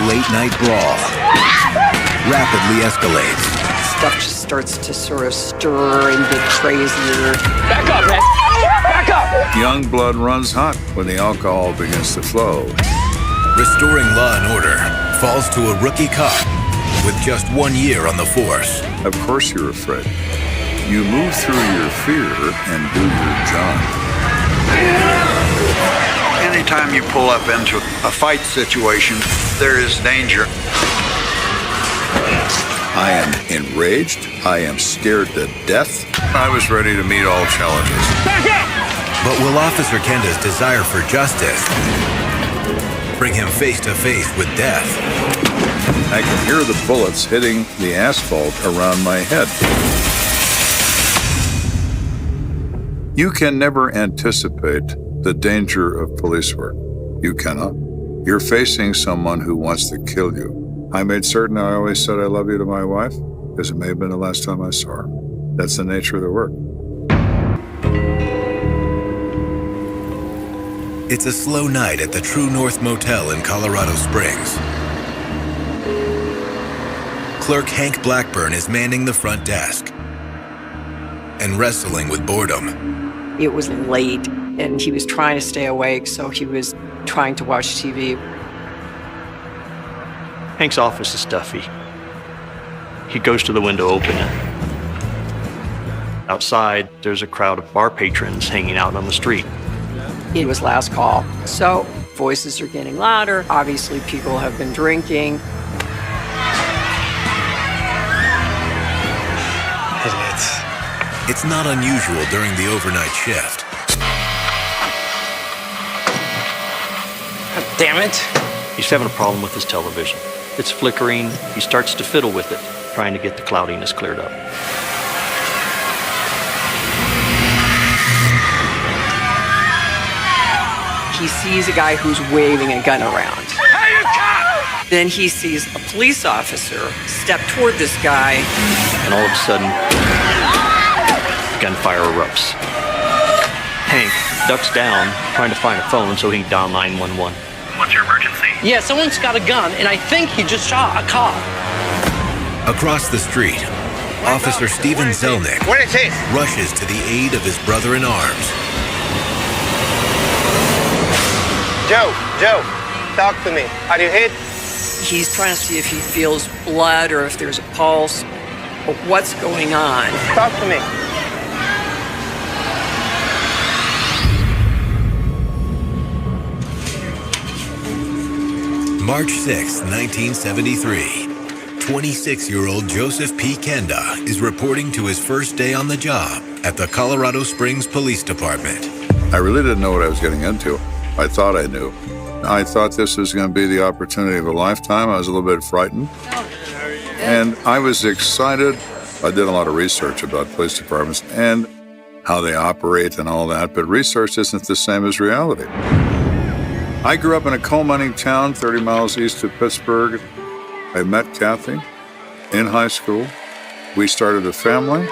late-night brawl rapidly escalates. Stuff just starts to sort of stir and get crazier. Back up, man! Back up! Young blood runs hot when the alcohol begins to flow. Restoring law and order falls to a rookie cop with just 1 year on the force. Of course you're afraid. You move through your fear and do your job. Anytime you pull up into a fight situation, there is danger. I am enraged. I am scared to death. I was ready to meet all challenges. Back up! But will Officer Kenda's desire for justice bring him face to face with death? I can hear the bullets hitting the asphalt around my head. You can never anticipate the danger of police work. You cannot. You're facing someone who wants to kill you. I made certain I always said I love you to my wife, because it may have been the last time I saw her. That's the nature of the work. It's a slow night at the True North Motel in Colorado Springs. Clerk Hank Blackburn is manning the front desk and wrestling with boredom. It was late, and he was trying to stay awake, so he was trying to watch TV. Hank's office is stuffy. He goes to the window, open it. Outside, there's a crowd of bar patrons hanging out on the street. It was last call, so voices are getting louder. Obviously, people have been drinking. It's not unusual during the overnight shift. God damn it. He's having a problem with his television. It's flickering. He starts to fiddle with it, trying to get the cloudiness cleared up. He sees a guy who's waving a gun around. Hey, you cop! Then he sees a police officer step toward this guy. And all of a sudden, gunfire erupts. Hank ducks down, trying to find a phone so he can dial 911. What's your emergency? Yeah, someone's got a gun, and I think he just shot a cop. Across the street, Officer Steven Zelnick rushes to the aid of his brother in arms. Joe, talk to me. Are you hit? He's trying to see if he feels blood or if there's a pulse or what's going on. Talk to me. March 6, 1973. 26-year-old Joseph P. Kenda is reporting to his first day on the job at the Colorado Springs Police Department. I really didn't know what I was getting into. I thought I knew. I thought this was going to be the opportunity of a lifetime. I was a little bit frightened. And I was excited. I did a lot of research about police departments and how they operate and all that, but research isn't the same as reality. I grew up in a coal mining town 30 miles east of Pittsburgh. I met Kathy in high school. We started a family.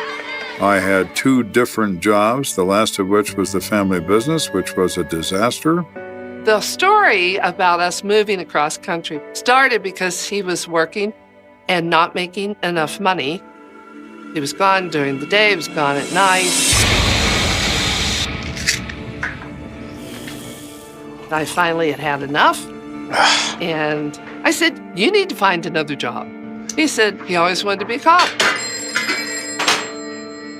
I had 2 different jobs, the last of which was the family business, which was a disaster. The story about us moving across country started because he was working and not making enough money. He was gone during the day, he was gone at night. I finally had enough, and I said, you need to find another job. He said he always wanted to be a cop.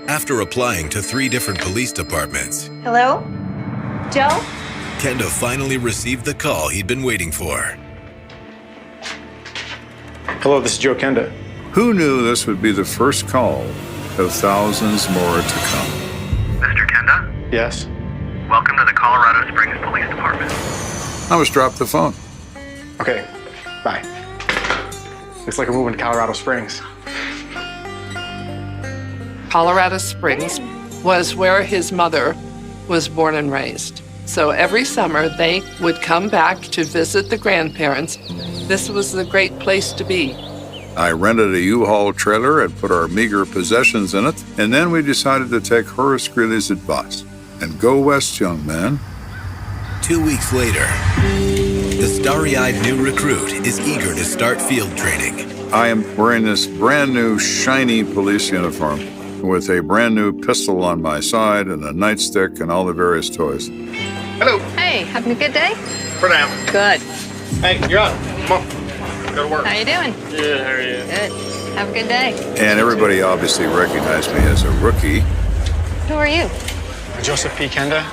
After applying to 3 different police departments, Hello? Joe? Kenda finally received the call he'd been waiting for. Hello, this is Joe Kenda. Who knew this would be the first call of thousands more to come? Mr. Kenda? Yes? Welcome to the Colorado Springs Police Department. I was dropped the phone. Okay, bye. Looks like we're moving to Colorado Springs. Colorado Springs was where his mother was born and raised. So every summer they would come back to visit the grandparents. This was a great place to be. I rented a U-Haul trailer and put our meager possessions in it, and then we decided to take Horace Greeley's advice and go west, young man. 2 weeks later, the starry-eyed new recruit is eager to start field training. I am wearing this brand new shiny police uniform with a brand new pistol on my side and a nightstick and all the various toys. Hello. Hey, having a good day? For now. Good. Hey, you're on. Come on. Go to work. How you doing? Good, how are you? Good. Have a good day. And everybody obviously recognized me as a rookie. Who are you? Joseph P. Kenda.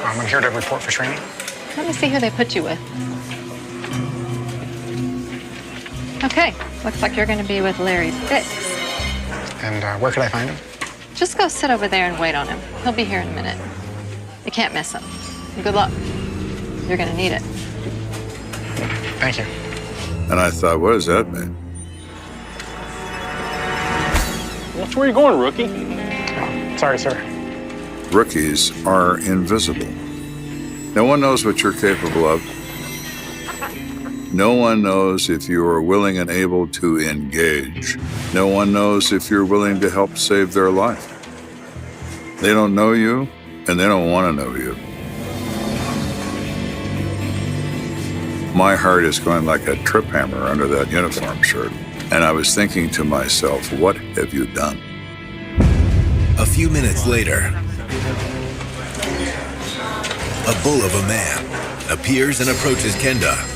I'm here to report for training. Let me see who they put you with. Okay, looks like you're going to be with Larry Bix. And where could I find him? Just go sit over there and wait on him. He'll be here in a minute. You can't miss him. Good luck. You're going to need it. Thank you. And I thought, what does that mean? Watch where you're going, rookie. Oh, sorry, sir. Rookies are invisible. No one knows what you're capable of. No one knows if you are willing and able to engage. No one knows if you're willing to help save their life. They don't know you, and they don't want to know you. My heart is going like a trip hammer under that uniform shirt. And I was thinking to myself, what have you done? A few minutes later, a bull of a man appears and approaches Kenda.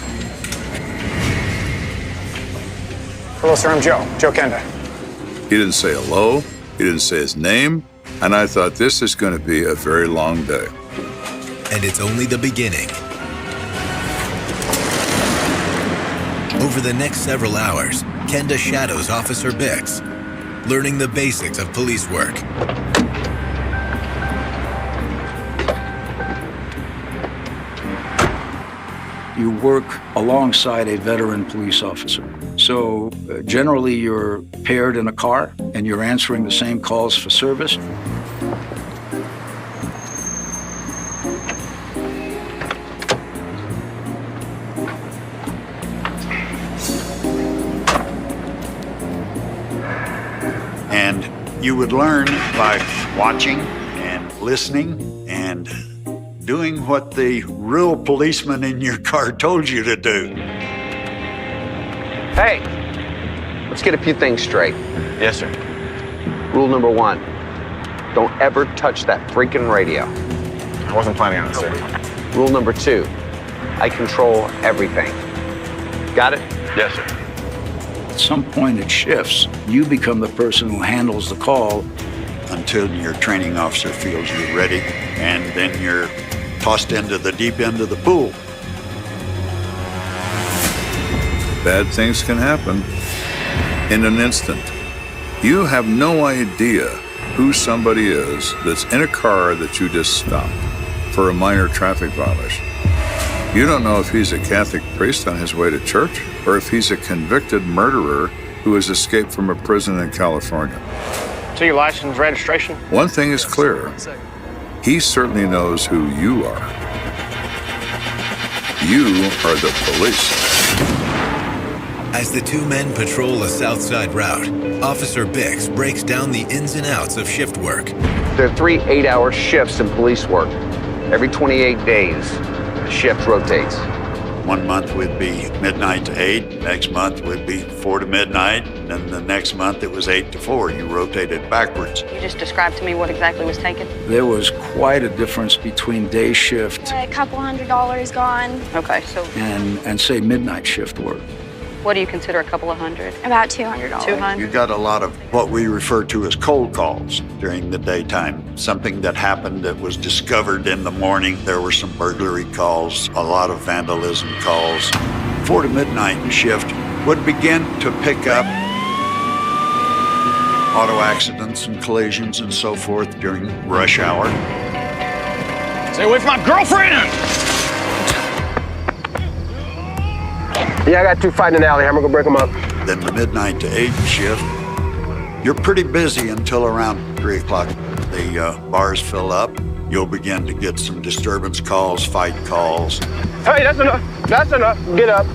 Hello, sir. I'm Joe. Joe Kenda. He didn't say hello. He didn't say his name. And I thought, this is going to be a very long day. And it's only the beginning. Over the next several hours, Kenda shadows Officer Bix, learning the basics of police work. You work alongside a veteran police officer. So generally you're paired in a car and you're answering the same calls for service. And you would learn by watching and listening and doing what the real policeman in your car told you to do. Hey, let's get a few things straight. Yes, sir. Rule number 1, don't ever touch that freaking radio. I wasn't planning on it, sir. Rule number 2, I control everything. Got it? Yes, sir. At some point it shifts. You become the person who handles the call. Until your training officer feels you're ready, and then you're tossed into the deep end of the pool. Bad things can happen in an instant. You have no idea who somebody is that's in a car that you just stopped for a minor traffic violation. You don't know if he's a Catholic priest on his way to church or if he's a convicted murderer who has escaped from a prison in California. So your license, registration? One thing is clear. He certainly knows who you are. You are the police. As the two men patrol a South Side route, Officer Bix breaks down the ins and outs of shift work. There are 3 8-hour shifts in police work. Every 28 days, the shift rotates. 1 month would be midnight to 8, next month would be 4 to midnight, and the next month it was 8 to 4. You rotated backwards. You just described to me what exactly was taken. There was quite a difference between day shift A couple $100 gone. Okay, so and say midnight shift work. what do you consider a couple of hundred? About $200. 200? You got a lot of what we refer to as cold calls during the daytime. Something that happened that was discovered in the morning. There were some burglary calls, a lot of vandalism calls. 4 to midnight shift would begin to pick up auto accidents and collisions and so forth during rush hour. Stay away from my girlfriend! Yeah, I got 2 fighting in the alley. I'm gonna go break them up. Then the midnight to 8 shift, you're pretty busy until around 3 o'clock. The bars fill up. You'll begin to get some disturbance calls, fight calls. Hey, that's enough. That's enough. Get up.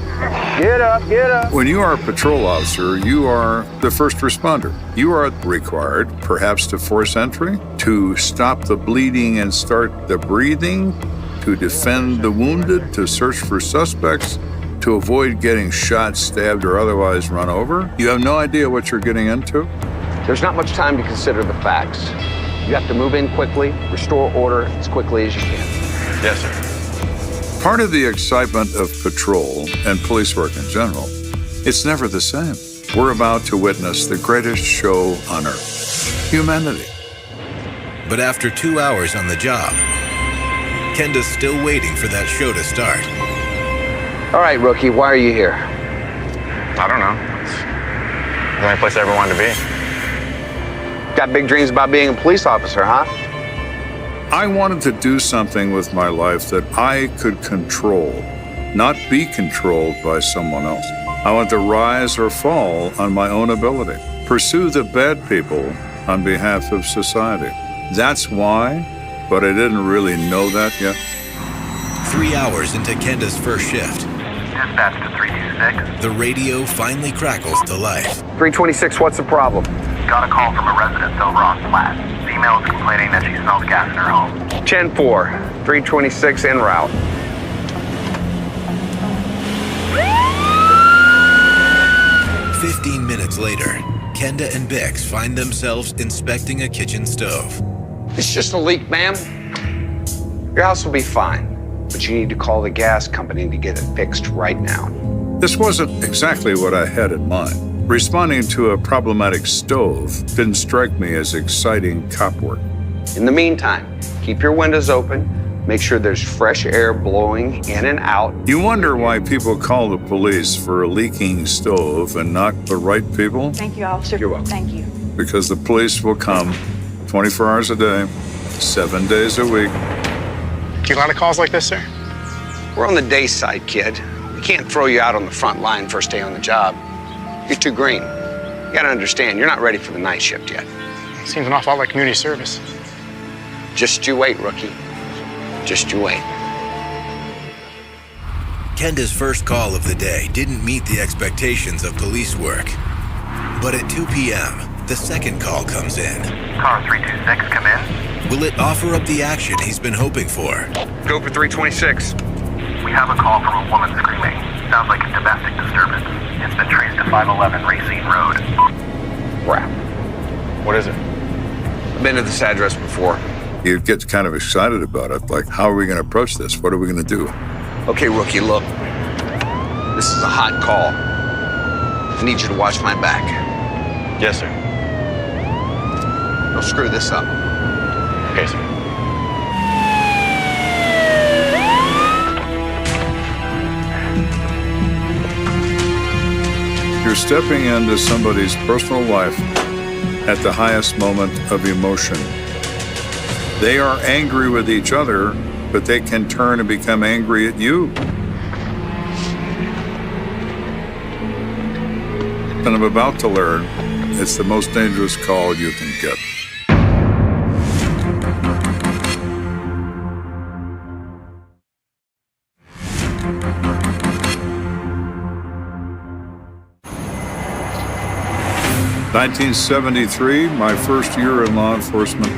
Get up. Get up. When you are a patrol officer, you are the first responder. You are required, perhaps to force entry, to stop the bleeding and start the breathing, to defend the wounded, to search for suspects, to avoid getting shot, stabbed, or otherwise run over. You have no idea what you're getting into. There's not much time to consider the facts. You have to move in quickly, restore order as quickly as you can. Yes, sir. Part of the excitement of patrol and police work in general, it's never the same. We're about to witness the greatest show on earth, humanity. But after 2 hours on the job, Kenda's still waiting for that show to start. All right, rookie, why are you here? I don't know. It's the only place I ever wanted to be. Got big dreams about being a police officer, huh? I wanted to do something with my life that I could control, not be controlled by someone else. I want to rise or fall on my own ability, pursue the bad people on behalf of society. That's why, but I didn't really know that yet. 3 hours into Kenda's first shift, Dispatch to 326. the radio finally crackles to life. 326, what's the problem? Got a call from a resident over on Flat. Female is complaining that she smells gas in her home. 10-4, 326 en route. "15 minutes later, Kenda and Bix find themselves inspecting a kitchen stove. It's just a leak, ma'am. Your house will be fine, but you need to call the gas company to get it fixed right now. This wasn't exactly what I had in mind. Responding to a problematic stove didn't strike me as exciting cop work. In the meantime, keep your windows open, make sure there's fresh air blowing in and out. You wonder why people call the police for a leaking stove and not the right people? Thank you, officer. You're welcome. Thank you. Because the police will come 24 hours a day, 7 days a week. Get a lot of calls like this, sir? We're on the day side, kid. We can't throw you out on the front line first day on the job. You're too green. You gotta understand, you're not ready for the night shift yet. Seems an awful lot like community service. Just you wait, rookie. Just you wait. Kenda's first call of the day didn't meet the expectations of police work. But at 2 p.m., the second call comes in. Car 326, come in. Will it offer up the action he's been hoping for? Go for 326. We have a call from a woman screaming. Sounds like a domestic disturbance. It's been traced to 511 Racine Road. Crap. What is it? I've been to this address before. You get kind of excited about it, like, how are we going to approach this? What are we going to do? Okay, rookie, look. This is a hot call. I need you to watch my back. Yes, sir. Don't screw this up. Okay, sir. You're stepping into somebody's personal life at the highest moment of emotion. They are angry with each other, but they can turn and become angry at you. And I'm about to learn it's the most dangerous call you can get. (1973), my first year in law enforcement,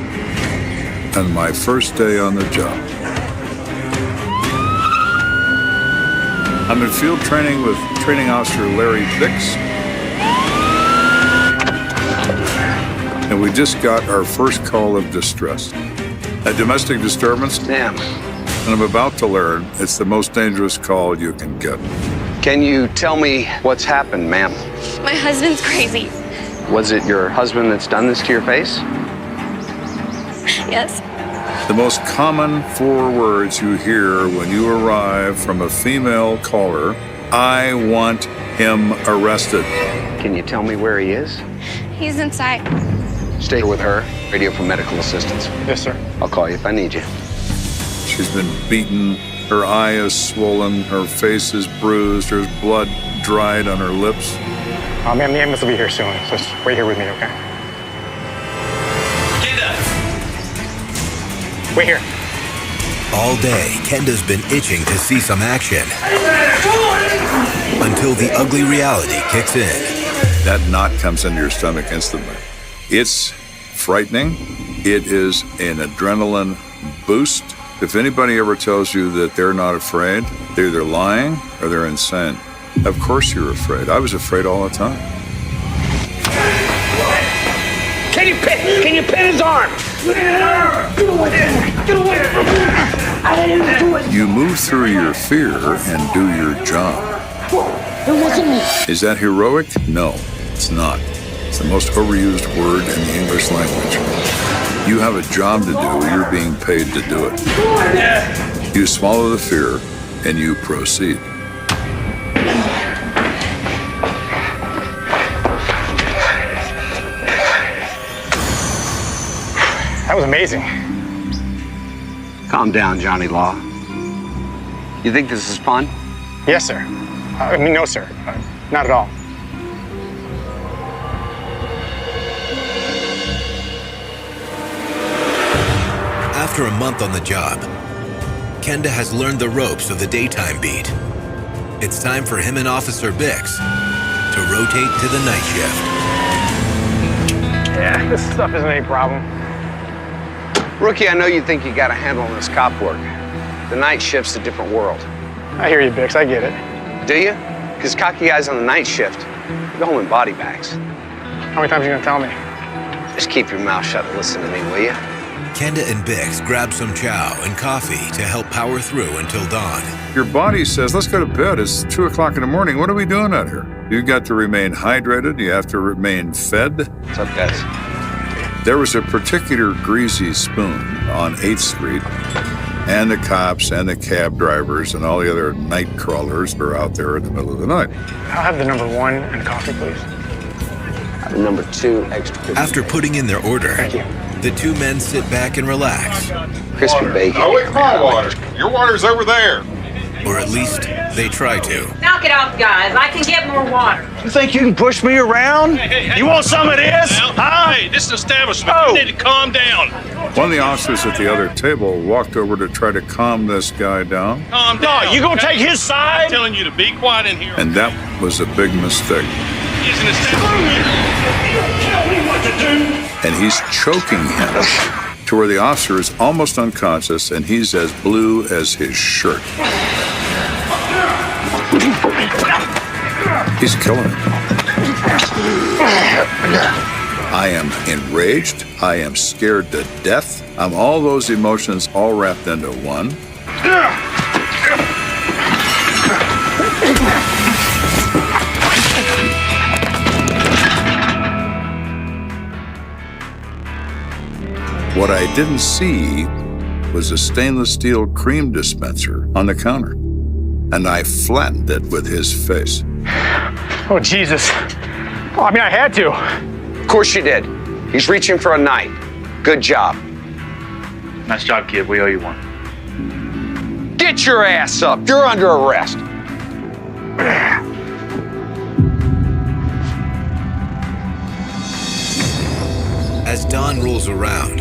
and my first day on the job. I'm in field training with Training Officer Larry Bix, and we just got our first call of distress. A domestic disturbance? Damn. And I'm about to learn it's the most dangerous call you can get. Can you tell me what's happened, ma'am? My husband's crazy. Was it your husband that's done this to your face? Yes. The most common 4 words you hear when you arrive from a female caller: I want him arrested. Can you tell me where he is? He's inside. Stay with her. Radio for medical assistance. Yes, sir. I'll call you if I need you. She's been beaten, her eye is swollen, her face is bruised, there's blood dried on her lips. Ma'am, the ambulance will be here soon. So just wait here with me, okay? Kenda! Wait here. All day, Kenda's been itching to see some action. Until the ugly reality kicks in. That knot comes into your stomach instantly. It's frightening. It is an adrenaline boost. If anybody ever tells you that they're not afraid, they're either lying or they're insane. Of course you're afraid. I was afraid all the time. Can you pin his arm? Get away from me! I didn't do it. You move through your fear and do your job. It wasn't me. Is that heroic? No, it's not. It's the most overused word in the English language. You have a job to do, you're being paid to do it. You swallow the fear and you proceed. That was amazing. Calm down, Johnny Law. You think this is fun? Yes, sir. No, sir. Not at all. After a month on the job, Kenda has learned the ropes of the daytime beat. It's time for him and Officer Bix to rotate to the night shift. Yeah, this stuff isn't any problem. Rookie, I know you think you got a handle on this cop work. The night shift's a different world. I hear you, Bix. I get it. Do you? Because cocky guys on the night shift go home in body bags. How many times are you gonna tell me? Just keep your mouth shut and listen to me, will you? Kenda and Bix grab some chow and coffee to help power through until dawn. Your body says, let's go to bed. It's 2 o'clock in the morning. What are we doing out here? You got to remain hydrated. You have to remain fed. What's up, guys? There was a particular greasy spoon on 8th Street, and the cops and the cab drivers and all the other night crawlers were out there in the middle of the night. I'll have the number 1 and coffee, please. The number 2 extra. After putting in their order, Thank you. the two men sit back and relax. Crispy bacon. Oh, wait, my water. Your water's over there. Or at least they try to. Knock it off, guys. I can get more water. You think you can push me around? You want some of this? Huh? Hey, this is an establishment. You need to calm down. One of the officers at the other table walked over to try to calm this guy down, Calm down. No, you gonna take his side? I'm telling you to be quiet in here. and that was a big mistake. He's an establishment. Tell me what to do. And he's choking him to where the officer is almost unconscious and he's as blue as his shirt. He's killing him. I am enraged. I am scared to death. I'm all those emotions all wrapped into one. What I didn't see was a stainless steel cream dispenser on the counter, and I flattened it with his face. Oh, Jesus. Oh, I mean, I had to. Of course you did. He's reaching for a night. Good job. Nice job, kid. We owe you one. Get your ass up. You're under arrest. As dawn rolls around,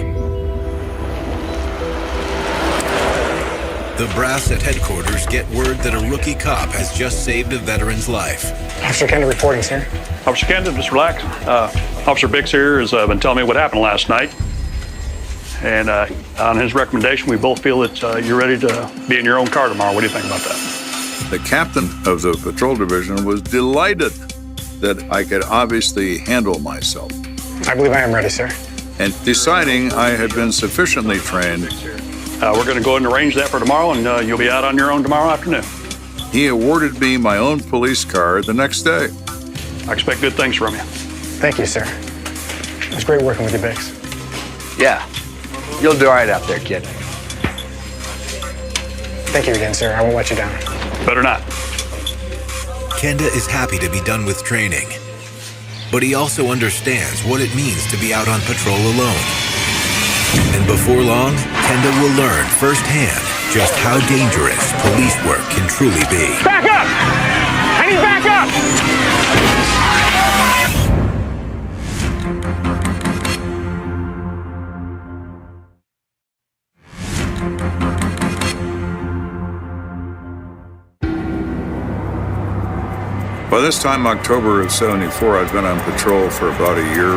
the brass at headquarters get word that a rookie cop has just saved a veteran's life. Officer Kenda reporting, sir. Officer Kenda, just relax. Officer Bix here has been telling me what happened last night. And on his recommendation, we both feel that you're ready to be in your own car tomorrow. What do you think about that? The captain of the patrol division was delighted that I could obviously handle myself. I believe I am ready, sir. And deciding I had been sufficiently trained, We're going to go ahead and arrange that for tomorrow, and you'll be out on your own tomorrow afternoon. he awarded me my own police car the next day. I expect good things from you. Thank you, sir. It was great working with you, Bix. Yeah. You'll do all right out there, kid. Thank you again, sir. I won't let you down. Better not. Kenda is happy to be done with training, but he also understands what it means to be out on patrol alone. And before long, Kenda will learn firsthand just how dangerous police work can truly be. Back up! I need back up! By this time, October of '74, I'd been on patrol for about a year.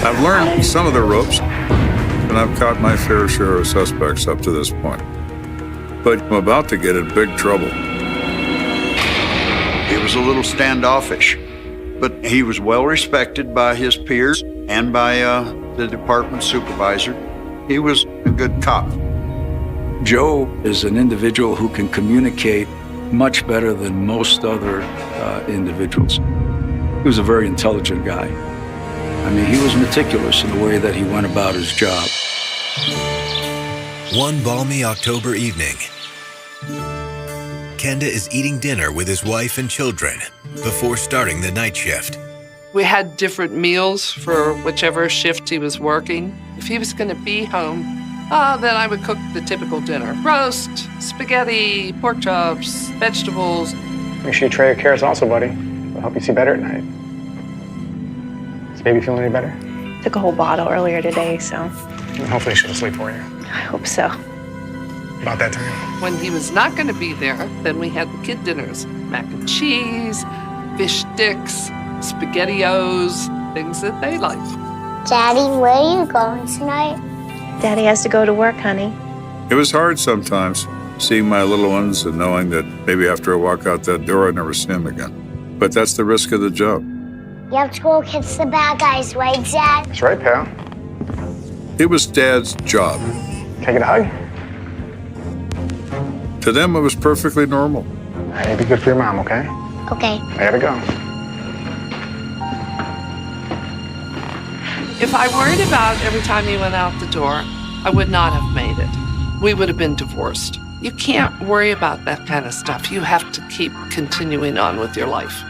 I've learned some of the ropes, and and I've caught my fair share of suspects up to this point. But I'm about to get in big trouble. He was a little standoffish, but he was well respected by his peers and by the department supervisor. He was a good cop. Joe is an individual who can communicate much better than most other individuals. He was a very intelligent guy. I mean, he was meticulous in the way that he went about his job. One balmy October evening, Kenda is eating dinner with his wife and children before starting the night shift. We had different meals for whichever shift he was working. If he was going to be home, then I would cook the typical dinner. Roast, spaghetti, pork chops, vegetables. Make sure you try your carrots also, buddy. It'll help you see better at night. Is baby feeling any better? Took a whole bottle earlier today, so. And hopefully she'll sleep for you. I hope so. About that time. When he was not going to be there, then we had the kid dinners. Mac and cheese, fish sticks, SpaghettiOs, things that they like. Daddy, where are you going tonight? Daddy has to go to work, honey. It was hard sometimes, seeing my little ones and knowing that maybe after I walk out that door, I'd never see them again. But that's the risk of the job. You have to go catch the bad guys, right, Dad? That's right, pal. It was Dad's job. Can I get a hug? To them, it was perfectly normal. Hey, be good for your mom, okay? Okay. I gotta go. If I worried about every time he went out the door, I would not have made it. We would have been divorced. You can't worry about that kind of stuff. You have to keep continuing on with your life.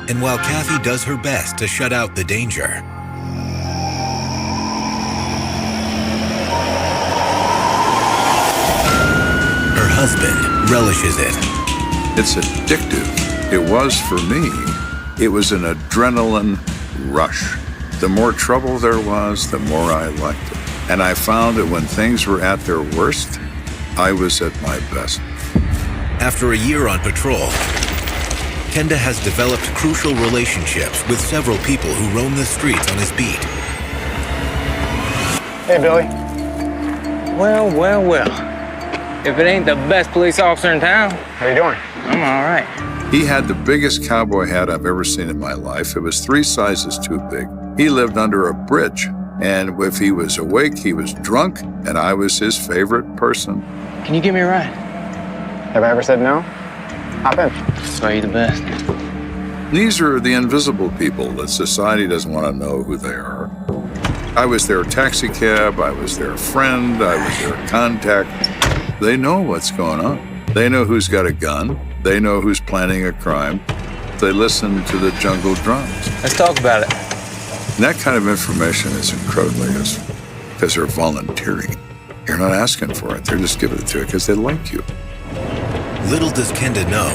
And while Kathy does her best to shut out the danger, her husband relishes it. It's addictive. It was for me. It was an adrenaline rush. The more trouble there was, the more I liked it. And I found that when things were at their worst, I was at my best. After a year on patrol, Kenda has developed crucial relationships with several people who roam the streets on his beat. Hey, Billy. Well. If it ain't the best police officer in town. How you doing? I'm all right. He had the biggest cowboy hat I've ever seen in my life. It was 3 sizes too big. He lived under a bridge, and if he was awake, he was drunk, and I was his favorite person. Can you give me a ride? Have I ever said no? Hop in. So you the best. These are the invisible people that society doesn't want to know who they are. I was their taxi cab, I was their friend, I was their contact. They know what's going on. They know who's got a gun. They know who's planning a crime. They listen to the jungle drums. Let's talk about it. And that kind of information is incredibly useful because they're volunteering. You're not asking for it. They're just giving it to you because they like you. Little does Kenda know,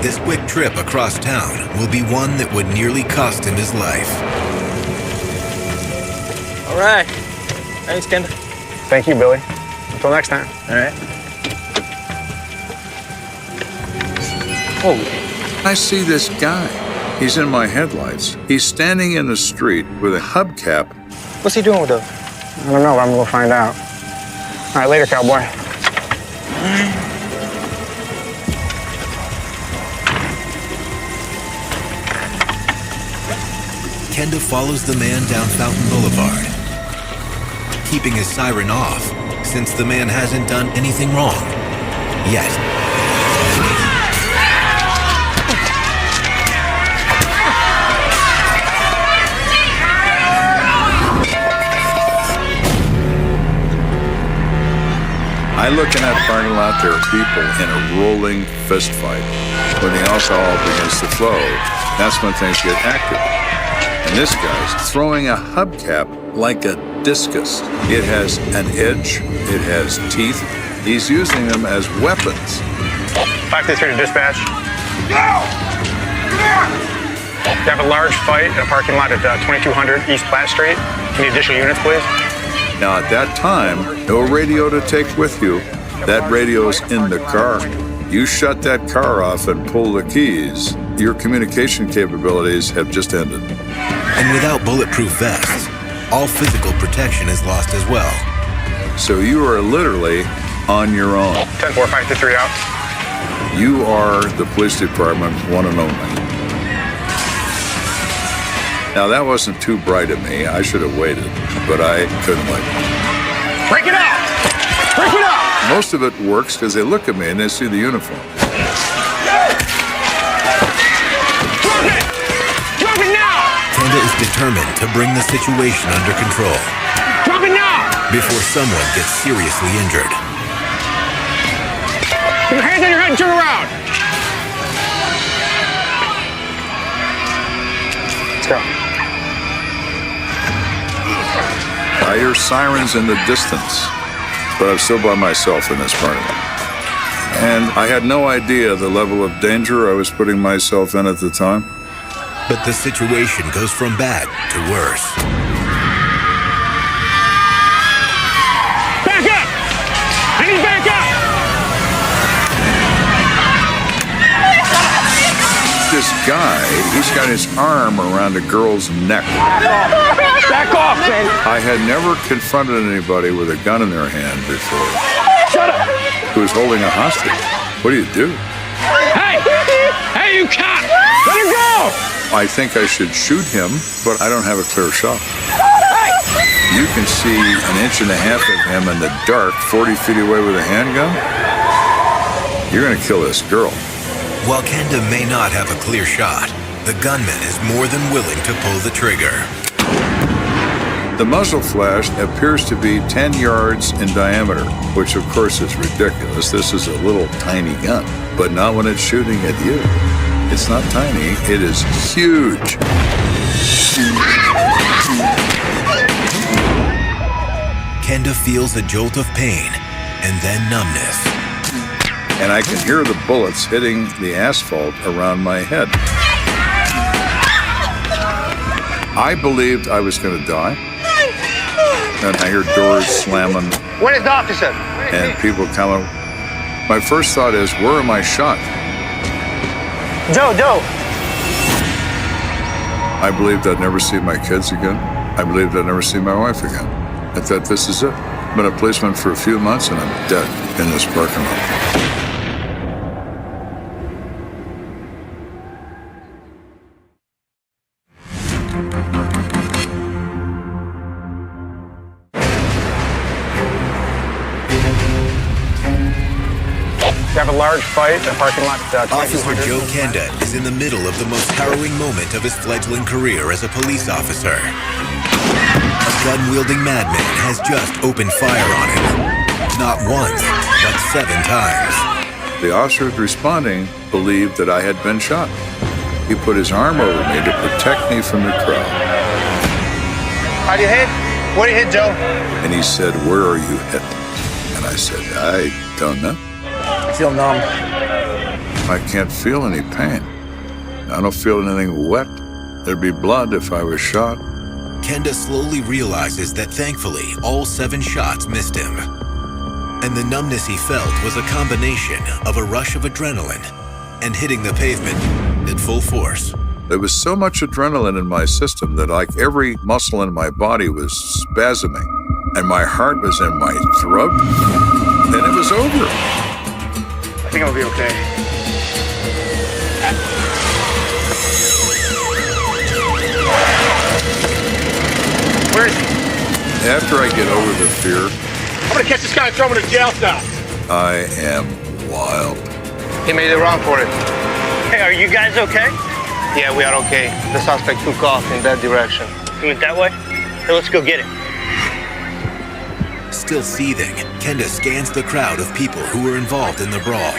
this quick trip across town will be one that would nearly cost him his life. All right. Thanks, Kenda. Thank you, Billy. Until next time. All right. Oh, I see this guy. He's in my headlights. He's standing in the street with a hubcap. What's he doing with those? I don't know, but I'm gonna find out. All right, later, cowboy. Kenda follows the man down Fountain Boulevard, keeping his siren off since the man hasn't done anything wrong yet. I look in that parking lot, there are people in a rolling fist fight. When the alcohol begins to flow, that's when things get active. And this guy's throwing a hubcap like a discus. It has an edge, it has teeth. He's using them as weapons. 533 to dispatch. No! You have a large fight in a parking lot at 2200 East Platt Street. Any additional units, please? Now, at that time, no radio to take with you. That radio's in the car. You shut that car off and pull the keys, your communication capabilities have just ended. And without bulletproof vests, all physical protection is lost as well. So you are literally on your own. 10-4, 5-3 out. You are the police department, one and only. Now, that wasn't too bright of me. I should have waited, but I couldn't wait. Break it up! Break it up! Most of it works because they look at me and they see the uniform. Drop it! Drop it now! Kenda is determined to bring the situation under control. Drop it now! Before someone gets seriously injured. Put your hands on your head and turn around! Let's go. I hear sirens in the distance, but I'm still by myself in this part of it. And I had no idea the level of danger I was putting myself in at the time. But the situation goes from bad to worse. Back up! I need back up! This guy, he's got his arm around a girl's neck. Back off, man! I had never confronted anybody with a gun in their hand before. Shut up! Who was holding a hostage. What do you do? Hey! Hey, you cop! Let her go! I think I should shoot him, but I don't have a clear shot. You can see an inch and a half of him in the dark, 40 feet away with a handgun. You're gonna kill this girl. While Kenda may not have a clear shot, the gunman is more than willing to pull the trigger. The muzzle flash appears to be 10 yards in diameter, which of course is ridiculous. This is a little tiny gun, but not when it's shooting at you. It's not tiny, it is huge. Kenda feels a jolt of pain and then numbness. And I can hear the bullets hitting the asphalt around my head. I believed I was going to die. And I hear doors slamming. Where is the officer? And people coming. My first thought is, where am I shot? Joe! I believed I'd never see my kids again. I believed I'd never see my wife again. I thought, this is it. I've been a policeman for a few months and I'm dead in this parking lot. We have a large fight in a parking lot. Officer Joe Kenda is in the middle of the most harrowing moment of his fledgling career as a police officer. A gun-wielding madman has just opened fire on him. Not once, but 7 times. The officers responding believed that I had been shot. He put his arm over me to protect me from the crowd. How do you hit? What do you hit, Joe? And he said, where are you hit? And I said, I don't know. I feel numb. I can't feel any pain. I don't feel anything wet. There'd be blood if I was shot. Kenda slowly realizes that thankfully all 7 shots missed him. And the numbness he felt was a combination of a rush of adrenaline and hitting the pavement at full force. There was so much adrenaline in my system that like every muscle in my body was spasming and my heart was in my throat and it was over. I think I'll be okay. Where is he? After I get over the fear, I'm gonna catch this guy and throw him in a jail cell. I am wild. He made a run for it. Hey, are you guys okay? Yeah, we are okay. The suspect took off in that direction. He went that way? Hey, let's go get him. Still seething, Kenda scans the crowd of people who were involved in the brawl.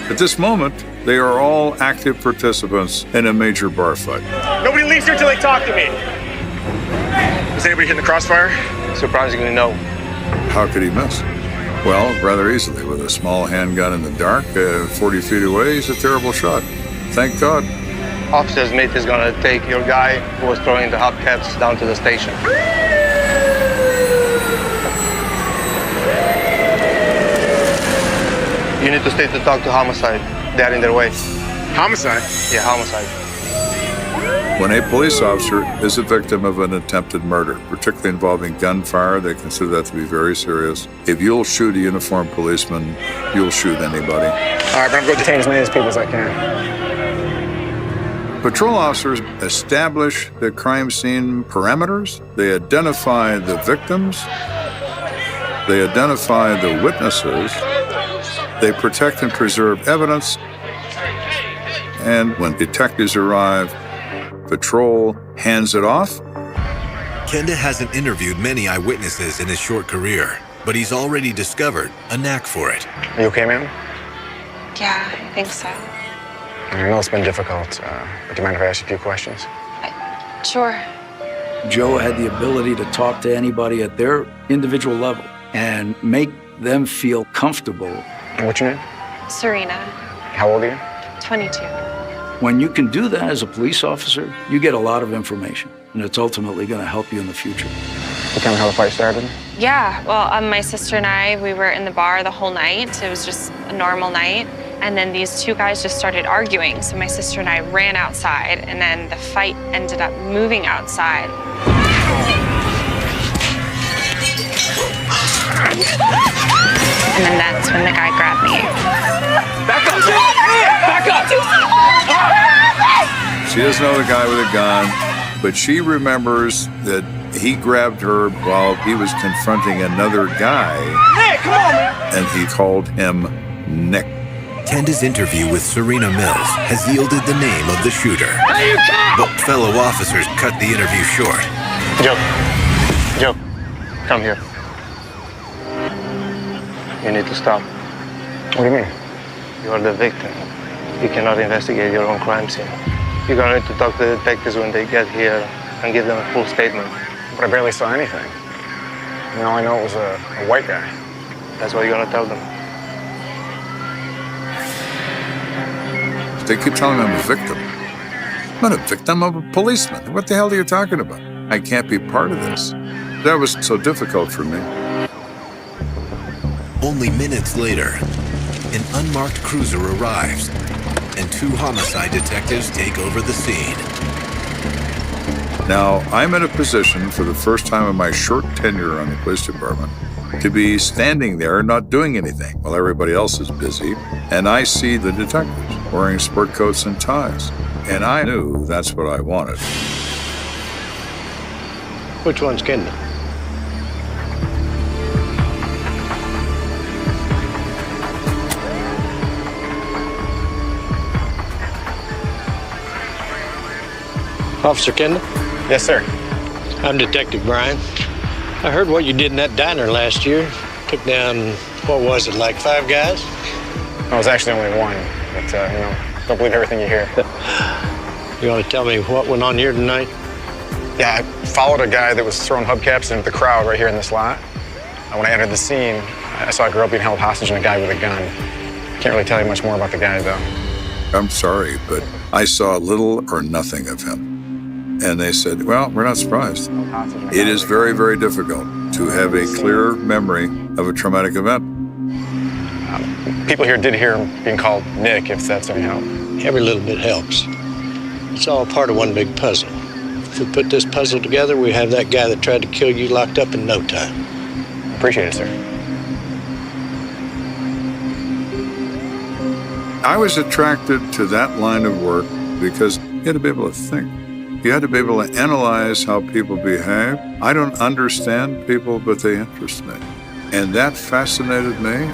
At this moment, they are all active participants in a major bar fight. Nobody leaves here until they talk to me. Is anybody hitting the crossfire? Surprisingly, no. How could he miss? Well, rather easily. With a small handgun in the dark, 40 feet away, he's a terrible shot. Thank God. Officer's mate is gonna take your guy who was throwing the hubcaps down to the station. You need to stay to talk to homicide. They're in their way. Homicide? Yeah, homicide. When a police officer is a victim of an attempted murder, particularly involving gunfire, they consider that to be very serious. If you'll shoot a uniformed policeman, you'll shoot anybody. All right, but I'm going to detain as many people as I can. Patrol officers establish the crime scene parameters. They identify the victims. They identify the witnesses. They protect and preserve evidence. And when detectives arrive, patrol hands it off. Kenda hasn't interviewed many eyewitnesses in his short career, but he's already discovered a knack for it. Are you okay, ma'am? Yeah, I think so. I know it's been difficult, but do you mind if I ask you a few questions? Sure. Joe had the ability to talk to anybody at their individual level and make them feel comfortable. And what's your name? Serena, How old are you? 22. When you can do that as a police officer, you get a lot of information, and it's ultimately going to help you in the future. You tell me how the fight started? Yeah, well, my sister and I, we were in the bar the whole night. It was just a normal night. And then these two guys just started arguing. So my sister and I ran outside, and then the fight ended up moving outside. And then that's when the guy grabbed me. Back up! Back up! She doesn't know the guy with a gun, but she remembers that he grabbed her while he was confronting another guy. Nick, come on, man! And he called him Nick. Kenda's interview with Serena Mills has yielded the name of the shooter. But fellow officers cut the interview short. Joe, come here. You need to stop. What do you mean? You are the victim. You cannot investigate your own crime scene. You're gonna need to talk to the detectives when they get here and give them a full statement. But I barely saw anything. I mean, all I know it was a white guy. That's what you're gonna tell them. They keep telling me I'm a victim. I'm not a victim, I'm a policeman. What the hell are you talking about? I can't be part of this. That was so difficult for me. Only minutes later, an unmarked cruiser arrives, and two homicide detectives take over the scene. Now, I'm in a position for the first time in my short tenure on the police department to be standing there not doing anything while everybody else is busy, and I see the detectives wearing sport coats and ties, and I knew that's what I wanted. Which one's Kenda? Officer Kenda? Yes, sir. I'm Detective Brian. I heard what you did in that diner last year. Took down, what was it, like 5 guys? No, it was actually only one, but, don't believe everything you hear. You want to tell me what went on here tonight? Yeah, I followed a guy that was throwing hubcaps into the crowd right here in this lot. When I entered the scene, I saw a girl being held hostage and a guy with a gun. Can't really tell you much more about the guy, though. I'm sorry, but I saw little or nothing of him. And they said, well, we're not surprised. It is very, very difficult to have a clear memory of a traumatic event. People here did hear him being called Nick, if that's any help. Every little bit helps. It's all part of one big puzzle. If we put this puzzle together, we have that guy that tried to kill you locked up in no time. Appreciate it, sir. I was attracted to that line of work because you had to be able to think. You had to be able to analyze how people behave. I don't understand people, but they interest me. And that fascinated me.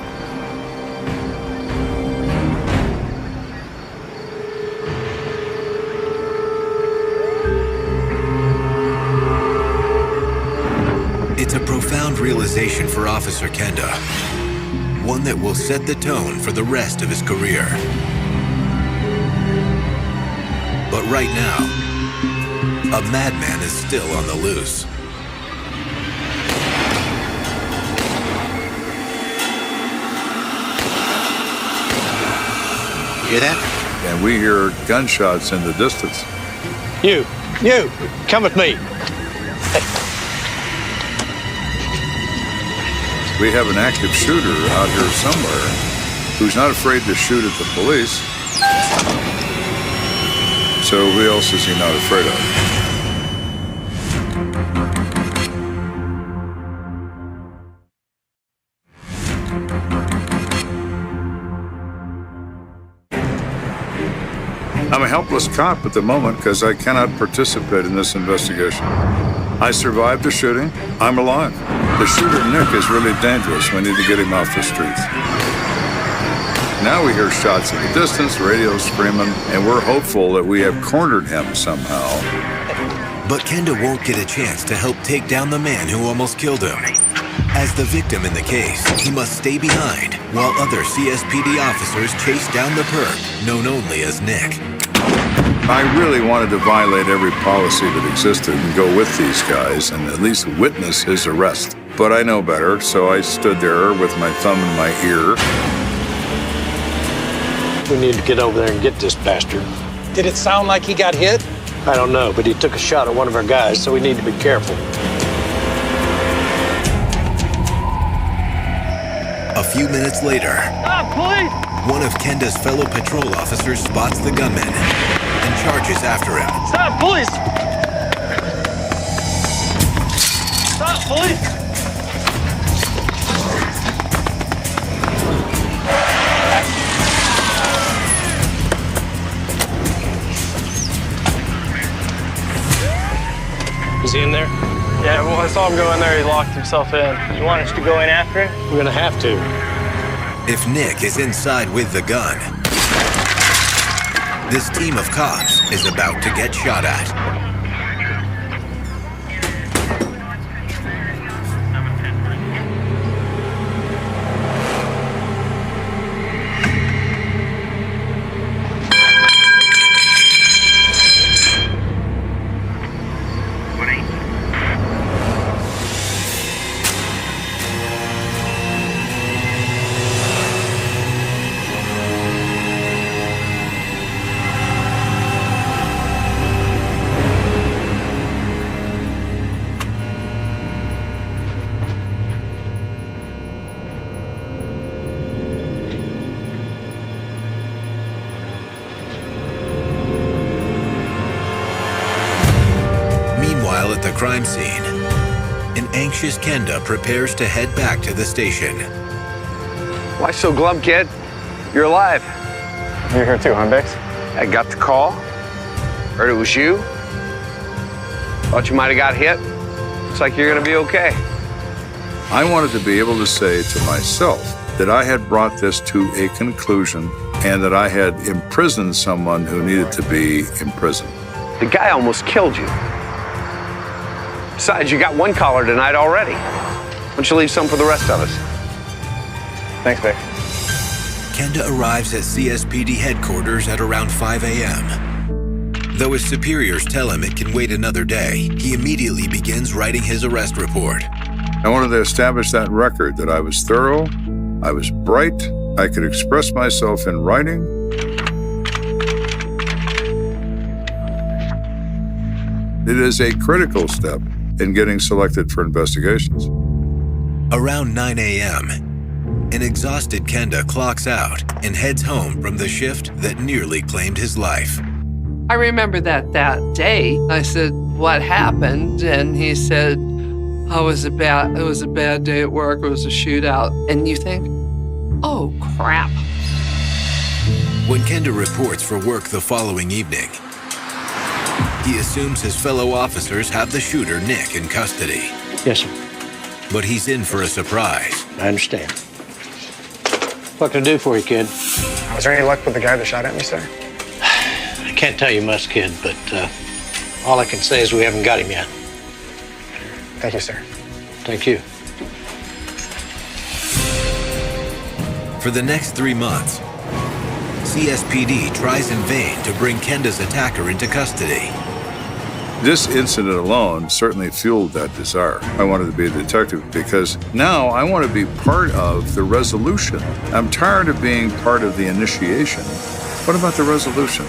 It's a profound realization for Officer Kenda, one that will set the tone for the rest of his career. But right now, a madman is still on the loose. You hear that? And we hear gunshots in the distance. You, come with me. We have an active shooter out here somewhere who's not afraid to shoot at the police. So who else is he not afraid of? I'm a helpless cop at the moment because I cannot participate in this investigation. I survived the shooting. I'm alive. The shooter, Nick, is really dangerous. We need to get him off the streets. Now we hear shots in the distance, radio screaming, and we're hopeful that we have cornered him somehow. But Kenda won't get a chance to help take down the man who almost killed him. As the victim in the case, he must stay behind while other CSPD officers chase down the perp, known only as Nick. I really wanted to violate every policy that existed and go with these guys and at least witness his arrest. But I know better, so I stood there with my thumb in my ear. We need to get over there and get this bastard. Did it sound like he got hit? I don't know, but he took a shot at one of our guys, so we need to be careful. A few minutes later, Stop, police! one of Kenda's fellow patrol officers spots the gunman and charges after him. Stop, police! Stop, police! Is he in there? Yeah, well, I saw him go in there. He locked himself in. You want us to go in after him? We're gonna have to. If Nick is inside with the gun, this team of cops is about to get shot at. At the crime scene, an anxious Kenda prepares to head back to the station. Why so glum, kid? You're alive. You're here too, huh, Bix? I got the call. Heard it was you. Thought you might have got hit. Looks like you're gonna be okay. I wanted to be able to say to myself that I had brought this to a conclusion and that I had imprisoned someone who needed to be imprisoned. The guy almost killed you. Besides, you got one caller tonight already. Why don't you leave some for the rest of us? Thanks, Vic. Kenda arrives at CSPD headquarters at around 5 a.m. Though his superiors tell him it can wait another day, he immediately begins writing his arrest report. I wanted to establish that record that I was thorough, I was bright, I could express myself in writing. It is a critical step in getting selected for investigations. Around 9 a.m., an exhausted Kenda clocks out and heads home from the shift that nearly claimed his life. I remember that day. I said, "What happened?" And he said, it was a bad day at work. It was a shootout. And you think, oh, crap. When Kenda reports for work the following evening, he assumes his fellow officers have the shooter, Nick, in custody. Yes, sir. But he's in for a surprise. I understand. What can I do for you, kid? Was there any luck with the guy that shot at me, sir? I can't tell you much, kid, but all I can say is we haven't got him yet. Thank you, sir. Thank you. For the next 3 months, CSPD tries in vain to bring Kenda's attacker into custody. This incident alone certainly fueled that desire. I wanted to be a detective because now I want to be part of the resolution. I'm tired of being part of the initiation. What about the resolution?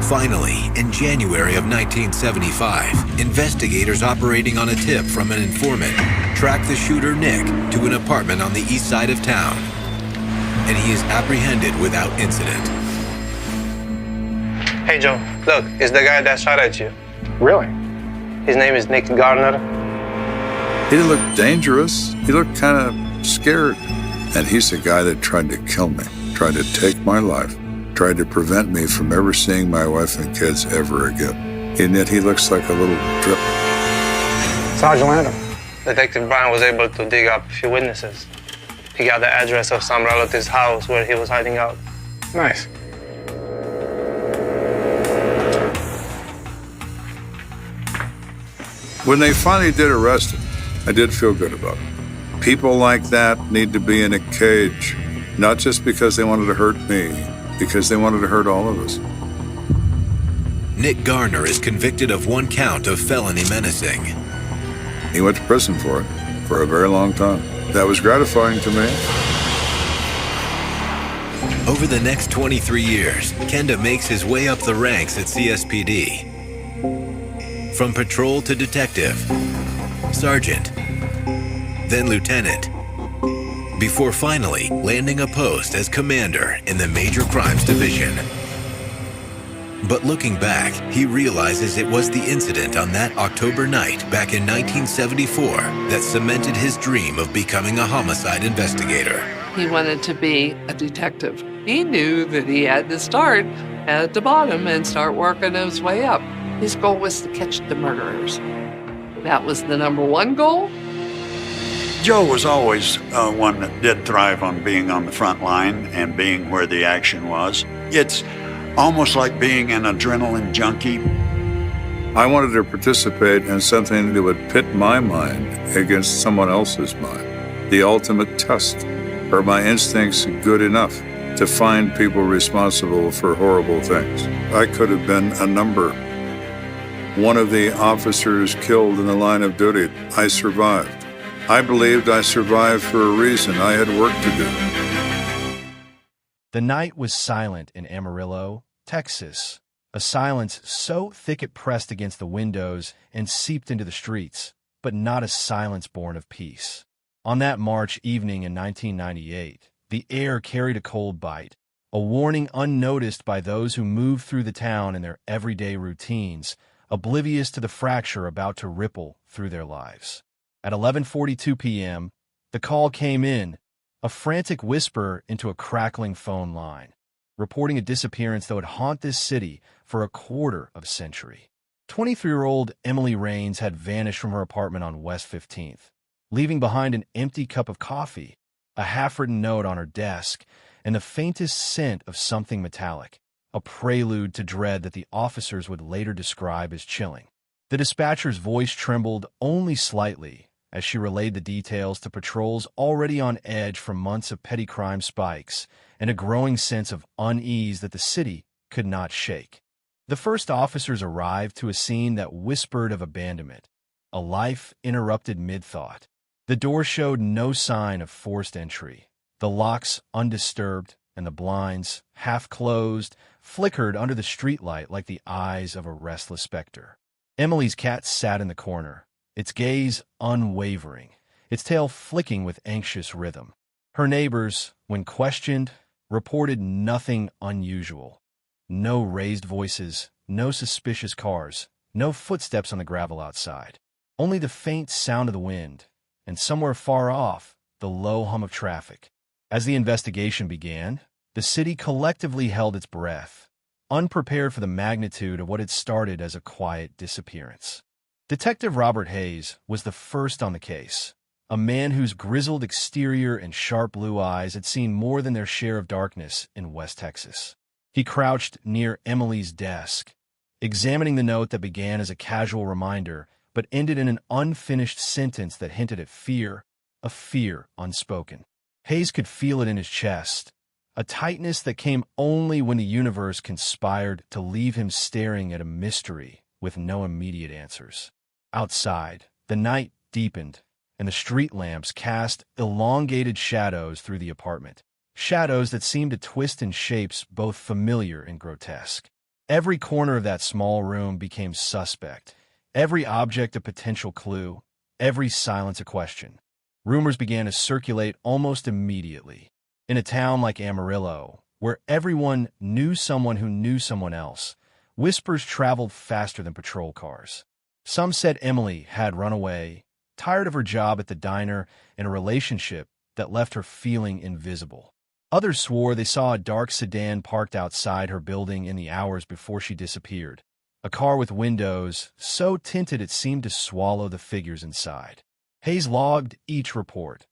Finally, in January of 1975, investigators operating on a tip from an informant track the shooter, Nick, to an apartment on the east side of town, and he is apprehended without incident. Hey, Joe, look, it's the guy that shot at you. Really? His name is Nick Garner. He looked dangerous. He looked kind of scared. And he's the guy that tried to kill me, tried to take my life, tried to prevent me from ever seeing my wife and kids ever again. And yet he looks like a little drip. So how'd you land him? Detective Brown was able to dig up a few witnesses. He got the address of some relative's house where he was hiding out. Nice. When they finally did arrest him, I did feel good about it. People like that need to be in a cage, not just because they wanted to hurt me, because they wanted to hurt all of us. Nick Garner is convicted of 1 count of felony menacing. He went to prison for it for a very long time. That was gratifying to me. Over the next 23 years, Kenda makes his way up the ranks at CSPD. From patrol to detective, sergeant, then lieutenant, before finally landing a post as commander in the Major Crimes Division. But looking back, he realizes it was the incident on that October night back in 1974 that cemented his dream of becoming a homicide investigator. He wanted to be a detective. He knew that he had to start at the bottom and start working his way up. His goal was to catch the murderers. That was the #1 goal. Joe was always one that did thrive on being on the front line and being where the action was. It's almost like being an adrenaline junkie. I wanted to participate in something that would pit my mind against someone else's mind. The ultimate test. Are my instincts good enough to find people responsible for horrible things? I could have been a number. One of the officers killed in the line of duty. I survived. I believed I survived for a reason. I had work to do. The night was silent in Amarillo, Texas, a silence so thick it pressed against the windows and seeped into the streets, but not a silence born of peace. On that March evening in 1998, the air carried a cold bite, a warning unnoticed by those who moved through the town in their everyday routines, oblivious to the fracture about to ripple through their lives. At 11:42 p.m., the call came in, a frantic whisper into a crackling phone line, reporting a disappearance that would haunt this city for a quarter of a century. 23-year-old Emily Raines had vanished from her apartment on West 15th, leaving behind an empty cup of coffee, a half-written note on her desk, and the faintest scent of something metallic, a prelude to dread that the officers would later describe as chilling. The dispatcher's voice trembled only slightly as she relayed the details to patrols already on edge from months of petty crime spikes and a growing sense of unease that the city could not shake. The first officers arrived to a scene that whispered of abandonment, a life interrupted mid-thought. The door showed no sign of forced entry. The locks undisturbed and the blinds, half closed, flickered under the streetlight like the eyes of a restless specter. Emily's cat sat in the corner, its gaze unwavering, its tail flicking with anxious rhythm. Her neighbors, when questioned, reported nothing unusual. No raised voices, no suspicious cars, no footsteps on the gravel outside. Only the faint sound of the wind, and somewhere far off, the low hum of traffic. As the investigation began, the city collectively held its breath, unprepared for the magnitude of what had started as a quiet disappearance. Detective Robert Hayes was the first on the case, a man whose grizzled exterior and sharp blue eyes had seen more than their share of darkness in West Texas. He crouched near Emily's desk, examining the note that began as a casual reminder but ended in an unfinished sentence that hinted at fear, a fear unspoken. Hayes could feel it in his chest, a tightness that came only when the universe conspired to leave him staring at a mystery with no immediate answers. Outside, the night deepened, and the street lamps cast elongated shadows through the apartment, shadows that seemed to twist in shapes both familiar and grotesque. Every corner of that small room became suspect, every object a potential clue, every silence a question. Rumors began to circulate almost immediately. In a town like Amarillo, where everyone knew someone who knew someone else, Whispers traveled faster than patrol cars. Some said Emily had run away, tired of her job at the diner and a relationship that left her feeling invisible. Others swore they saw a dark sedan parked outside her building in the hours before she disappeared, a car with windows so tinted it seemed to swallow the figures inside. Hayes logged each report,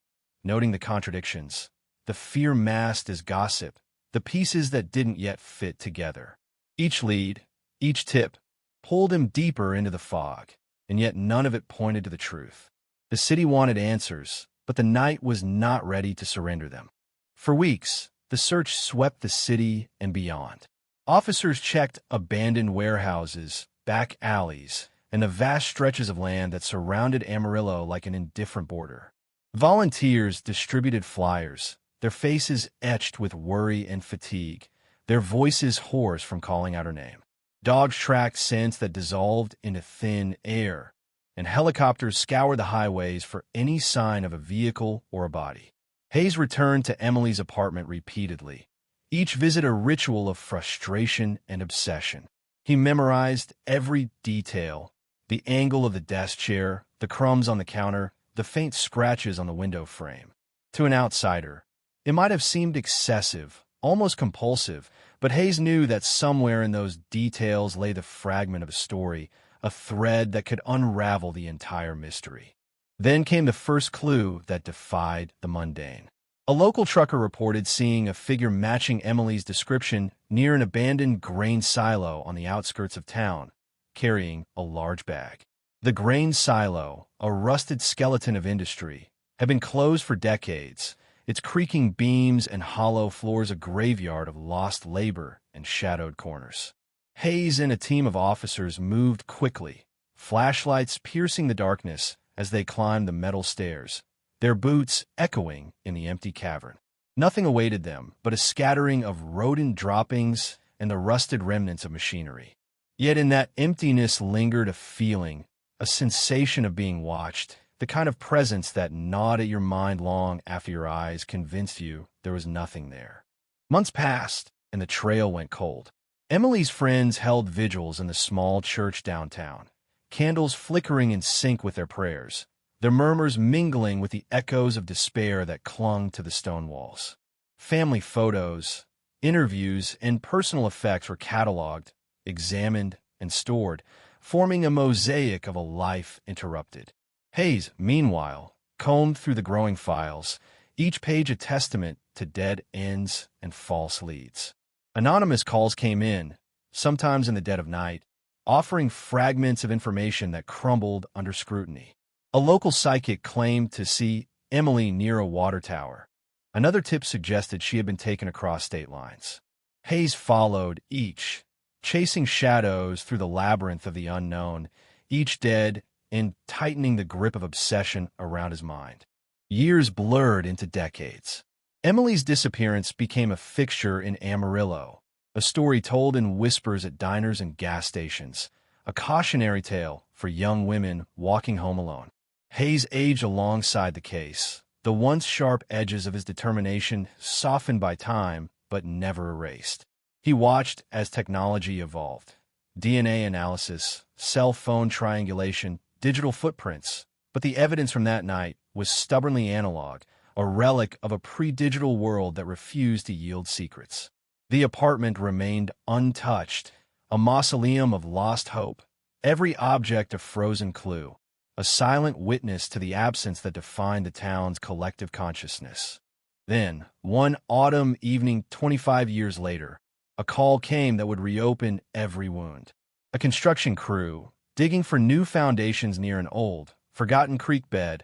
noting the contradictions, the fear masked as gossip, the pieces that didn't yet fit together. Each lead, each tip, pulled him deeper into the fog, and yet none of it pointed to the truth. The city wanted answers, but the night was not ready to surrender them. For weeks, the search swept the city and beyond. Officers checked abandoned warehouses, back alleys, and the vast stretches of land that surrounded Amarillo like an indifferent border. Volunteers distributed flyers, their faces etched with worry and fatigue, their voices hoarse from calling out her name. Dogs tracked scents that dissolved into thin air, and helicopters scoured the highways for any sign of a vehicle or a body. Hayes returned to Emily's apartment repeatedly, each visit a ritual of frustration and obsession. He memorized every detail, the angle of the desk chair, the crumbs on the counter, the faint scratches on the window frame. To an outsider, it might have seemed excessive, almost compulsive, but Hayes knew that somewhere in those details lay the fragment of a story, a thread that could unravel the entire mystery. Then came the first clue that defied the mundane. A local trucker reported seeing a figure matching Emily's description near an abandoned grain silo on the outskirts of town, carrying a large bag. The grain silo, a rusted skeleton of industry, had been closed for decades, its creaking beams and hollow floors a graveyard of lost labor and shadowed corners. Hayes and a team of officers moved quickly, flashlights piercing the darkness as they climbed the metal stairs, their boots echoing in the empty cavern. Nothing awaited them but a scattering of rodent droppings and the rusted remnants of machinery. Yet in that emptiness lingered a feeling, a sensation of being watched, the kind of presence that gnawed at your mind long after your eyes convinced you there was nothing there. Months passed, and the trail went cold. Emily's friends held vigils in the small church downtown, candles flickering in sync with their prayers, their murmurs mingling with the echoes of despair that clung to the stone walls. Family photos, interviews, and personal effects were cataloged, examined, and stored, forming a mosaic of a life interrupted. Hayes, meanwhile, combed through the growing files, each page a testament to dead ends and false leads. Anonymous calls came in, sometimes in the dead of night, offering fragments of information that crumbled under scrutiny. A local psychic claimed to see Emily near a water tower. Another tip suggested she had been taken across state lines. Hayes followed each, chasing shadows through the labyrinth of the unknown, each dead and tightening the grip of obsession around his mind. Years blurred into decades. Emily's disappearance became a fixture in Amarillo, a story told in whispers at diners and gas stations, a cautionary tale for young women walking home alone. Hayes aged alongside the case, the once sharp edges of his determination softened by time but never erased. He watched as technology evolved. DNA analysis, cell phone triangulation, digital footprints. But the evidence from that night was stubbornly analog, a relic of a pre-digital world that refused to yield secrets. The apartment remained untouched, a mausoleum of lost hope, every object a frozen clue, a silent witness to the absence that defined the town's collective consciousness. Then, one autumn evening 25 years later, a call came that would reopen every wound. A construction crew, digging for new foundations near an old, forgotten creek bed,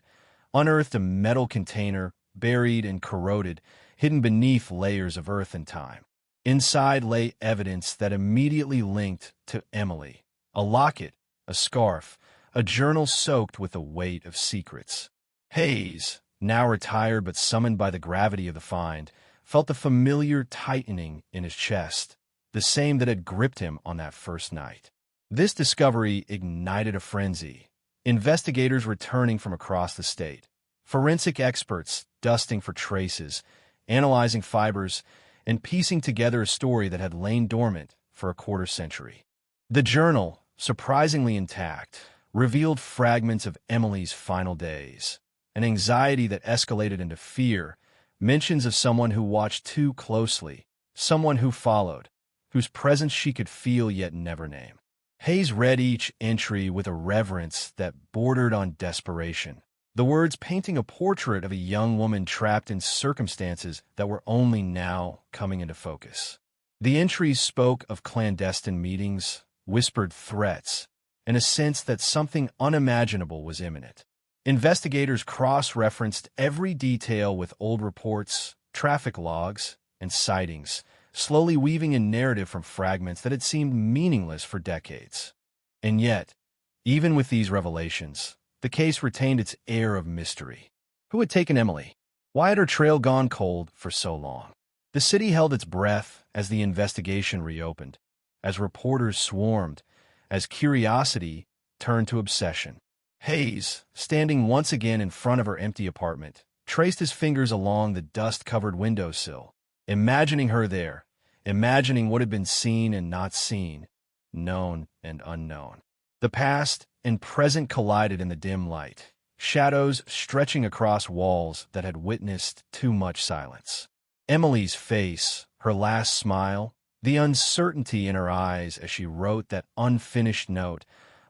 unearthed a metal container, buried and corroded, hidden beneath layers of earth and time. Inside lay evidence that immediately linked to Emily. A locket, a scarf, a journal soaked with the weight of secrets. Hayes, now retired but summoned by the gravity of the find, felt the familiar tightening in his chest, the same that had gripped him on that first night. This discovery ignited a frenzy. Investigators returning from across the state, forensic experts dusting for traces, analyzing fibers, and piecing together a story that had lain dormant for a quarter century. The journal, surprisingly intact, revealed fragments of Emily's final days, an anxiety that escalated into fear, mentions of someone who watched too closely, someone who followed, whose presence she could feel yet never name. Hayes read each entry with a reverence that bordered on desperation, the words painting a portrait of a young woman trapped in circumstances that were only now coming into focus. The entries spoke of clandestine meetings, whispered threats, and a sense that something unimaginable was imminent. Investigators cross-referenced every detail with old reports, traffic logs, and sightings, slowly weaving a narrative from fragments that had seemed meaningless for decades. And yet, even with these revelations, the case retained its air of mystery. Who had taken Emily? Why had her trail gone cold for so long? The city held its breath as the investigation reopened, as reporters swarmed, as curiosity turned to obsession. Hayes, standing once again in front of her empty apartment, traced his fingers along the dust-covered windowsill, imagining her there, imagining what had been seen and not seen, known and unknown. The past and present collided in the dim light, shadows stretching across walls that had witnessed too much silence. Emily's face, her last smile, the uncertainty in her eyes as she wrote that unfinished note,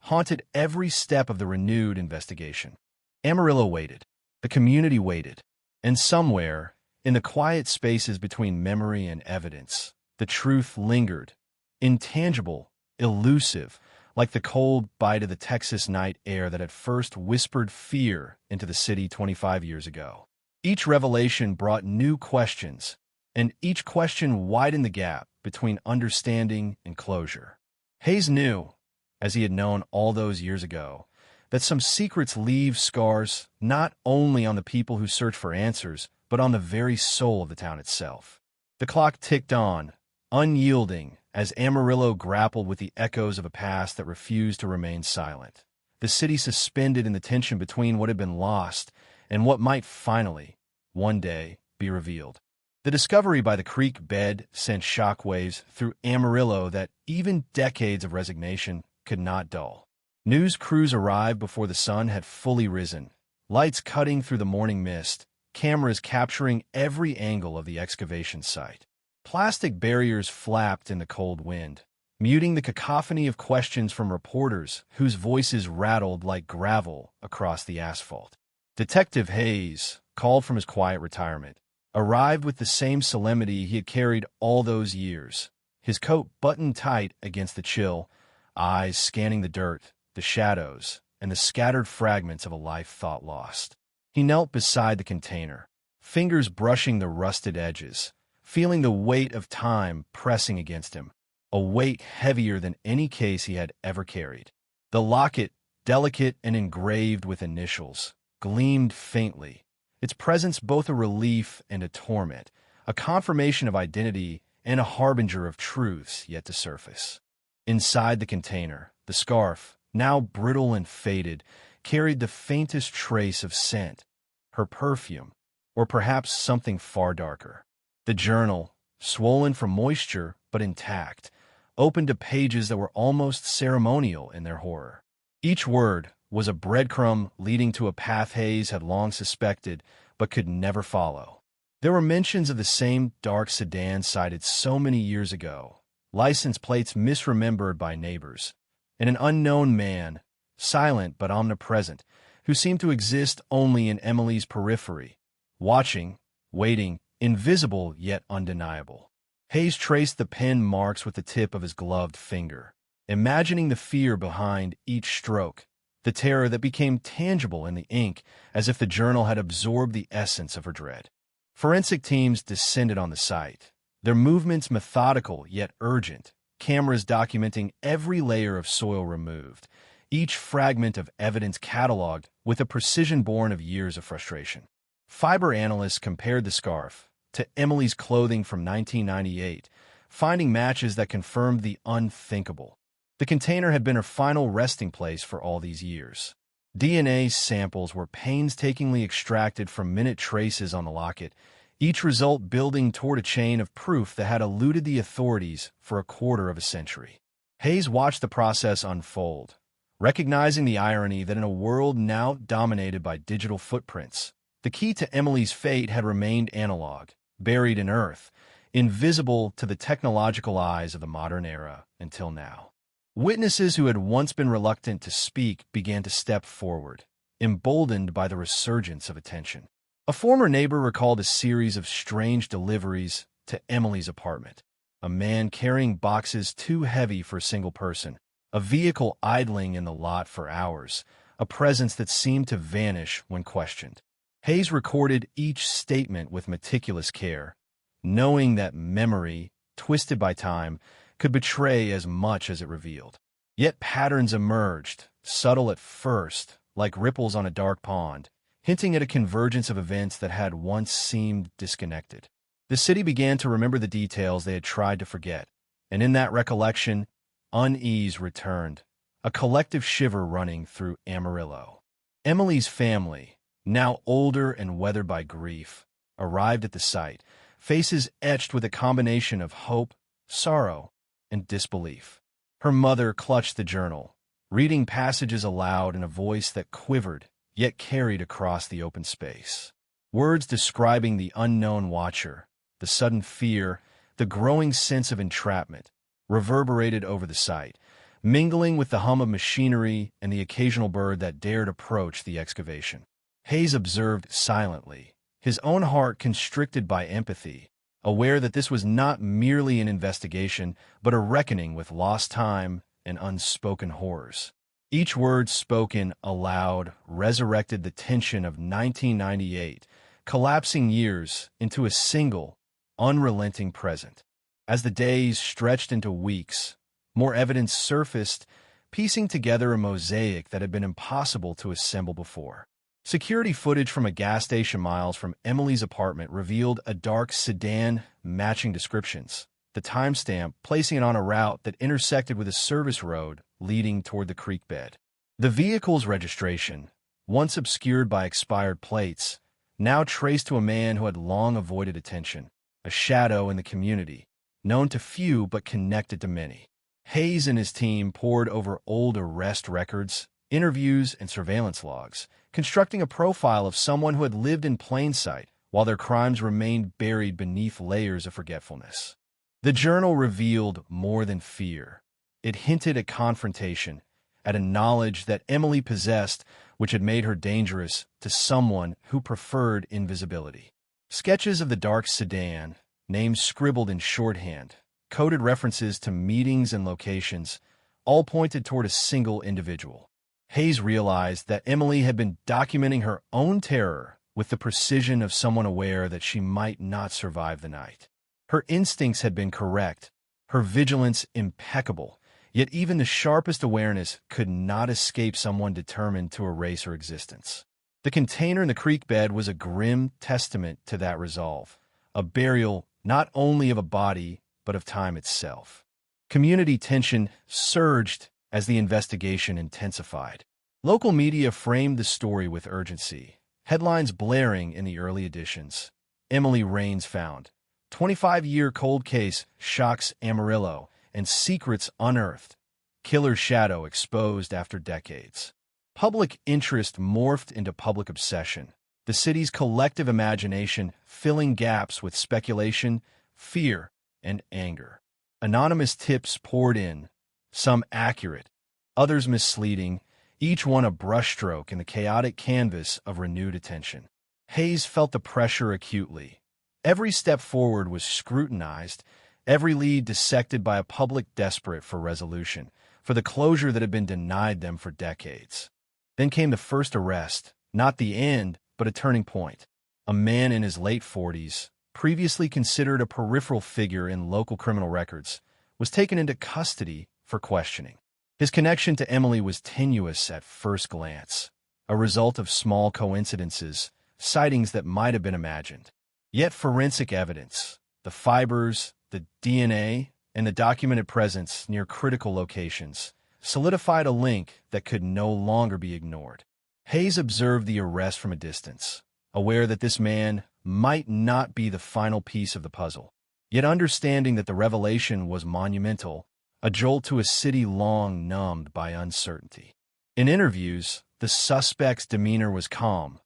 haunted every step of the renewed investigation. Amarillo waited. The community waited. And somewhere, in the quiet spaces between memory and evidence, the truth lingered, intangible, elusive, like the cold bite of the Texas night air that had first whispered fear into the city 25 years ago. Each revelation brought new questions, and each question widened the gap between understanding and closure. Hayes knew, as he had known all those years ago, that some secrets leave scars not only on the people who search for answers, but on the very soul of the town itself. The clock ticked on, unyielding, as Amarillo grappled with the echoes of a past that refused to remain silent. The city suspended in the tension between what had been lost and what might finally, one day, be revealed. The discovery by the creek bed sent shockwaves through Amarillo that even decades of resignation could not dull. News crews arrived before the sun had fully risen, lights cutting through the morning mist, cameras capturing every angle of the excavation site. Plastic barriers flapped in the cold wind, muting the cacophony of questions from reporters whose voices rattled like gravel across the asphalt. Detective Hayes, called from his quiet retirement, arrived with the same solemnity he had carried all those years, his coat buttoned tight against the chill, eyes scanning the dirt, the shadows, and the scattered fragments of a life thought lost. He knelt beside the container, fingers brushing the rusted edges, feeling the weight of time pressing against him, a weight heavier than any case he had ever carried. The locket, delicate and engraved with initials, gleamed faintly, its presence both a relief and a torment, a confirmation of identity and a harbinger of truths yet to surface. Inside the container, the scarf, now brittle and faded, carried the faintest trace of scent, her perfume, or perhaps something far darker. The journal, swollen from moisture but intact, opened to pages that were almost ceremonial in their horror. Each word was a breadcrumb leading to a path Hayes had long suspected but could never follow. There were mentions of the same dark sedan sighted so many years ago, license plates misremembered by neighbors, and an unknown man, silent but omnipresent, who seemed to exist only in Emily's periphery, watching, waiting, invisible yet undeniable. Hayes traced the pen marks with the tip of his gloved finger, imagining the fear behind each stroke, the terror that became tangible in the ink as if the journal had absorbed the essence of her dread. Forensic teams descended on the site, their movements methodical yet urgent, cameras documenting every layer of soil removed, each fragment of evidence cataloged with a precision born of years of frustration. Fiber analysts compared the scarf to Emily's clothing from 1998, finding matches that confirmed the unthinkable. The container had been her final resting place for all these years. DNA samples were painstakingly extracted from minute traces on the locket, each result building toward a chain of proof that had eluded the authorities for a quarter of a century. Hayes watched the process unfold, recognizing the irony that in a world now dominated by digital footprints, the key to Emily's fate had remained analog, buried in earth, invisible to the technological eyes of the modern era until now. Witnesses who had once been reluctant to speak began to step forward, emboldened by the resurgence of attention. A former neighbor recalled a series of strange deliveries to Emily's apartment. A man carrying boxes too heavy for a single person, a vehicle idling in the lot for hours, a presence that seemed to vanish when questioned. Hayes recorded each statement with meticulous care, knowing that memory, twisted by time, could betray as much as it revealed. Yet patterns emerged, subtle at first, like ripples on a dark pond, hinting at a convergence of events that had once seemed disconnected. The city began to remember the details they had tried to forget, and in that recollection, unease returned, a collective shiver running through Amarillo. Emily's family, now older and weathered by grief, arrived at the site, faces etched with a combination of hope, sorrow, and disbelief. Her mother clutched the journal, reading passages aloud in a voice that quivered, yet carried across the open space. Words describing the unknown watcher, the sudden fear, the growing sense of entrapment, reverberated over the site, mingling with the hum of machinery and the occasional bird that dared approach the excavation. Hayes observed silently, his own heart constricted by empathy, aware that this was not merely an investigation, but a reckoning with lost time and unspoken horrors. Each word spoken aloud resurrected the tension of 1998, collapsing years into a single, unrelenting present. As the days stretched into weeks, more evidence surfaced, piecing together a mosaic that had been impossible to assemble before. Security footage from a gas station miles from Emily's apartment revealed a dark sedan matching descriptions, the timestamp placing it on a route that intersected with a service road leading toward the creek bed. The vehicle's registration, once obscured by expired plates, now traced to a man who had long avoided attention, a shadow in the community, known to few but connected to many. Hayes and his team pored over old arrest records, interviews, and surveillance logs, constructing a profile of someone who had lived in plain sight while their crimes remained buried beneath layers of forgetfulness. The journal revealed more than fear. It hinted at confrontation, at a knowledge that Emily possessed which had made her dangerous to someone who preferred invisibility. Sketches of the dark sedan, names scribbled in shorthand, coded references to meetings and locations, all pointed toward a single individual. Hayes realized that Emily had been documenting her own terror with the precision of someone aware that she might not survive the night. Her instincts had been correct, her vigilance impeccable, yet even the sharpest awareness could not escape someone determined to erase her existence. The container in the creek bed was a grim testament to that resolve, a burial not only of a body, but of time itself. Community tension surged as the investigation intensified. Local media framed the story with urgency, headlines blaring in the early editions. Emily Raines found. 25-year cold case shocks Amarillo and secrets unearthed. Killer's shadow exposed after decades. Public interest morphed into public obsession, the city's collective imagination filling gaps with speculation, fear, and anger. Anonymous tips poured in, some accurate, others misleading, each one a brushstroke in the chaotic canvas of renewed attention. Hayes felt the pressure acutely. Every step forward was scrutinized, every lead dissected by a public desperate for resolution, for the closure that had been denied them for decades. Then came the first arrest, not the end, but a turning point. A man in his late 40s, previously considered a peripheral figure in local criminal records, was taken into custody for questioning. His connection to Emily was tenuous at first glance, a result of small coincidences, sightings that might have been imagined. Yet forensic evidence, the fibers, the DNA, and the documented presence near critical locations, solidified a link that could no longer be ignored. Hayes observed the arrest from a distance, aware that this man might not be the final piece of the puzzle, yet understanding that the revelation was monumental, a jolt to a city long numbed by uncertainty. In interviews, the suspect's demeanor was calm,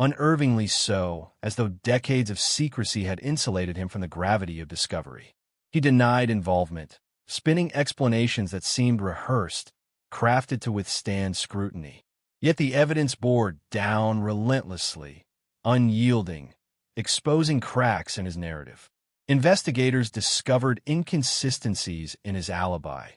unnervingly so, as though decades of secrecy had insulated him from the gravity of discovery. He denied involvement, spinning explanations that seemed rehearsed, crafted to withstand scrutiny. Yet the evidence bore down relentlessly, unyielding, exposing cracks in his narrative. Investigators discovered inconsistencies in his alibi,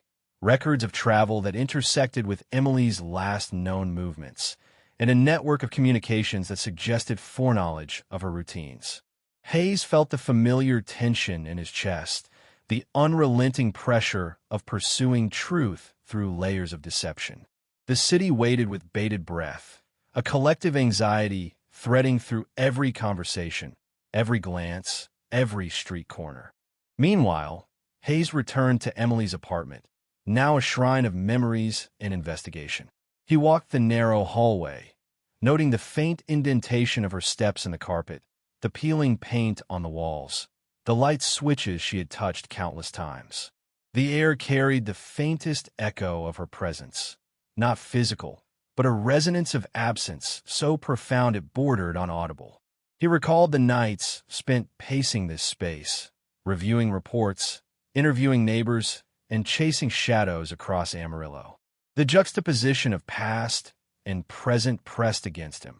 records of travel that intersected with Emily's last known movements, and a network of communications that suggested foreknowledge of her routines. Hayes felt the familiar tension in his chest, the unrelenting pressure of pursuing truth through layers of deception. The city waited with bated breath, a collective anxiety threading through every conversation, every glance, every street corner. Meanwhile, Hayes returned to Emily's apartment, now a shrine of memories and investigation. He walked the narrow hallway, noting the faint indentation of her steps in the carpet, the peeling paint on the walls, the light switches she had touched countless times. The air carried the faintest echo of her presence, not physical, but a resonance of absence so profound it bordered on audible. He recalled the nights spent pacing this space, reviewing reports, interviewing neighbors, and chasing shadows across Amarillo. The juxtaposition of past and present pressed against him.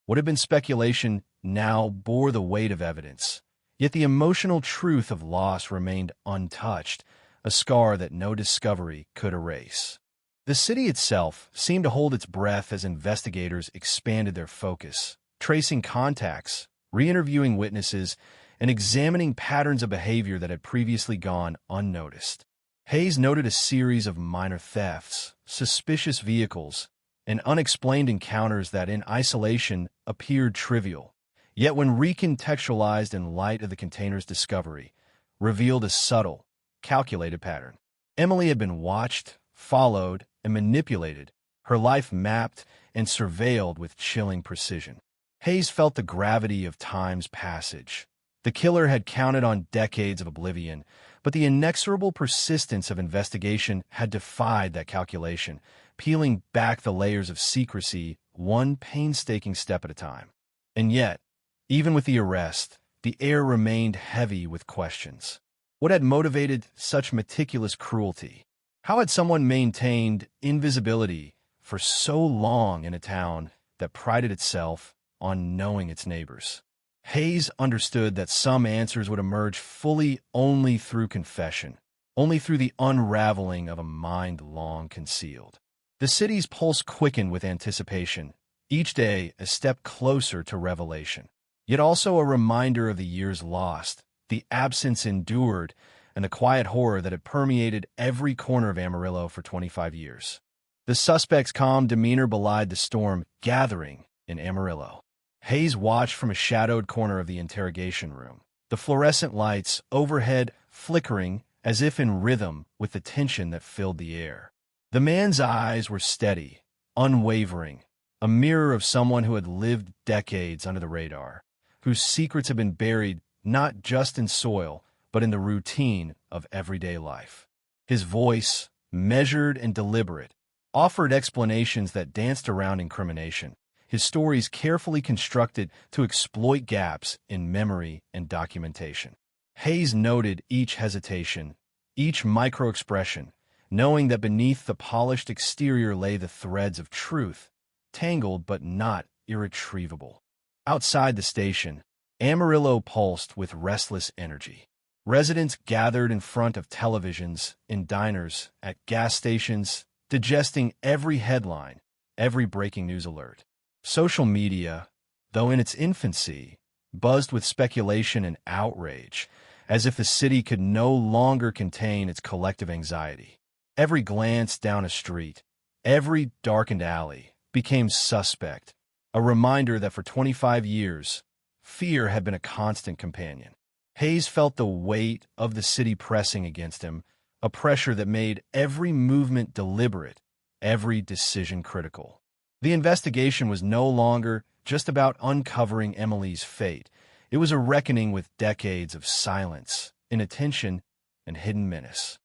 What had been speculation now bore the weight of evidence, yet the emotional truth of loss remained untouched, a scar that no discovery could erase. The city itself seemed to hold its breath as investigators expanded their focus, tracing contacts, re-interviewing witnesses, and examining patterns of behavior that had previously gone unnoticed. Hayes noted a series of minor thefts, suspicious vehicles, and unexplained encounters that in isolation appeared trivial, yet when recontextualized in light of the container's discovery, revealed a subtle, calculated pattern. Emily had been watched, followed, and manipulated, her life mapped and surveilled with chilling precision. Hayes felt the gravity of time's passage. The killer had counted on decades of oblivion, but the inexorable persistence of investigation had defied that calculation, peeling back the layers of secrecy one painstaking step at a time. And yet, even with the arrest, the air remained heavy with questions. What had motivated such meticulous cruelty? How had someone maintained invisibility for so long in a town that prided itself on knowing its neighbors? Hayes understood that some answers would emerge fully only through confession, only through the unraveling of a mind long concealed. The city's pulse quickened with anticipation, each day a step closer to revelation, yet also a reminder of the years lost, the absence endured, and the quiet horror that had permeated every corner of Amarillo for 25 years. The suspect's calm demeanor belied the storm gathering in Amarillo. Hayes watched from a shadowed corner of the interrogation room, the fluorescent lights overhead flickering as if in rhythm with the tension that filled the air. The man's eyes were steady, unwavering, a mirror of someone who had lived decades under the radar, whose secrets had been buried not just in soil, but in the routine of everyday life. His voice, measured and deliberate, offered explanations that danced around incrimination, his stories carefully constructed to exploit gaps in memory and documentation. Hayes noted each hesitation, each micro-expression, knowing that beneath the polished exterior lay the threads of truth, tangled but not irretrievable. Outside the station, Amarillo pulsed with restless energy. Residents gathered in front of televisions, in diners, at gas stations, digesting every headline, every breaking news alert. Social media, though in its infancy, buzzed with speculation and outrage, as if the city could no longer contain its collective anxiety. Every glance down a street, every darkened alley, became suspect, a reminder that for 25 years, fear had been a constant companion. Hayes felt the weight of the city pressing against him, a pressure that made every movement deliberate, every decision critical. The investigation was no longer just about uncovering Emily's fate. It was a reckoning with decades of silence, inattention, and hidden menace.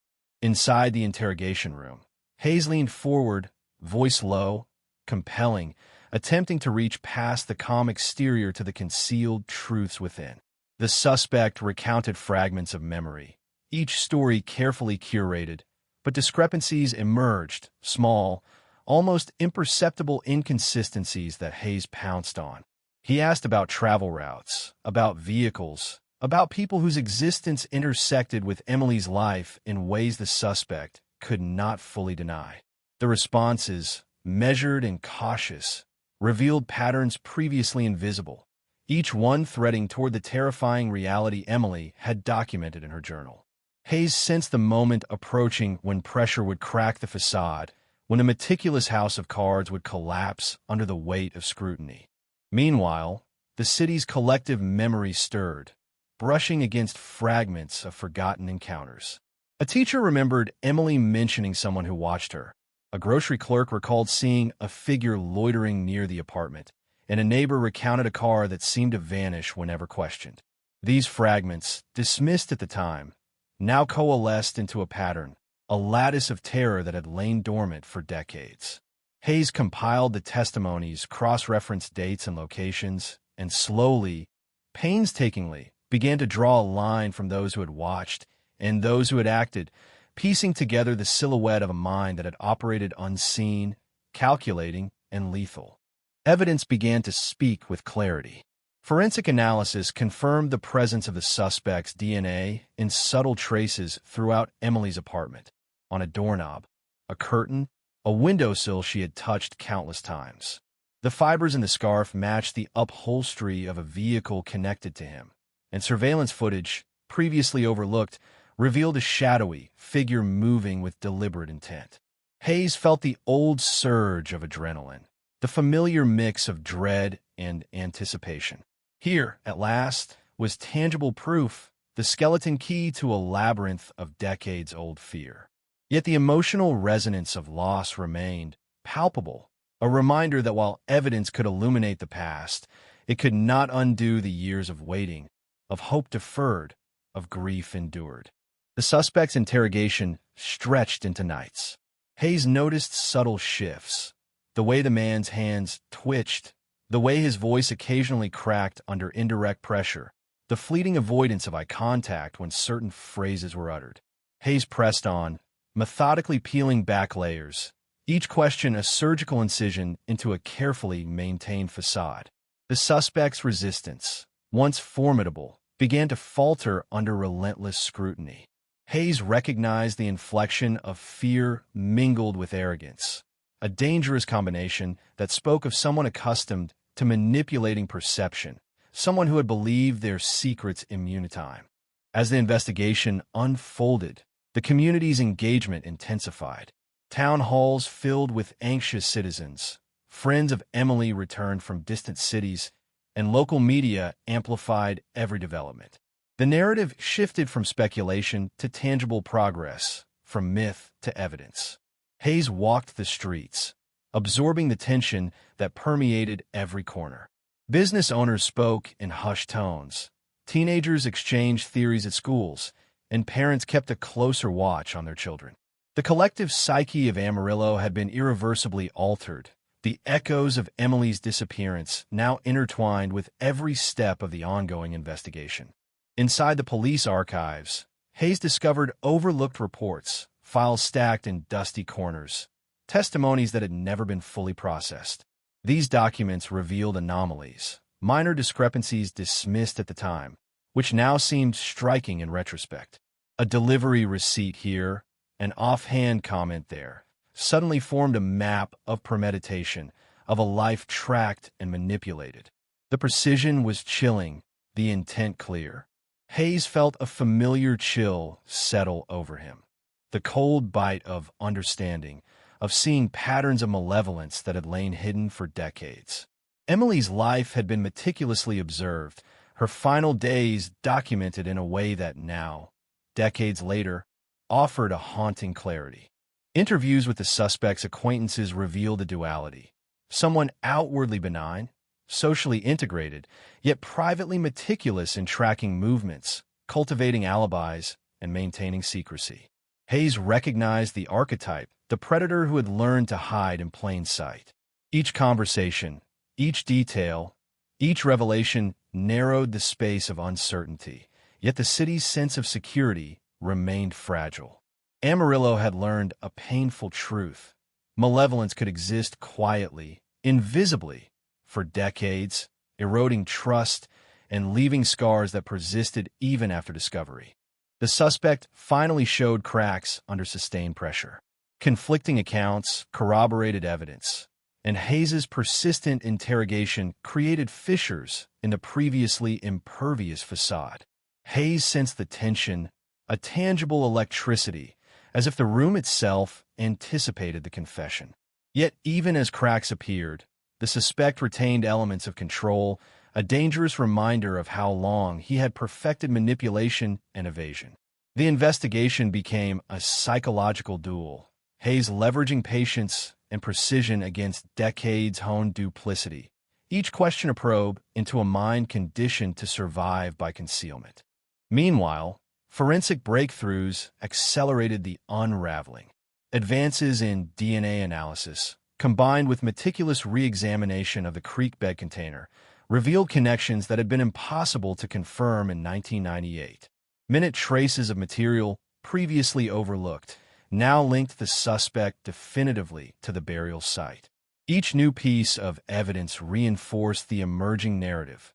Inside the interrogation room, Hayes leaned forward, voice low, compelling, attempting to reach past the calm exterior to the concealed truths within. The suspect recounted fragments of memory, each story carefully curated, but discrepancies emerged, small, almost imperceptible inconsistencies that Hayes pounced on. He asked about travel routes, about vehicles, about people whose existence intersected with Emily's life in ways the suspect could not fully deny. The responses, measured and cautious, revealed patterns previously invisible, each one threading toward the terrifying reality Emily had documented in her journal. Hayes sensed the moment approaching when pressure would crack the facade, when a meticulous house of cards would collapse under the weight of scrutiny. Meanwhile, the city's collective memory stirred, brushing against fragments of forgotten encounters. A teacher remembered Emily mentioning someone who watched her. A grocery clerk recalled seeing a figure loitering near the apartment, and a neighbor recounted a car that seemed to vanish whenever questioned. These fragments, dismissed at the time, now coalesced into a pattern, a lattice of terror that had lain dormant for decades. Hayes compiled the testimonies, cross-referenced dates and locations, and slowly, painstakingly, began to draw a line from those who had watched and those who had acted, piecing together the silhouette of a mind that had operated unseen, calculating, and lethal. Evidence began to speak with clarity. Forensic analysis confirmed the presence of the suspect's DNA in subtle traces throughout Emily's apartment, on a doorknob, a curtain, a windowsill she had touched countless times. The fibers in the scarf matched the upholstery of a vehicle connected to him, and surveillance footage, previously overlooked, revealed a shadowy figure moving with deliberate intent. Hayes felt the old surge of adrenaline, the familiar mix of dread and anticipation. Here, at last, was tangible proof, the skeleton key to a labyrinth of decades-old fear. Yet the emotional resonance of loss remained palpable, a reminder that while evidence could illuminate the past, it could not undo the years of waiting, of hope deferred, of grief endured. The suspect's interrogation stretched into nights. Hayes noticed subtle shifts, the way the man's hands twitched, the way his voice occasionally cracked under indirect pressure, the fleeting avoidance of eye contact when certain phrases were uttered. Hayes pressed on, methodically peeling back layers, each question a surgical incision into a carefully maintained facade. The suspect's resistance, once formidable, began to falter under relentless scrutiny. Hayes recognized the inflection of fear mingled with arrogance, a dangerous combination that spoke of someone accustomed to manipulating perception, someone who had believed their secrets immune to time. As the investigation unfolded, the community's engagement intensified. Town halls filled with anxious citizens, friends of Emily returned from distant cities, and local media amplified every development. The narrative shifted from speculation to tangible progress, from myth to evidence. Hayes walked the streets, absorbing the tension that permeated every corner. Business owners spoke in hushed tones. Teenagers exchanged theories at schools, and parents kept a closer watch on their children. The collective psyche of Amarillo had been irreversibly altered, the echoes of Emily's disappearance now intertwined with every step of the ongoing investigation. Inside the police archives, Hayes discovered overlooked reports, files stacked in dusty corners, testimonies that had never been fully processed. These documents revealed anomalies, minor discrepancies dismissed at the time, which now seemed striking in retrospect. A delivery receipt here, an offhand comment there, suddenly formed a map of premeditation, of a life tracked and manipulated. The precision was chilling, the intent clear. Hayes felt a familiar chill settle over him, the cold bite of understanding, of seeing patterns of malevolence that had lain hidden for decades. Emily's life had been meticulously observed, her final days documented in a way that now, decades later, offered a haunting clarity. Interviews with the suspect's acquaintances revealed a duality. Someone outwardly benign, socially integrated, yet privately meticulous in tracking movements, cultivating alibis, and maintaining secrecy. Hayes recognized the archetype, the predator who had learned to hide in plain sight. Each conversation, each detail, each revelation narrowed the space of uncertainty, yet the city's sense of security remained fragile. Amarillo had learned a painful truth. Malevolence could exist quietly, invisibly, for decades, eroding trust and leaving scars that persisted even after discovery. The suspect finally showed cracks under sustained pressure. Conflicting accounts corroborated evidence, and Hayes's persistent interrogation created fissures in the previously impervious facade. Hayes sensed the tension, a tangible electricity, as if the room itself anticipated the confession. Yet even as cracks appeared, the suspect retained elements of control, a dangerous reminder of how long he had perfected manipulation and evasion. The investigation became a psychological duel, Hayes leveraging patience and precision against decades-honed duplicity, each question a probe into a mind conditioned to survive by concealment. Meanwhile, forensic breakthroughs accelerated the unraveling. Advances in DNA analysis, combined with meticulous re-examination of the creek bed container, revealed connections that had been impossible to confirm in 1998. Minute traces of material previously overlooked now linked the suspect definitively to the burial site. Each new piece of evidence reinforced the emerging narrative.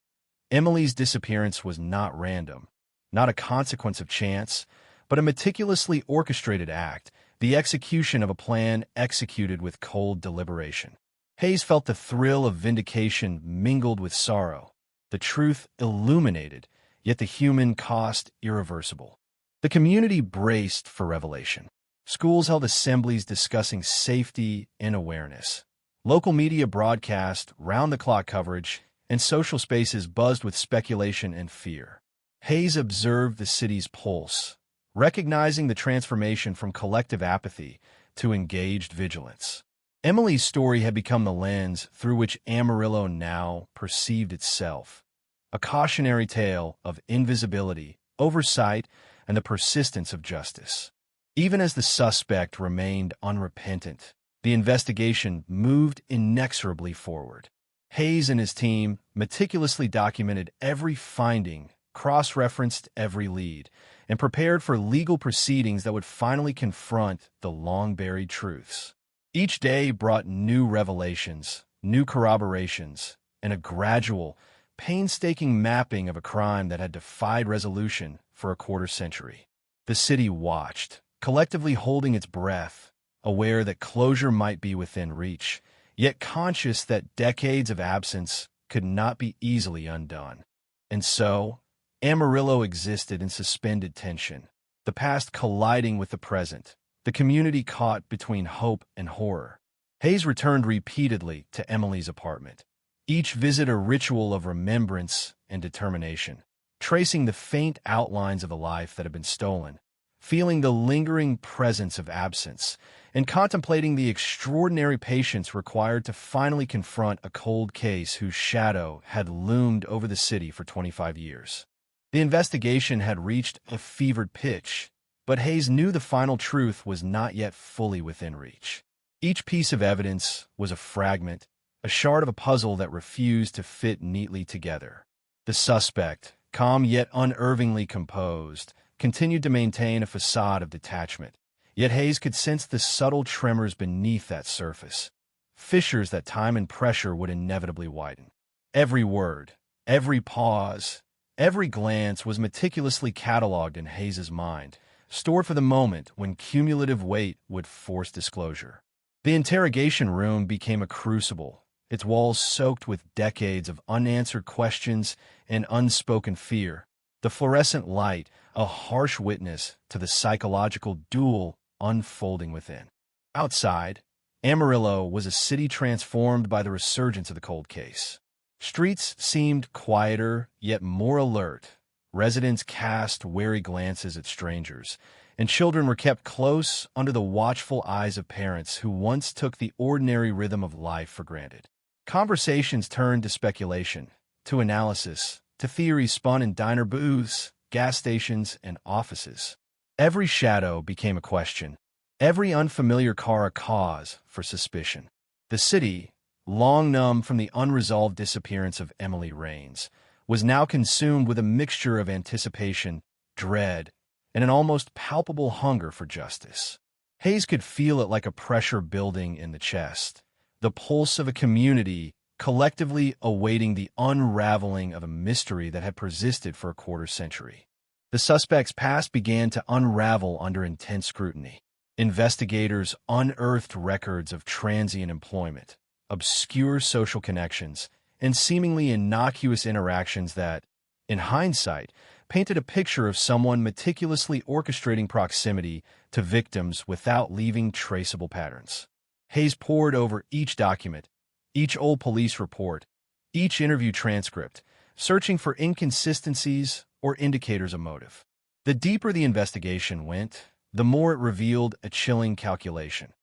Emily's disappearance was not random, not a consequence of chance, but a meticulously orchestrated act, the execution of a plan executed with cold deliberation. Hayes felt the thrill of vindication mingled with sorrow, the truth illuminated, yet the human cost irreversible. The community braced for revelation. Schools held assemblies discussing safety and awareness. Local media broadcast round-the-clock coverage, and social spaces buzzed with speculation and fear. Hayes observed the city's pulse, recognizing the transformation from collective apathy to engaged vigilance. Emily's story had become the lens through which Amarillo now perceived itself, a cautionary tale of invisibility, oversight, and the persistence of justice. Even as the suspect remained unrepentant, the investigation moved inexorably forward. Hayes and his team meticulously documented every finding, cross-referenced every lead, and prepared for legal proceedings that would finally confront the long-buried truths. Each day brought new revelations, new corroborations, and a gradual, painstaking mapping of a crime that had defied resolution for a quarter century. The city watched, collectively holding its breath, aware that closure might be within reach, yet conscious that decades of absence could not be easily undone. And so, Amarillo existed in suspended tension, the past colliding with the present, the community caught between hope and horror. Hayes returned repeatedly to Emily's apartment, each visit a ritual of remembrance and determination, tracing the faint outlines of a life that had been stolen, feeling the lingering presence of absence, and contemplating the extraordinary patience required to finally confront a cold case whose shadow had loomed over the city for 25 years. The investigation had reached a fevered pitch, but Hayes knew the final truth was not yet fully within reach. Each piece of evidence was a fragment, a shard of a puzzle that refused to fit neatly together. The suspect, calm yet unervingly composed, continued to maintain a facade of detachment, yet Hayes could sense the subtle tremors beneath that surface, fissures that time and pressure would inevitably widen. Every word, every pause, every glance was meticulously cataloged in Hayes's mind, stored for the moment when cumulative weight would force disclosure. The interrogation room became a crucible, its walls soaked with decades of unanswered questions and unspoken fear, the fluorescent light a harsh witness to the psychological duel unfolding within. Outside, Amarillo was a city transformed by the resurgence of the cold case. Streets seemed quieter, yet more alert. Residents cast wary glances at strangers, and children were kept close under the watchful eyes of parents who once took the ordinary rhythm of life for granted. Conversations turned to speculation, to analysis, to theories spun in diner booths, gas stations, and offices. Every shadow became a question, every unfamiliar car a cause for suspicion. The city, long numb from the unresolved disappearance of Emily Rains, was now consumed with a mixture of anticipation, dread, and an almost palpable hunger for justice. Hayes could feel it like a pressure building in the chest, the pulse of a community collectively awaiting the unraveling of a mystery that had persisted for a quarter-century. The suspect's past began to unravel under intense scrutiny. Investigators unearthed records of transient employment, obscure social connections, and seemingly innocuous interactions that, in hindsight, painted a picture of someone meticulously orchestrating proximity to victims without leaving traceable patterns. Hayes pored over each document, each old police report, each interview transcript, searching for inconsistencies or indicators of motive. The deeper the investigation went, the more it revealed a chilling calculation.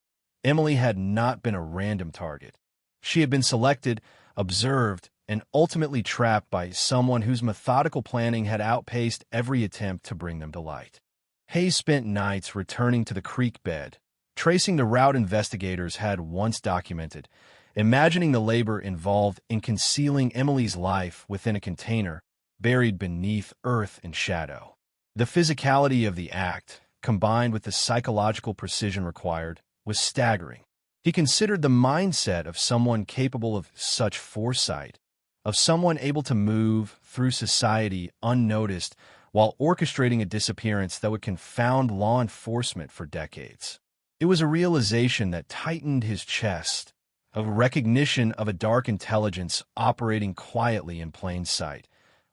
Emily had not been a random target. She had been selected, observed, and ultimately trapped by someone whose methodical planning had outpaced every attempt to bring them to light. Hayes spent nights returning to the creek bed, tracing the route investigators had once documented, imagining the labor involved in concealing Emily's life within a container buried beneath earth and shadow. The physicality of the act, combined with the psychological precision required, was staggering. He considered the mindset of someone capable of such foresight, of someone able to move through society unnoticed while orchestrating a disappearance that would confound law enforcement for decades. It was a realization that tightened his chest, a recognition of a dark intelligence operating quietly in plain sight,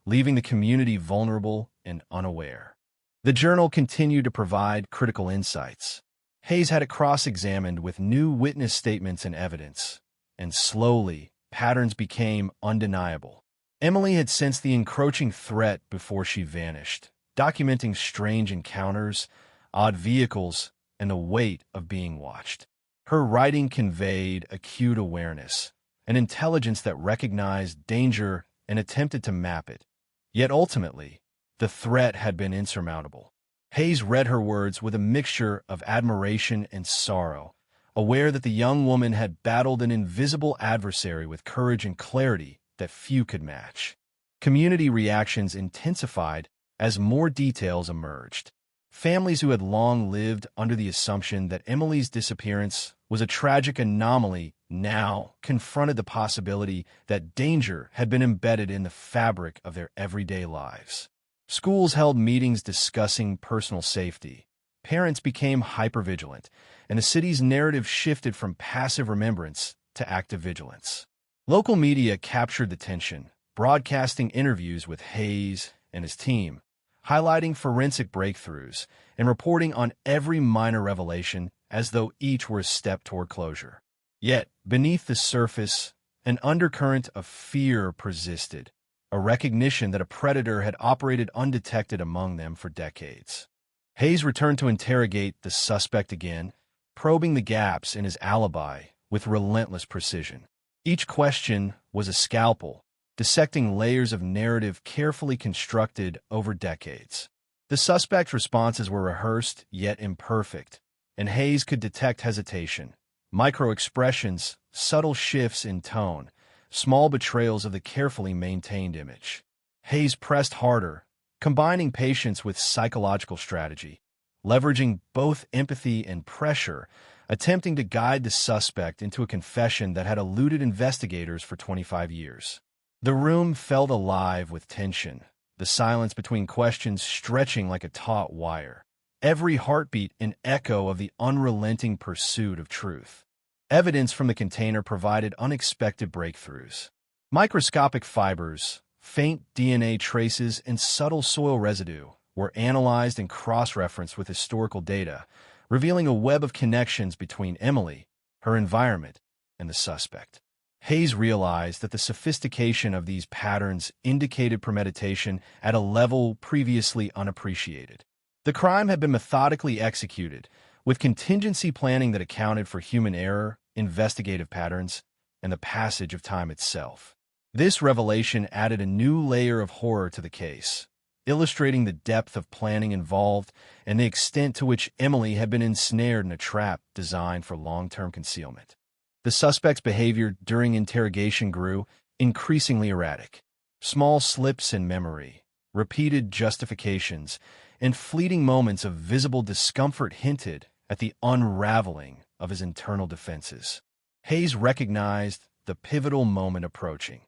leaving the community vulnerable and unaware. The journal continued to provide critical insights. Hayes had it cross-examined with new witness statements and evidence, and slowly, patterns became undeniable. Emily had sensed the encroaching threat before she vanished, documenting strange encounters, odd vehicles, and the weight of being watched. Her writing conveyed acute awareness, an intelligence that recognized danger and attempted to map it. Yet ultimately, the threat had been insurmountable. Hayes read her words with a mixture of admiration and sorrow, aware that the young woman had battled an invisible adversary with courage and clarity that few could match. Community reactions intensified as more details emerged. Families who had long lived under the assumption that Emily's disappearance was a tragic anomaly now confronted the possibility that danger had been embedded in the fabric of their everyday lives. Schools held meetings discussing personal safety. Parents became hypervigilant, and the city's narrative shifted from passive remembrance to active vigilance. Local media captured the tension, broadcasting interviews with Hayes and his team, highlighting forensic breakthroughs and reporting on every minor revelation as though each were a step toward closure. Yet, beneath the surface, an undercurrent of fear persisted, a recognition that a predator had operated undetected among them for decades. Hayes returned to interrogate the suspect again, probing the gaps in his alibi with relentless precision. Each question was a scalpel, dissecting layers of narrative carefully constructed over decades. The suspect's responses were rehearsed yet imperfect, and Hayes could detect hesitation, micro-expressions, subtle shifts in tone, small betrayals of the carefully maintained image. Hayes pressed harder, combining patience with psychological strategy, leveraging both empathy and pressure, attempting to guide the suspect into a confession that had eluded investigators for 25 years. The room felt alive with tension, the silence between questions stretching like a taut wire, every heartbeat an echo of the unrelenting pursuit of truth. Evidence from the container provided unexpected breakthroughs. Microscopic fibers, faint DNA traces, and subtle soil residue were analyzed and cross-referenced with historical data, revealing a web of connections between Emily, her environment, and the suspect. Hayes realized that the sophistication of these patterns indicated premeditation at a level previously unappreciated. The crime had been methodically executed, with contingency planning that accounted for human error, investigative patterns, and the passage of time itself. This revelation added a new layer of horror to the case. illustrating the depth of planning involved and the extent to which Emily had been ensnared in a trap designed for long-term concealment. The suspect's behavior during interrogation grew increasingly erratic. Small slips in memory, repeated justifications, and fleeting moments of visible discomfort hinted at the unraveling of his internal defenses. Hayes recognized the pivotal moment approaching,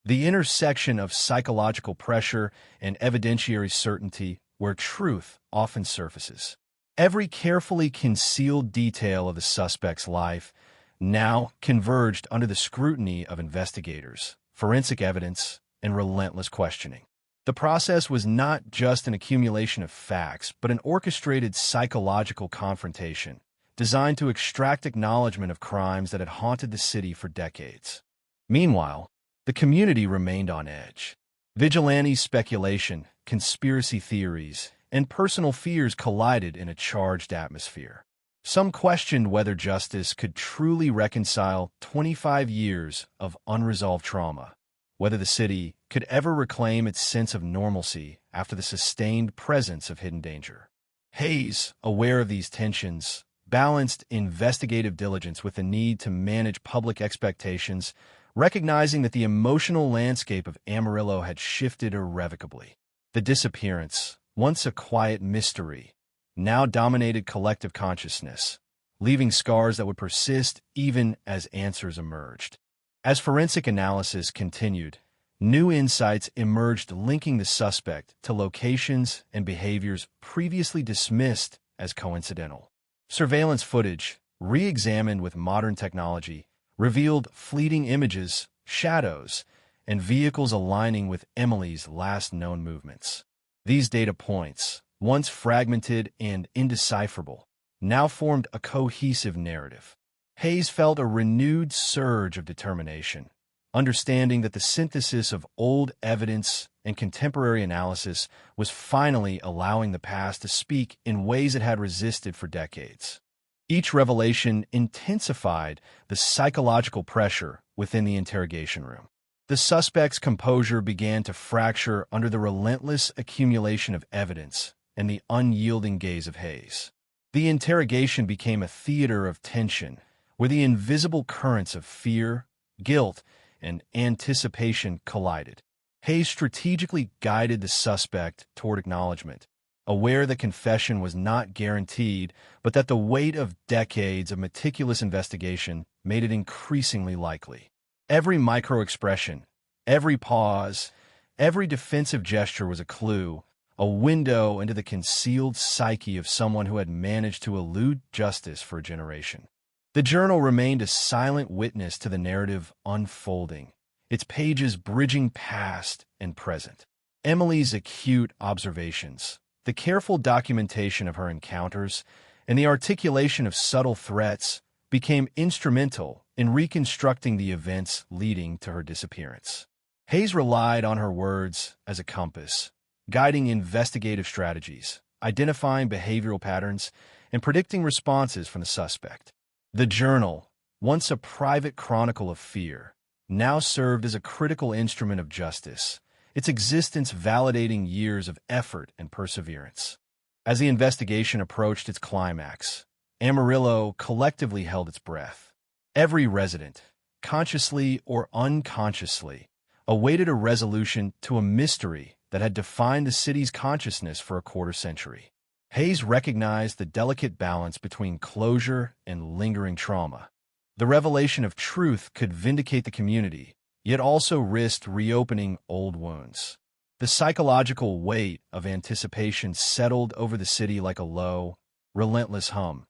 the intersection of psychological pressure and evidentiary certainty where truth often surfaces. Every carefully concealed detail of the suspect's life now converged under the scrutiny of investigators, forensic evidence, and relentless questioning. The process was not just an accumulation of facts, but an orchestrated psychological confrontation designed to extract acknowledgement of crimes that had haunted the city for decades. Meanwhile, the community remained on edge. Vigilante speculation, conspiracy theories, and personal fears collided in a charged atmosphere. Some questioned whether justice could truly reconcile 25 years of unresolved trauma, whether the city could ever reclaim its sense of normalcy after the sustained presence of hidden danger. Hayes, aware of these tensions, balanced investigative diligence with the need to manage public expectations, recognizing that the emotional landscape of Amarillo had shifted irrevocably. The disappearance, once a quiet mystery, now dominated collective consciousness, leaving scars that would persist even as answers emerged. As forensic analysis continued, new insights emerged linking the suspect to locations and behaviors previously dismissed as coincidental. Surveillance footage, re-examined with modern technology, revealed fleeting images, shadows, and vehicles aligning with Emily's last known movements. These data points, once fragmented and indecipherable, now formed a cohesive narrative. Hayes felt a renewed surge of determination, understanding that the synthesis of old evidence and contemporary analysis was finally allowing the past to speak in ways it had resisted for decades. Each revelation intensified the psychological pressure within the interrogation room. The suspect's composure began to fracture under the relentless accumulation of evidence and the unyielding gaze of Hayes. The interrogation became a theater of tension, where the invisible currents of fear, guilt, and anticipation collided. Hayes strategically guided the suspect toward acknowledgement, aware that confession was not guaranteed, but that the weight of decades of meticulous investigation made it increasingly likely. Every micro-expression, every pause, every defensive gesture was a clue, a window into the concealed psyche of someone who had managed to elude justice for a generation. The journal remained a silent witness to the narrative unfolding, its pages bridging past and present. Emily's acute observations, the careful documentation of her encounters, and the articulation of subtle threats became instrumental in reconstructing the events leading to her disappearance. Hayes relied on her words as a compass, guiding investigative strategies, identifying behavioral patterns, and predicting responses from the suspect. The journal, once a private chronicle of fear, now served as a critical instrument of justice, its existence validating years of effort and perseverance. As the investigation approached its climax, Amarillo collectively held its breath. Every resident, consciously or unconsciously, awaited a resolution to a mystery that had defined the city's consciousness for a quarter century. Hayes recognized the delicate balance between closure and lingering trauma. The revelation of truth could vindicate the community, yet also risked reopening old wounds. The psychological weight of anticipation settled over the city like a low, relentless hum,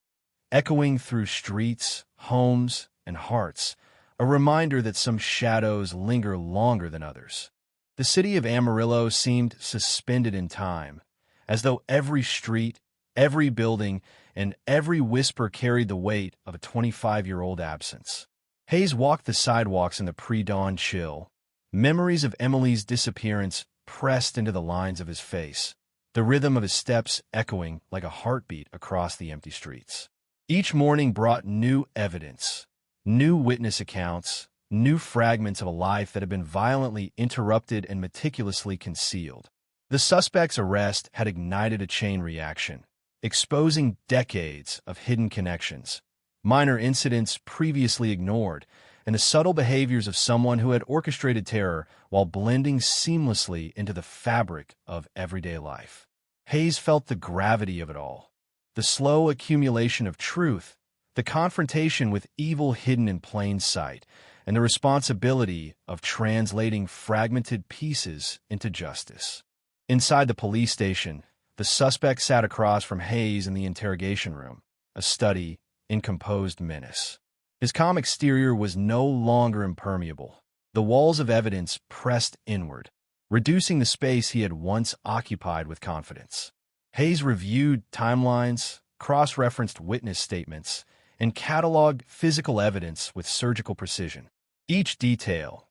echoing through streets, homes, and hearts, a reminder that some shadows linger longer than others. The city of Amarillo seemed suspended in time, as though every street, every building, and every whisper carried the weight of a 25-year-old absence. Hayes walked the sidewalks in the pre-dawn chill. Memories of Emily's disappearance pressed into the lines of his face, the rhythm of his steps echoing like a heartbeat across the empty streets. Each morning brought new evidence, new witness accounts, new fragments of a life that had been violently interrupted and meticulously concealed. The The suspect's arrest had ignited a chain reaction, exposing decades of hidden connections, minor incidents previously ignored, and the subtle behaviors of someone who had orchestrated terror while blending seamlessly into the fabric of everyday life. Hayes felt the gravity of it all, the slow accumulation of truth, the confrontation with evil hidden in plain sight, and the responsibility of translating fragmented pieces into justice. Inside the police station, the suspect sat across from Hayes in the interrogation room, a study in composed menace. His calm exterior was no longer impermeable. The walls of evidence pressed inward, reducing the space he had once occupied with confidence. Hayes reviewed timelines, cross-referenced witness statements, and cataloged physical evidence with surgical precision. Each detail,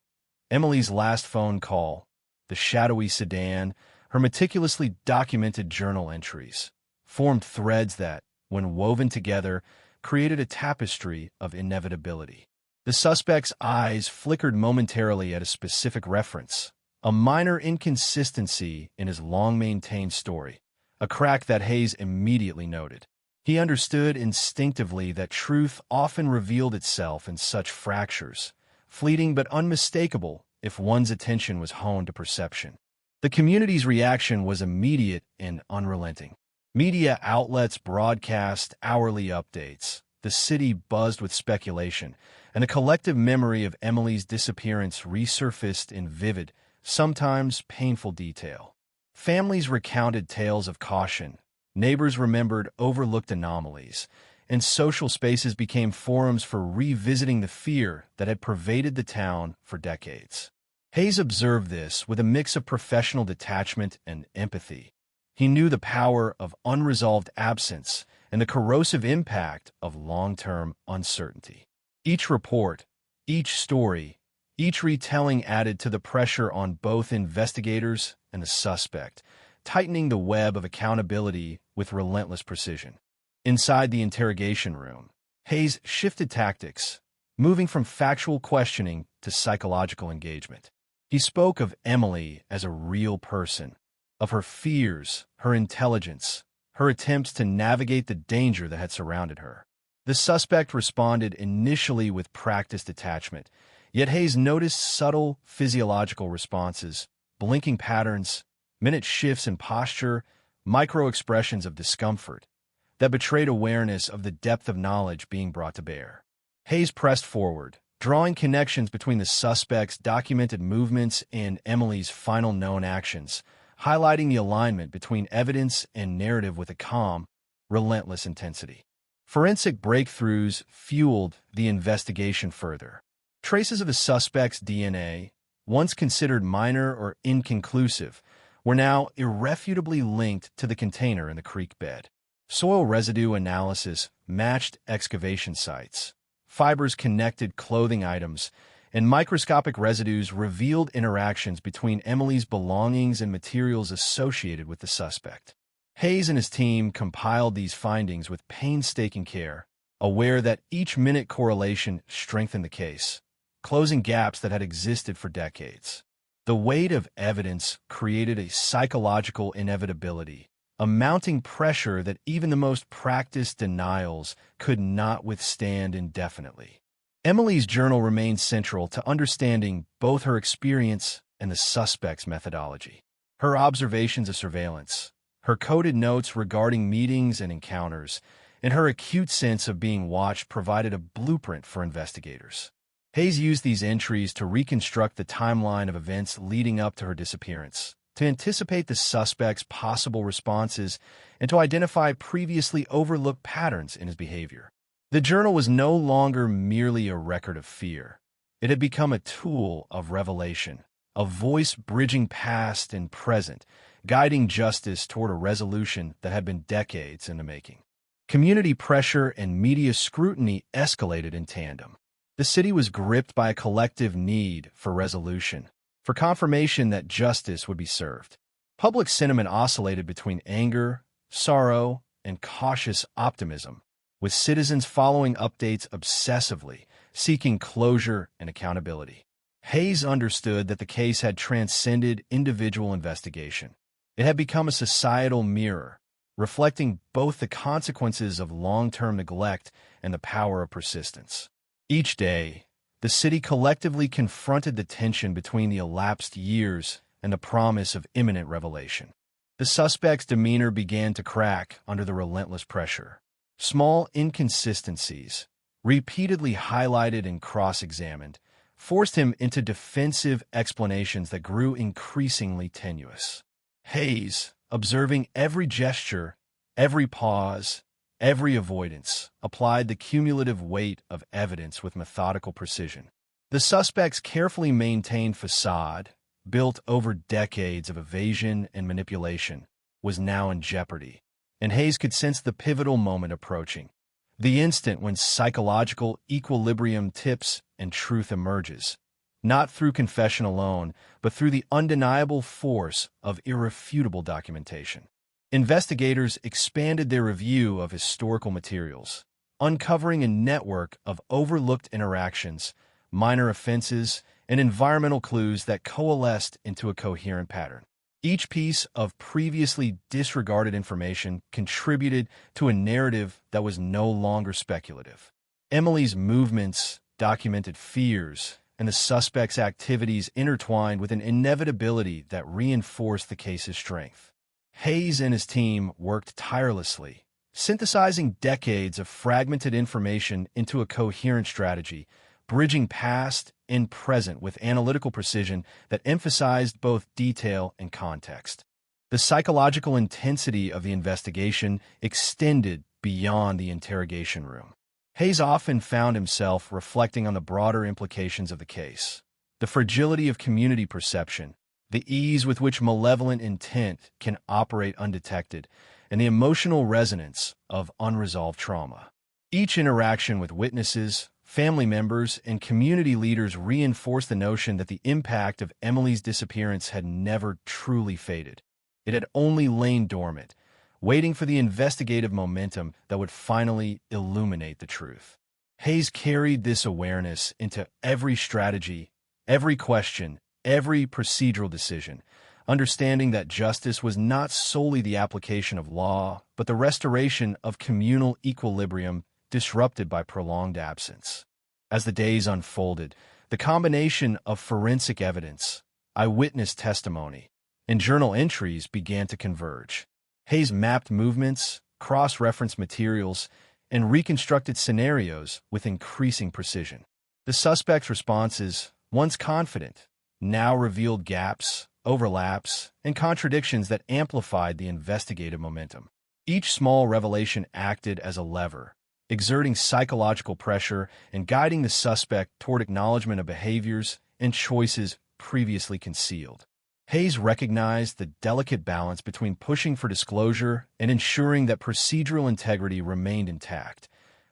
Emily's last phone call, the shadowy sedan, her meticulously documented journal entries, formed threads that, when woven together, created a tapestry of inevitability. The suspect's eyes flickered momentarily at a specific reference, a minor inconsistency in his long-maintained story, a crack that Hayes immediately noted. He understood instinctively that truth often revealed itself in such fractures, fleeting but unmistakable if one's attention was honed to perception. The community's reaction was immediate and unrelenting. Media outlets broadcast hourly updates. The city buzzed with speculation, and the collective memory of Emily's disappearance resurfaced in vivid, sometimes painful detail. Families recounted tales of caution, neighbors remembered overlooked anomalies, and social spaces became forums for revisiting the fear that had pervaded the town for decades. Hayes observed this with a mix of professional detachment and empathy. He knew the power of unresolved absence and the corrosive impact of long-term uncertainty. Each report, each story, each retelling added to the pressure on both investigators and the suspect, tightening the web of accountability with relentless precision. Inside the interrogation room, Hayes shifted tactics, moving from factual questioning to psychological engagement. He spoke of Emily as a real person, of her fears, her intelligence, her attempts to navigate the danger that had surrounded her. The suspect responded initially with practiced detachment, yet Hayes noticed subtle physiological responses, blinking patterns, minute shifts in posture, micro-expressions of discomfort that betrayed awareness of the depth of knowledge being brought to bear. Hayes pressed forward, drawing connections between the suspect's documented movements and Emily's final known actions, highlighting the alignment between evidence and narrative with a calm, relentless intensity. Forensic breakthroughs fueled the investigation further. Traces of the suspect's DNA, once considered minor or inconclusive, were now irrefutably linked to the container in the creek bed. Soil residue analysis matched excavation sites. Fibers connected clothing items, and microscopic residues revealed interactions between Emily's belongings and materials associated with the suspect. Hayes and his team compiled these findings with painstaking care, aware that each minute correlation strengthened the case, closing gaps that had existed for decades. The weight of evidence created a psychological inevitability, a mounting pressure that even the most practiced denials could not withstand indefinitely. Emily's journal remained central to understanding both her experience and the suspect's methodology. Her observations of surveillance, her coded notes regarding meetings and encounters, and her acute sense of being watched provided a blueprint for investigators. Hayes used these entries to reconstruct the timeline of events leading up to her disappearance, to anticipate the suspect's possible responses, and to identify previously overlooked patterns in his behavior. The journal was no longer merely a record of fear. It had become a tool of revelation, a voice bridging past and present, guiding justice toward a resolution that had been decades in the making. Community pressure and media scrutiny escalated in tandem. The city was gripped by a collective need for resolution, for confirmation that justice would be served. Public sentiment oscillated between anger, sorrow, and cautious optimism, with citizens following updates obsessively, seeking closure and accountability. Hayes understood that the case had transcended individual investigation. It had become a societal mirror, reflecting both the consequences of long-term neglect and the power of persistence. Each day, the city collectively confronted the tension between the elapsed years and the promise of imminent revelation. The suspect's demeanor began to crack under the relentless pressure. Small inconsistencies, repeatedly highlighted and cross-examined, forced him into defensive explanations that grew increasingly tenuous. Hayes, observing every gesture, every pause, every avoidance, applied the cumulative weight of evidence with methodical precision. The suspect's carefully maintained facade, built over decades of evasion and manipulation, was now in jeopardy, and Hayes could sense the pivotal moment approaching, the instant when psychological equilibrium tips and truth emerges, not through confession alone, but through the undeniable force of irrefutable documentation. Investigators expanded their review of historical materials, uncovering a network of overlooked interactions, minor offenses, and environmental clues that coalesced into a coherent pattern. Each piece of previously disregarded information contributed to a narrative that was no longer speculative. Emily's movements documented fears, and the suspect's activities intertwined with an inevitability that reinforced the case's strength. Hayes and his team worked tirelessly, synthesizing decades of fragmented information into a coherent strategy, bridging past and present with analytical precision that emphasized both detail and context. The psychological intensity of the investigation extended beyond the interrogation room. Hayes often found himself reflecting on the broader implications of the case, the fragility of community perception, the ease with which malevolent intent can operate undetected, and the emotional resonance of unresolved trauma. Each interaction with witnesses, family members, and community leaders reinforced the notion that the impact of Emily's disappearance had never truly faded. It had only lain dormant, waiting for the investigative momentum that would finally illuminate the truth. Hayes carried this awareness into every strategy, every question, every procedural decision, understanding that justice was not solely the application of law, but the restoration of communal equilibrium disrupted by prolonged absence. As the days unfolded, the combination of forensic evidence, eyewitness testimony, and journal entries began to converge. Hayes mapped movements, cross-referenced materials, and reconstructed scenarios with increasing precision. The suspect's responses, once confident, now revealed gaps, overlaps, and contradictions that amplified the investigative momentum. Each small revelation acted as a lever, exerting psychological pressure and guiding the suspect toward acknowledgement of behaviors and choices previously concealed. Hayes recognized the delicate balance between pushing for disclosure and ensuring that procedural integrity remained intact,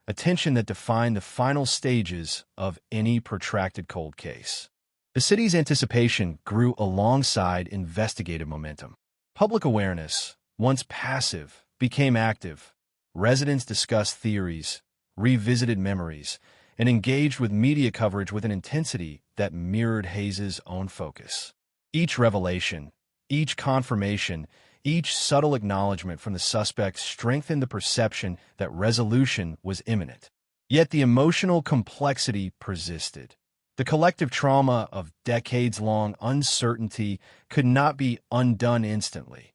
a tension that defined the final stages of any protracted cold case. The city's anticipation grew alongside investigative momentum. Public awareness, once passive, became active. Residents discussed theories, revisited memories, and engaged with media coverage with an intensity that mirrored Hayes's own focus. Each revelation, each confirmation, each subtle acknowledgement from the suspect strengthened the perception that resolution was imminent. Yet the emotional complexity persisted. The collective trauma of decades-long uncertainty could not be undone instantly,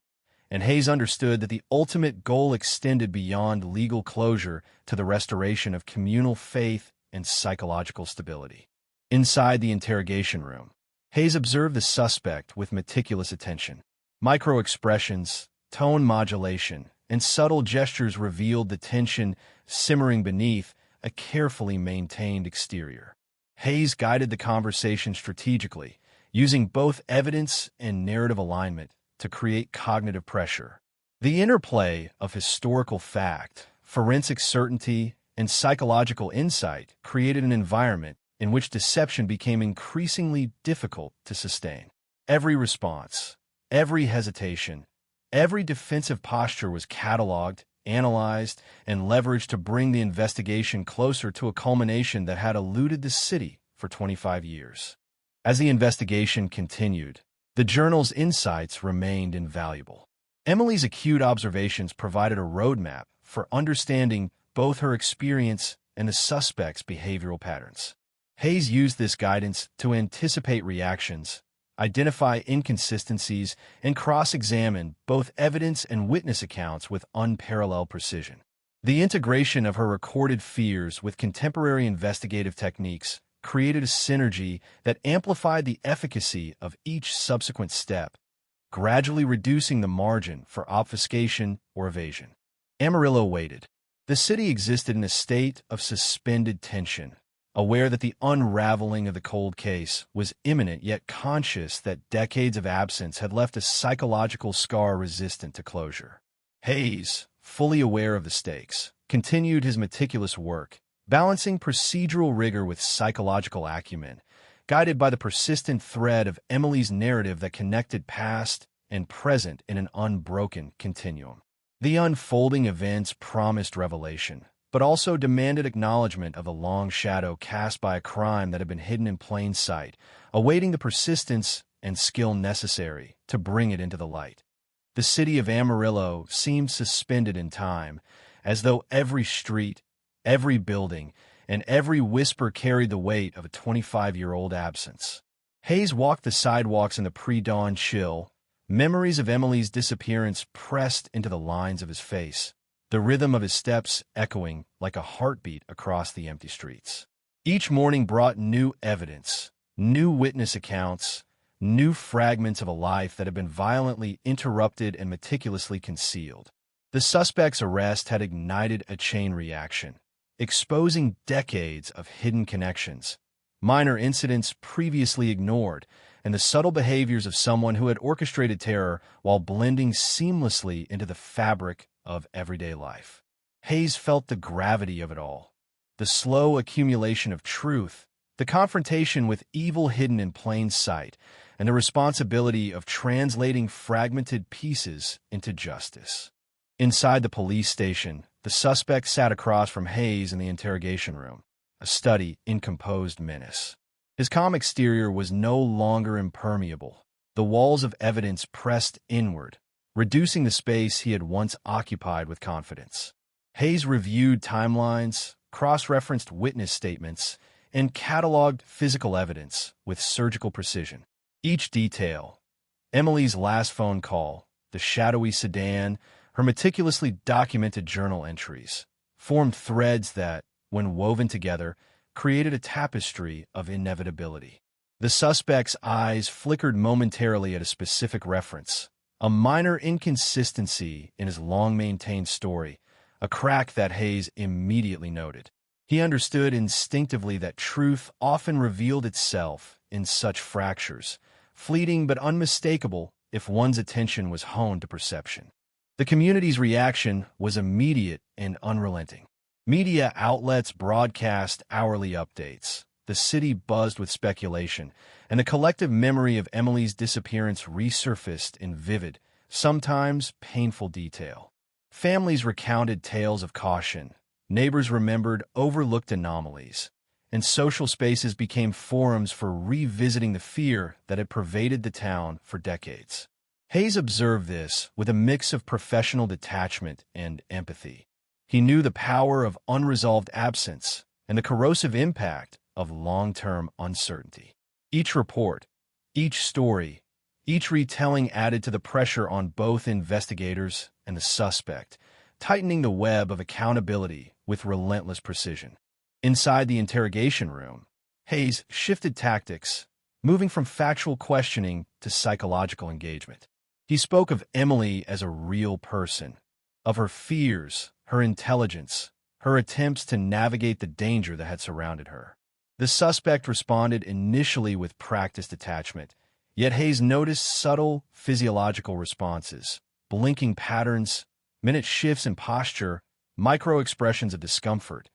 and Hayes understood that the ultimate goal extended beyond legal closure to the restoration of communal faith and psychological stability. Inside the interrogation room, Hayes observed the suspect with meticulous attention. Micro-expressions, tone modulation, and subtle gestures revealed the tension simmering beneath a carefully maintained exterior. Hayes guided the conversation strategically, using both evidence and narrative alignment to create cognitive pressure. The interplay of historical fact, forensic certainty, and psychological insight created an environment in which deception became increasingly difficult to sustain. Every response, every hesitation, every defensive posture was cataloged, analyzed, and leveraged to bring the investigation closer to a culmination that had eluded the city for 25 years. As the investigation continued, The journal's insights remained invaluable. Emily's acute observations provided a roadmap for understanding both her experience and the suspect's behavioral patterns. Hayes used this guidance to anticipate reactions, identify inconsistencies, and cross-examine both evidence and witness accounts with unparalleled precision. The integration of her recorded fears with contemporary investigative techniques created a synergy that amplified the efficacy of each subsequent step, gradually reducing the margin for obfuscation or evasion. Amarillo waited. The city existed in a state of suspended tension, aware that the unraveling of the cold case was imminent, yet conscious that decades of absence had left a psychological scar resistant to closure. Hayes, fully aware of the stakes, continued his meticulous work, balancing procedural rigor with psychological acumen, guided by the persistent thread of Emily's narrative that connected past and present in an unbroken continuum. The unfolding events promised revelation, but also demanded acknowledgement of the long shadow cast by a crime that had been hidden in plain sight, awaiting the persistence and skill necessary to bring it into the light. The city of Amarillo seemed suspended in time, as though every street, every building, and every whisper carried the weight of a 25-year-old absence. Hayes walked the sidewalks in the pre-dawn chill. Memories of Emily's disappearance pressed into the lines of his face, the rhythm of his steps echoing like a heartbeat across the empty streets. Each morning brought new evidence, new witness accounts, new fragments of a life that had been violently interrupted and meticulously concealed. The suspect's arrest had ignited a chain reaction, exposing decades of hidden connections, minor incidents previously ignored, and the subtle behaviors of someone who had orchestrated terror while blending seamlessly into the fabric of everyday life. Hayes felt the gravity of it all, the slow accumulation of truth, the confrontation with evil hidden in plain sight, and the responsibility of translating fragmented pieces into justice. Inside the police station, the suspect sat across from Hayes in the interrogation room, a study in composed menace. His calm exterior was no longer impermeable. The walls of evidence pressed inward, reducing the space he had once occupied with confidence. Hayes reviewed timelines, cross-referenced witness statements, and cataloged physical evidence with surgical precision. Each detail, Emily's last phone call, the shadowy sedan, her meticulously documented journal entries, formed threads that, when woven together, created a tapestry of inevitability. The suspect's eyes flickered momentarily at a specific reference, a minor inconsistency in his long-maintained story, a crack that Hayes immediately noted. He understood instinctively that truth often revealed itself in such fractures, fleeting but unmistakable if one's attention was honed to perception. The community's reaction was immediate and unrelenting. Media outlets broadcast hourly updates. The city buzzed with speculation, and the collective memory of Emily's disappearance resurfaced in vivid, sometimes painful detail. Families recounted tales of caution, neighbors remembered overlooked anomalies, and social spaces became forums for revisiting the fear that had pervaded the town for decades. Hayes observed this with a mix of professional detachment and empathy. He knew the power of unresolved absence and the corrosive impact of long-term uncertainty. Each report, each story, each retelling added to the pressure on both investigators and the suspect, tightening the web of accountability with relentless precision. Inside the interrogation room, Hayes shifted tactics, moving from factual questioning to psychological engagement. He spoke of Emily as a real person, of her fears, her intelligence, her attempts to navigate the danger that had surrounded her. The suspect responded initially with practiced detachment, yet Hayes noticed subtle physiological responses, blinking patterns, minute shifts in posture, micro-expressions of discomfort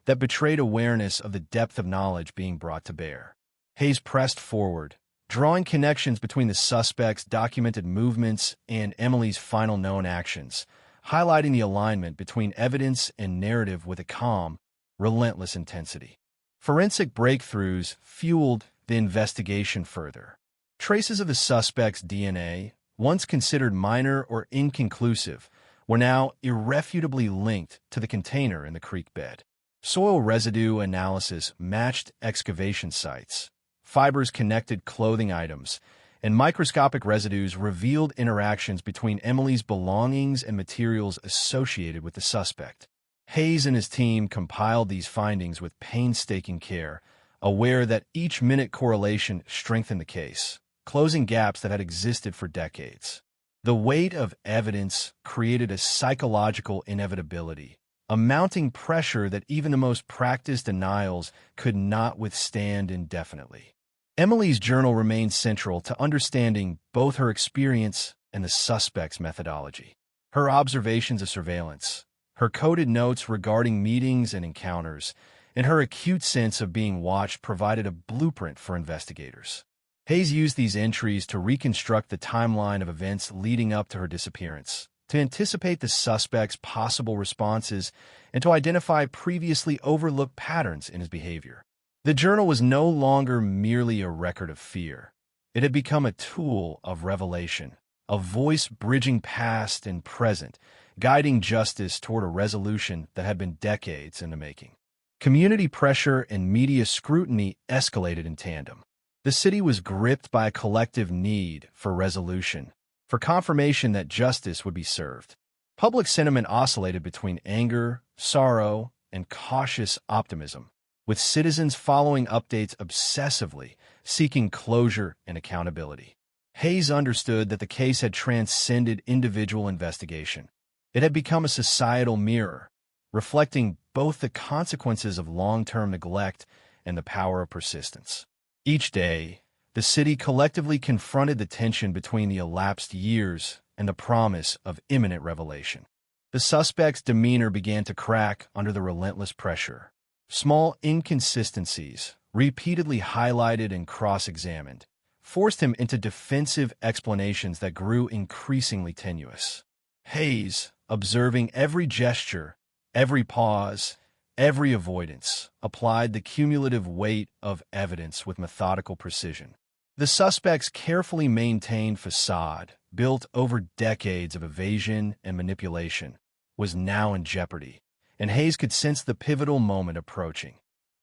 that betrayed awareness of the depth of knowledge being brought to bear. Hayes pressed forward, drawing connections between the suspect's documented movements and Emily's final known actions, highlighting the alignment between evidence and narrative with a calm, relentless intensity. Forensic breakthroughs fueled the investigation further. Traces of the suspect's DNA, once considered minor or inconclusive, were now irrefutably linked to the container in the creek bed. Soil residue analysis matched excavation sites. Fibers connected clothing items, and microscopic residues revealed interactions between Emily's belongings and materials associated with the suspect. Hayes and his team compiled these findings with painstaking care, aware that each minute correlation strengthened the case, closing gaps that had existed for decades. The weight of evidence created a psychological inevitability, a mounting pressure that even the most practiced denials could not withstand indefinitely. Emily's journal remained central to understanding both her experience and the suspect's methodology. Her observations of surveillance, her coded notes regarding meetings and encounters, and her acute sense of being watched provided a blueprint for investigators. Hayes used these entries to reconstruct the timeline of events leading up to her disappearance, to anticipate the suspect's possible responses, and to identify previously overlooked patterns in his behavior. The journal was no longer merely a record of fear. It had become a tool of revelation, a voice bridging past and present, guiding justice toward a resolution that had been decades in the making. Community pressure and media scrutiny escalated in tandem. The city was gripped by a collective need for resolution, for confirmation that justice would be served. Public sentiment oscillated between anger, sorrow, and cautious optimism, with citizens following updates obsessively, seeking closure and accountability. Hayes understood that the case had transcended individual investigation. It had become a societal mirror, reflecting both the consequences of long-term neglect and the power of persistence. Each day, the city collectively confronted the tension between the elapsed years and the promise of imminent revelation. The suspect's demeanor began to crack under the relentless pressure. Small inconsistencies, repeatedly highlighted and cross-examined, forced him into defensive explanations that grew increasingly tenuous. Hayes, observing every gesture, every pause, every avoidance, applied the cumulative weight of evidence with methodical precision. The suspect's carefully maintained facade, built over decades of evasion and manipulation, was now in jeopardy, and Hayes could sense the pivotal moment approaching.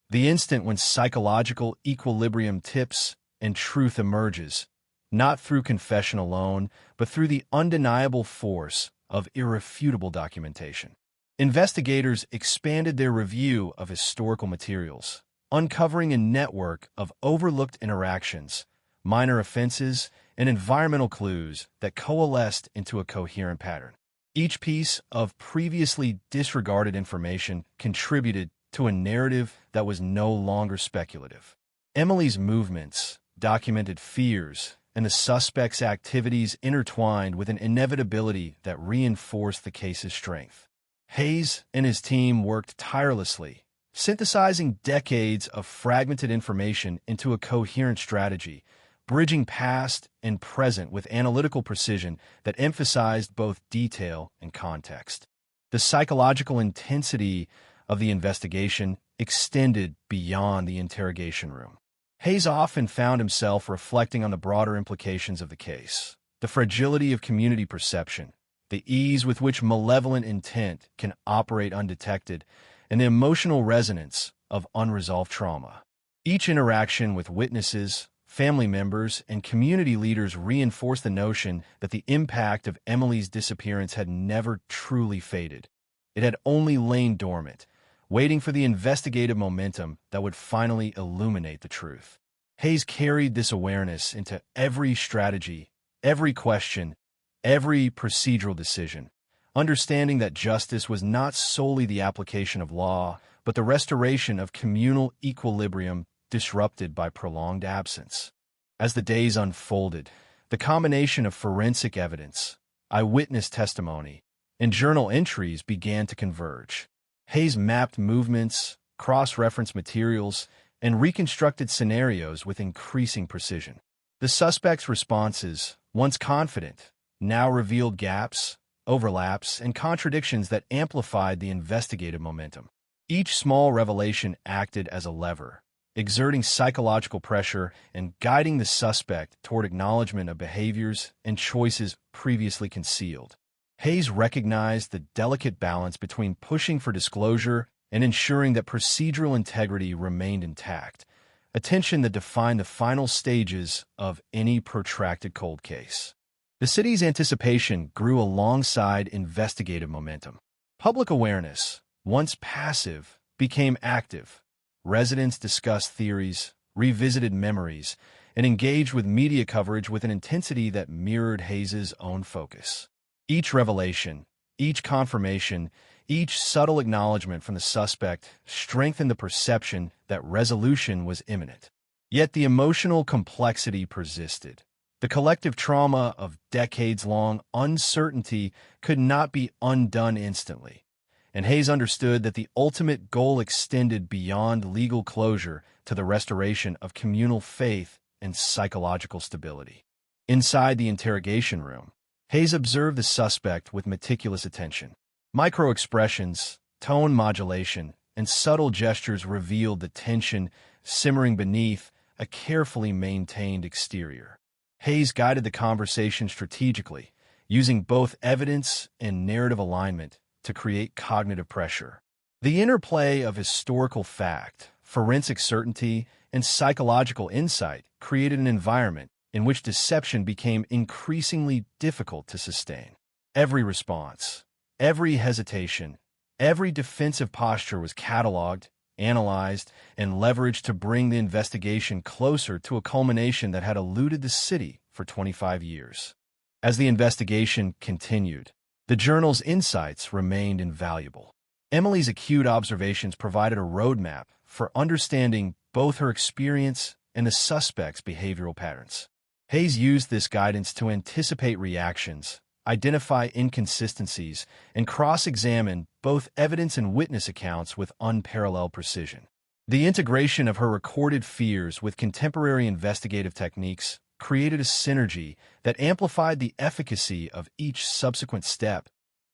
The instant when psychological equilibrium tips and truth emerges, not through confession alone, but through the undeniable force of irrefutable documentation. Investigators expanded their review of historical materials, uncovering a network of overlooked interactions, minor offenses, and environmental clues that coalesced into a coherent pattern. Each piece of previously disregarded information contributed to a narrative that was no longer speculative. Emily's movements, documented fears, and the suspect's activities intertwined with an inevitability that reinforced the case's strength. Hayes and his team worked tirelessly, synthesizing decades of fragmented information into a coherent strategy, bridging past and present with analytical precision that emphasized both detail and context. The psychological intensity of the investigation extended beyond the interrogation room. Hayes often found himself reflecting on the broader implications of the case, the fragility of community perception, the ease with which malevolent intent can operate undetected, and the emotional resonance of unresolved trauma. Each interaction with witnesses, family members, and community leaders reinforced the notion that the impact of Emily's disappearance had never truly faded. It had only lain dormant, waiting for the investigative momentum that would finally illuminate the truth. Hayes carried this awareness into every strategy, every question, every procedural decision, understanding that justice was not solely the application of law, but the restoration of communal equilibrium disrupted by prolonged absence. As the days unfolded, the combination of forensic evidence, eyewitness testimony, and journal entries began to converge. Hayes mapped movements, cross-referenced materials, and reconstructed scenarios with increasing precision. The suspect's responses, once confident, now revealed gaps, overlaps, and contradictions that amplified the investigative momentum. Each small revelation acted as a lever, exerting psychological pressure and guiding the suspect toward acknowledgement of behaviors and choices previously concealed. Hayes recognized the delicate balance between pushing for disclosure and ensuring that procedural integrity remained intact, a tension that defined the final stages of any protracted cold case. The city's anticipation grew alongside investigative momentum. Public awareness, once passive, became active. Residents discussed theories, revisited memories, and engaged with media coverage with an intensity that mirrored Hayes's own focus. Each revelation, each confirmation, each subtle acknowledgement from the suspect strengthened the perception that resolution was imminent. Yet the emotional complexity persisted. The collective trauma of decades-long uncertainty could not be undone instantly, and Hayes understood that the ultimate goal extended beyond legal closure to the restoration of communal faith and psychological stability. Inside the interrogation room, Hayes observed the suspect with meticulous attention. Micro-expressions, tone modulation, and subtle gestures revealed the tension simmering beneath a carefully maintained exterior. Hayes guided the conversation strategically, using both evidence and narrative alignment to create cognitive pressure. The interplay of historical fact, forensic certainty, and psychological insight created an environment in which deception became increasingly difficult to sustain. Every response, every hesitation, every defensive posture was cataloged, analyzed, and leveraged to bring the investigation closer to a culmination that had eluded the city for 25 years. As the investigation continued, the journal's insights remained invaluable. Emily's acute observations provided a roadmap for understanding both her experience and the suspect's behavioral patterns. Hayes used this guidance to anticipate reactions, identify inconsistencies, and cross-examine both evidence and witness accounts with unparalleled precision. The integration of her recorded fears with contemporary investigative techniques created a synergy that amplified the efficacy of each subsequent step,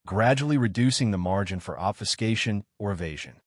gradually reducing the margin for obfuscation or evasion.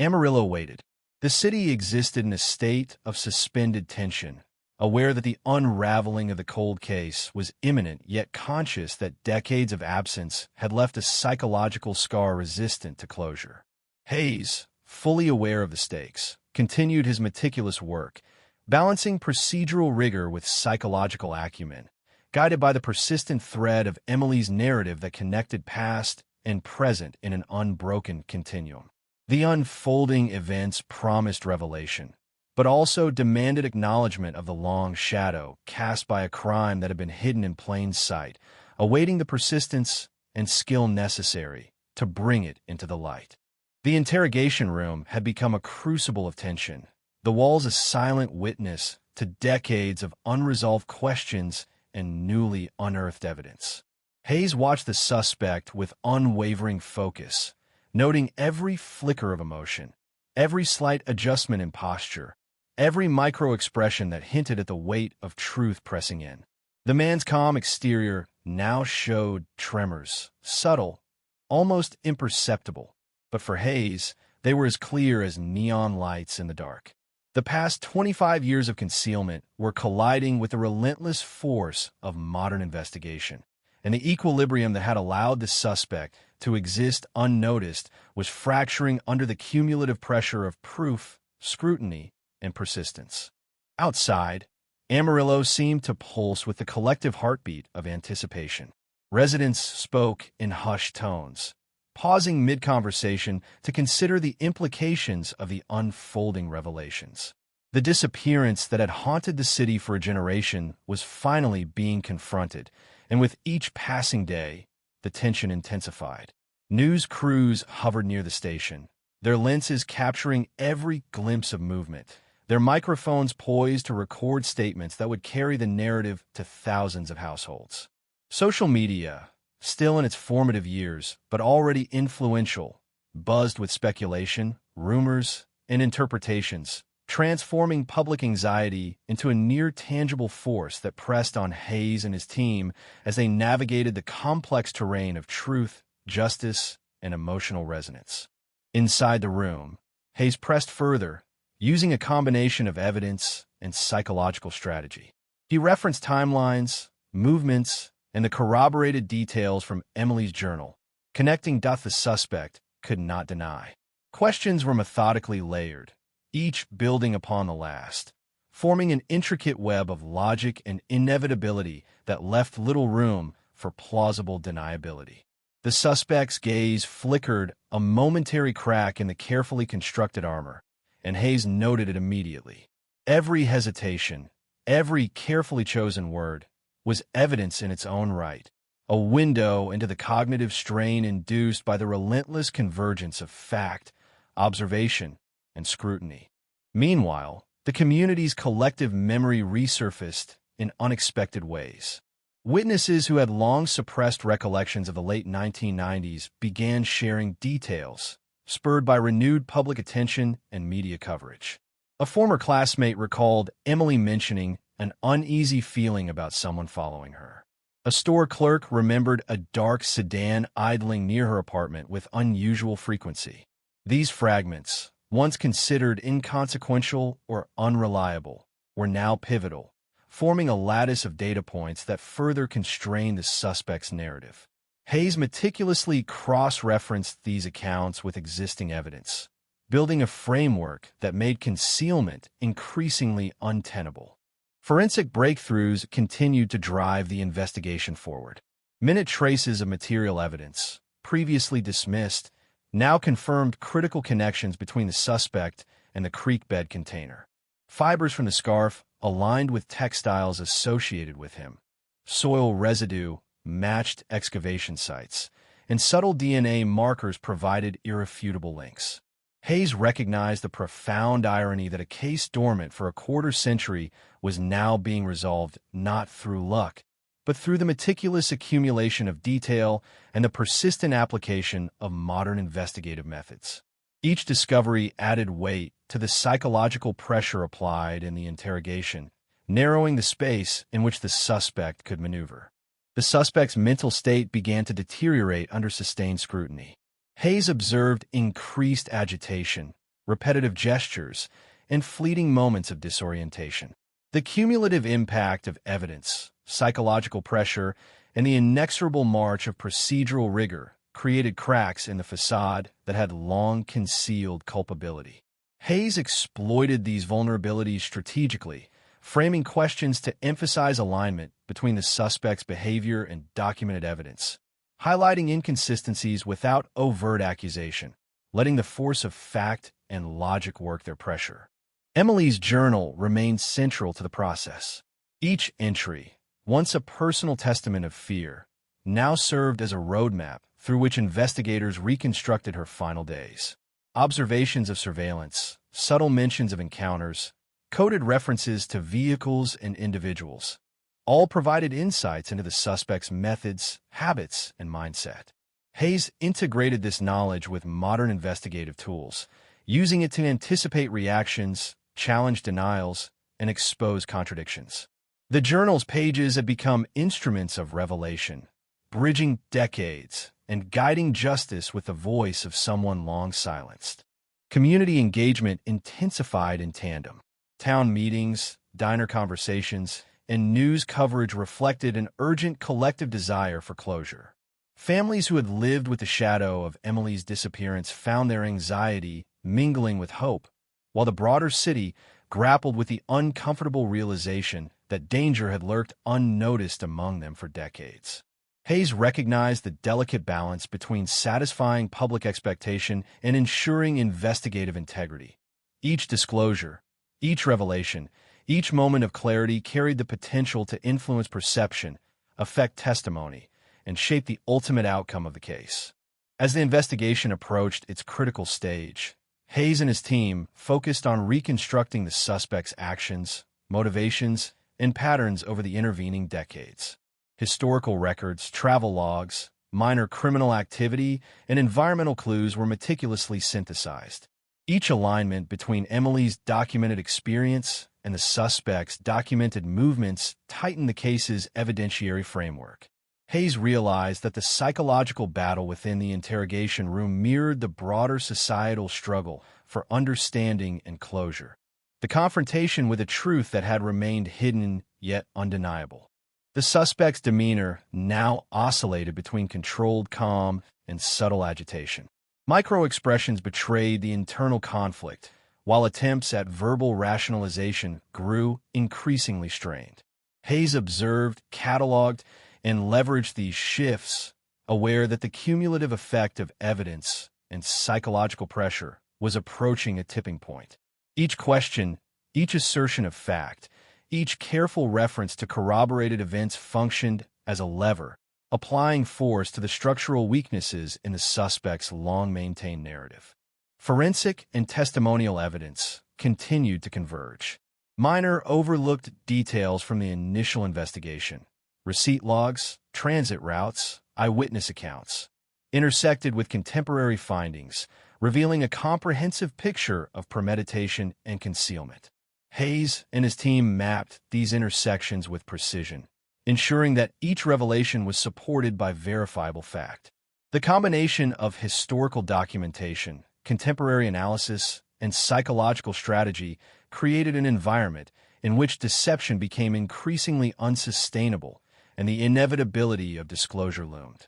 Amarillo waited. The city existed in a state of suspended tension, aware that the unraveling of the cold case was imminent, yet conscious that decades of absence had left a psychological scar resistant to closure. Hayes, fully aware of the stakes, continued his meticulous work, balancing procedural rigor with psychological acumen, guided by the persistent thread of Emily's narrative that connected past and present in an unbroken continuum. The unfolding events promised revelation, but also demanded acknowledgement of the long shadow cast by a crime that had been hidden in plain sight, awaiting the persistence and skill necessary to bring it into the light. The interrogation room had become a crucible of tension, the walls a silent witness to decades of unresolved questions and newly unearthed evidence. Hayes watched the suspect with unwavering focus, noting every flicker of emotion, every slight adjustment in posture, every micro-expression that hinted at the weight of truth pressing in. The man's calm exterior now showed tremors, subtle, almost imperceptible, but for Hayes, they were as clear as neon lights in the dark. The past 25 years of concealment were colliding with the relentless force of modern investigation, and the equilibrium that had allowed the suspect to exist unnoticed was fracturing under the cumulative pressure of proof, scrutiny, and persistence. Outside, Amarillo seemed to pulse with the collective heartbeat of anticipation. Residents spoke in hushed tones, pausing mid-conversation to consider the implications of the unfolding revelations. The disappearance that had haunted the city for a generation was finally being confronted, and with each passing day, the tension intensified. News crews hovered near the station, their lenses capturing every glimpse of movement, their microphones poised to record statements that would carry the narrative to thousands of households. Social media, still in its formative years, but already influential, buzzed with speculation, rumors, and interpretations, transforming public anxiety into a near-tangible force that pressed on Hayes and his team as they navigated the complex terrain of truth, justice, and emotional resonance. Inside the room, Hayes pressed further, using a combination of evidence and psychological strategy. He referenced timelines, movements, and the corroborated details from Emily's journal, connecting dots the suspect could not deny. Questions were methodically layered, each building upon the last, forming an intricate web of logic and inevitability that left little room for plausible deniability. The suspect's gaze flickered a momentary crack in the carefully constructed armor, and Hayes noted it immediately. Every hesitation, every carefully chosen word, was evidence in its own right, a window into the cognitive strain induced by the relentless convergence of fact, observation, and scrutiny. Meanwhile, the community's collective memory resurfaced in unexpected ways. Witnesses who had long suppressed recollections of the late 1990s began sharing details, spurred by renewed public attention and media coverage. A former classmate recalled Emily mentioning an uneasy feeling about someone following her. A store clerk remembered a dark sedan idling near her apartment with unusual frequency. These fragments, once considered inconsequential or unreliable, were now pivotal, forming a lattice of data points that further constrained the suspect's narrative. Hayes meticulously cross-referenced these accounts with existing evidence, building a framework that made concealment increasingly untenable. Forensic breakthroughs continued to drive the investigation forward. Minute traces of material evidence, previously dismissed, now confirmed critical connections between the suspect and the creek bed container. Fibers from the scarf aligned with textiles associated with him. Soil residue matched excavation sites, and subtle DNA markers provided irrefutable links. Hayes recognized the profound irony that a case dormant for a quarter century was now being resolved not through luck, but through the meticulous accumulation of detail and the persistent application of modern investigative methods. Each discovery added weight to the psychological pressure applied in the interrogation, narrowing the space in which the suspect could maneuver. The suspect's mental state began to deteriorate under sustained scrutiny. Hayes observed increased agitation, repetitive gestures, and fleeting moments of disorientation. The cumulative impact of evidence, psychological pressure, and the inexorable march of procedural rigor created cracks in the facade that had long concealed culpability. Hayes exploited these vulnerabilities strategically, framing questions to emphasize alignment between the suspect's behavior and documented evidence, highlighting inconsistencies without overt accusation, letting the force of fact and logic work their pressure. Emily's journal remained central to the process. Each entry, once a personal testament of fear, now served as a roadmap through which investigators reconstructed her final days. Observations of surveillance, subtle mentions of encounters, coded references to vehicles and individuals, all provided insights into the suspect's methods, habits, and mindset. Hayes integrated this knowledge with modern investigative tools, using it to anticipate reactions, challenge denials, and expose contradictions. The journal's pages have become instruments of revelation, bridging decades and guiding justice with the voice of someone long silenced. Community engagement intensified in tandem. Town meetings, diner conversations, and news coverage reflected an urgent collective desire for closure. Families who had lived with the shadow of Emily's disappearance found their anxiety mingling with hope, while the broader city grappled with the uncomfortable realization that danger had lurked unnoticed among them for decades. Hayes recognized the delicate balance between satisfying public expectation and ensuring investigative integrity. Each disclosure, each revelation, each moment of clarity carried the potential to influence perception, affect testimony, and shape the ultimate outcome of the case. As the investigation approached its critical stage, Hayes and his team focused on reconstructing the suspect's actions, motivations, and patterns over the intervening decades. Historical records, travel logs, minor criminal activity, and environmental clues were meticulously synthesized. Each alignment between Emily's documented experience and the suspect's documented movements tightened the case's evidentiary framework. Hayes realized that the psychological battle within the interrogation room mirrored the broader societal struggle for understanding and closure. The confrontation with a truth that had remained hidden yet undeniable. The suspect's demeanor now oscillated between controlled calm and subtle agitation. Micro-expressions betrayed the internal conflict, while attempts at verbal rationalization grew increasingly strained. Hayes observed, cataloged, and leveraged these shifts, aware that the cumulative effect of evidence and psychological pressure was approaching a tipping point. Each question, each assertion of fact, each careful reference to corroborated events functioned as a lever, applying force to the structural weaknesses in the suspect's long-maintained narrative. Forensic and testimonial evidence continued to converge. Minor overlooked details from the initial investigation, receipt logs, transit routes, eyewitness accounts, intersected with contemporary findings, revealing a comprehensive picture of premeditation and concealment. Hayes and his team mapped these intersections with precision, ensuring that each revelation was supported by verifiable fact. The combination of historical documentation, contemporary analysis, and psychological strategy created an environment in which deception became increasingly unsustainable and the inevitability of disclosure loomed.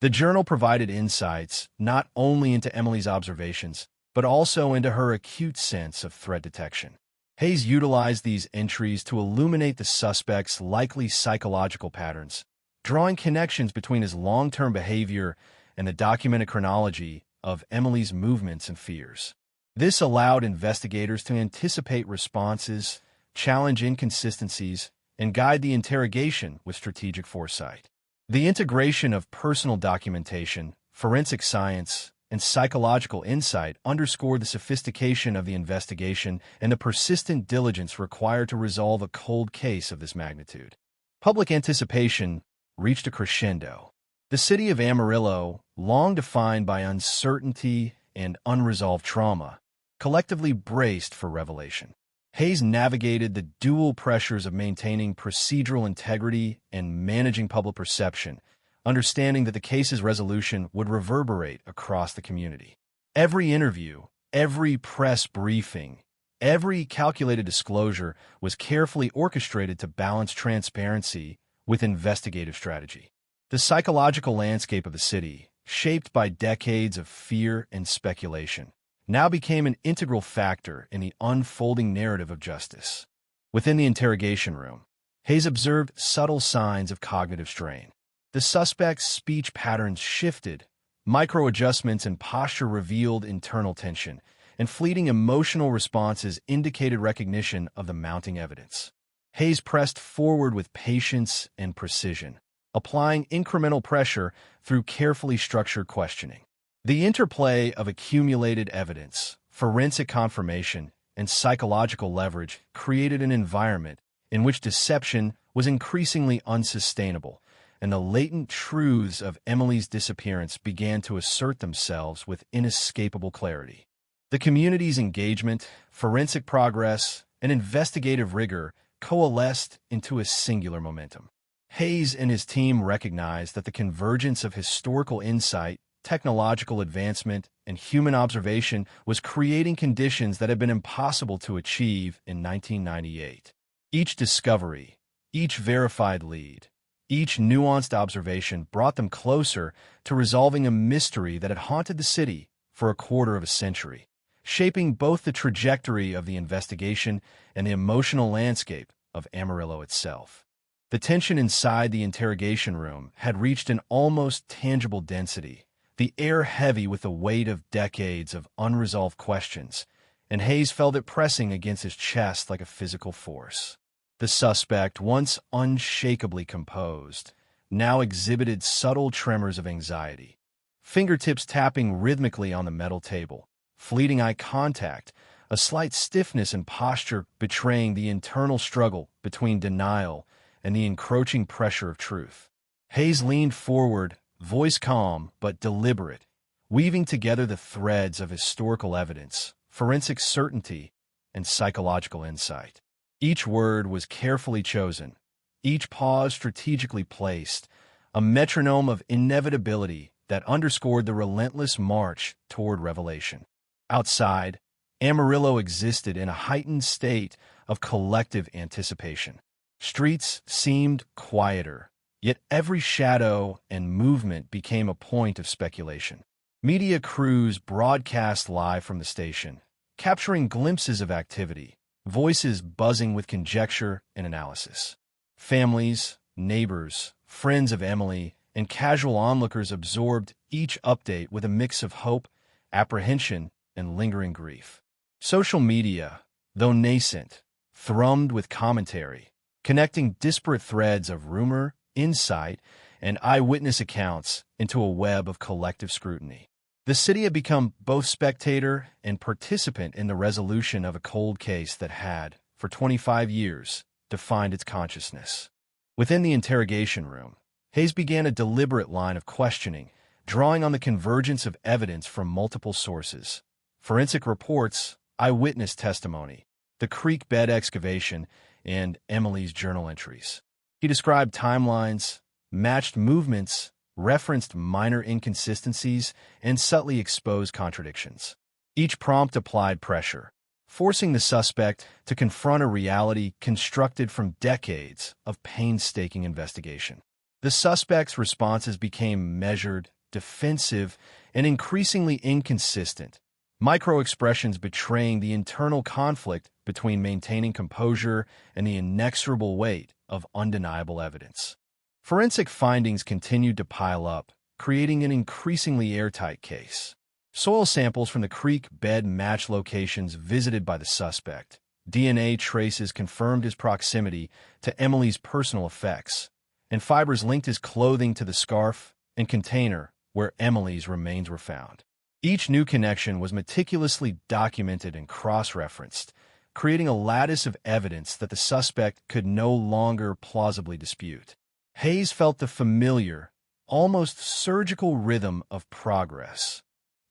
The journal provided insights not only into Emily's observations, but also into her acute sense of threat detection. Hayes utilized these entries to illuminate the suspect's likely psychological patterns, drawing connections between his long-term behavior and the documented chronology of Emily's movements and fears. This allowed investigators to anticipate responses, challenge inconsistencies, and guide the interrogation with strategic foresight. The integration of personal documentation, forensic science, and psychological insight underscored the sophistication of the investigation and the persistent diligence required to resolve a cold case of this magnitude. Public anticipation reached a crescendo. The city of Amarillo, long defined by uncertainty and unresolved trauma, collectively braced for revelation. Hayes navigated the dual pressures of maintaining procedural integrity and managing public perception, understanding that the case's resolution would reverberate across the community. Every interview, every press briefing, every calculated disclosure was carefully orchestrated to balance transparency with investigative strategy. The psychological landscape of the city, shaped by decades of fear and speculation, now became an integral factor in the unfolding narrative of justice. Within the interrogation room, Hayes observed subtle signs of cognitive strain. The suspect's speech patterns shifted, micro-adjustments in posture revealed internal tension, and fleeting emotional responses indicated recognition of the mounting evidence. Hayes pressed forward with patience and precision, applying incremental pressure through carefully structured questioning. The interplay of accumulated evidence, forensic confirmation, and psychological leverage created an environment in which deception was increasingly unsustainable, and the latent truths of Emily's disappearance began to assert themselves with inescapable clarity. The community's engagement, forensic progress, and investigative rigor coalesced into a singular momentum. Hayes and his team recognized that the convergence of historical insight, technological advancement, and human observation was creating conditions that had been impossible to achieve in 1998. Each discovery, each verified lead, each nuanced observation brought them closer to resolving a mystery that had haunted the city for a quarter of a century, shaping both the trajectory of the investigation and the emotional landscape of Amarillo itself. The tension inside the interrogation room had reached an almost tangible density, the air heavy with the weight of decades of unresolved questions, and Hayes felt it pressing against his chest like a physical force. The suspect, once unshakably composed, now exhibited subtle tremors of anxiety, fingertips tapping rhythmically on the metal table, fleeting eye contact, a slight stiffness in posture betraying the internal struggle between denial and the encroaching pressure of truth. Hayes leaned forward, voice calm but deliberate, weaving together the threads of historical evidence, forensic certainty, and psychological insight. Each word was carefully chosen, each pause strategically placed, a metronome of inevitability that underscored the relentless march toward revelation. Outside, Amarillo existed in a heightened state of collective anticipation. Streets seemed quieter, yet every shadow and movement became a point of speculation. Media crews broadcast live from the station, capturing glimpses of activity, voices buzzing with conjecture and analysis. Families, neighbors, friends of Emily, and casual onlookers absorbed each update with a mix of hope, apprehension, and lingering grief. Social media, though nascent, thrummed with commentary, connecting disparate threads of rumor, insight, and eyewitness accounts into a web of collective scrutiny. The city had become both spectator and participant in the resolution of a cold case that had, for 25 years, defined its consciousness. Within the interrogation room, Hayes began a deliberate line of questioning, drawing on the convergence of evidence from multiple sources: forensic reports, eyewitness testimony, the creek bed excavation, and Emily's journal entries. He described timelines, matched movements, referenced minor inconsistencies, and subtly exposed contradictions. Each prompt applied pressure, forcing the suspect to confront a reality constructed from decades of painstaking investigation. The suspect's responses became measured, defensive, and increasingly inconsistent, micro-expressions betraying the internal conflict between maintaining composure and the inexorable weight of undeniable evidence. Forensic findings continued to pile up, creating an increasingly airtight case. Soil samples from the creek bed matched locations visited by the suspect. DNA traces confirmed his proximity to Emily's personal effects, and fibers linked his clothing to the scarf and container where Emily's remains were found. Each new connection was meticulously documented and cross-referenced, creating a lattice of evidence that the suspect could no longer plausibly dispute. Hayes felt the familiar, almost surgical rhythm of progress.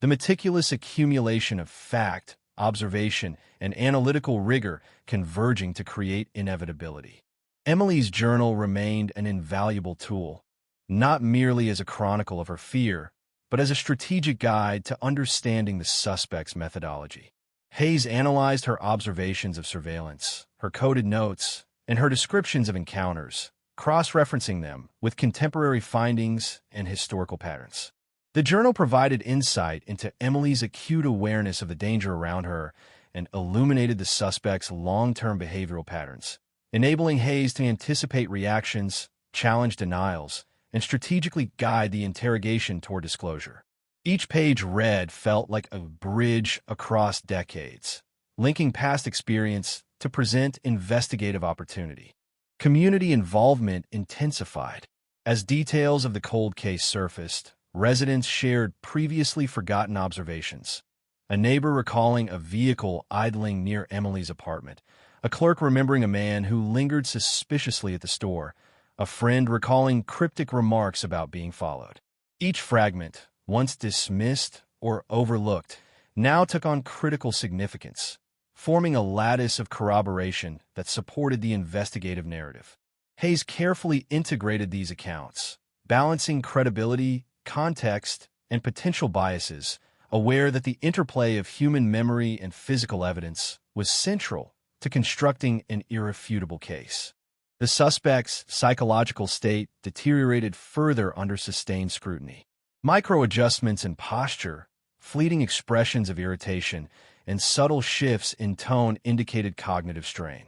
The meticulous accumulation of fact, observation, and analytical rigor converging to create inevitability. Emily's journal remained an invaluable tool, not merely as a chronicle of her fear, but as a strategic guide to understanding the suspect's methodology. Hayes analyzed her observations of surveillance, her coded notes, and her descriptions of encounters, cross-referencing them with contemporary findings and historical patterns. The journal provided insight into Emily's acute awareness of the danger around her and illuminated the suspect's long-term behavioral patterns, enabling Hayes to anticipate reactions, challenge denials, and strategically guide the interrogation toward disclosure. Each page read felt like a bridge across decades, linking past experience to present investigative opportunity. Community involvement intensified. As details of the cold case surfaced, residents shared previously forgotten observations. A neighbor recalling a vehicle idling near Emily's apartment, a clerk remembering a man who lingered suspiciously at the store, a friend recalling cryptic remarks about being followed. Each fragment, once dismissed or overlooked, now took on critical significance, forming a lattice of corroboration that supported the investigative narrative. Hayes carefully integrated these accounts, balancing credibility, context, and potential biases, aware that the interplay of human memory and physical evidence was central to constructing an irrefutable case. The suspect's psychological state deteriorated further under sustained scrutiny. Micro-adjustments in posture, fleeting expressions of irritation, and subtle shifts in tone indicated cognitive strain.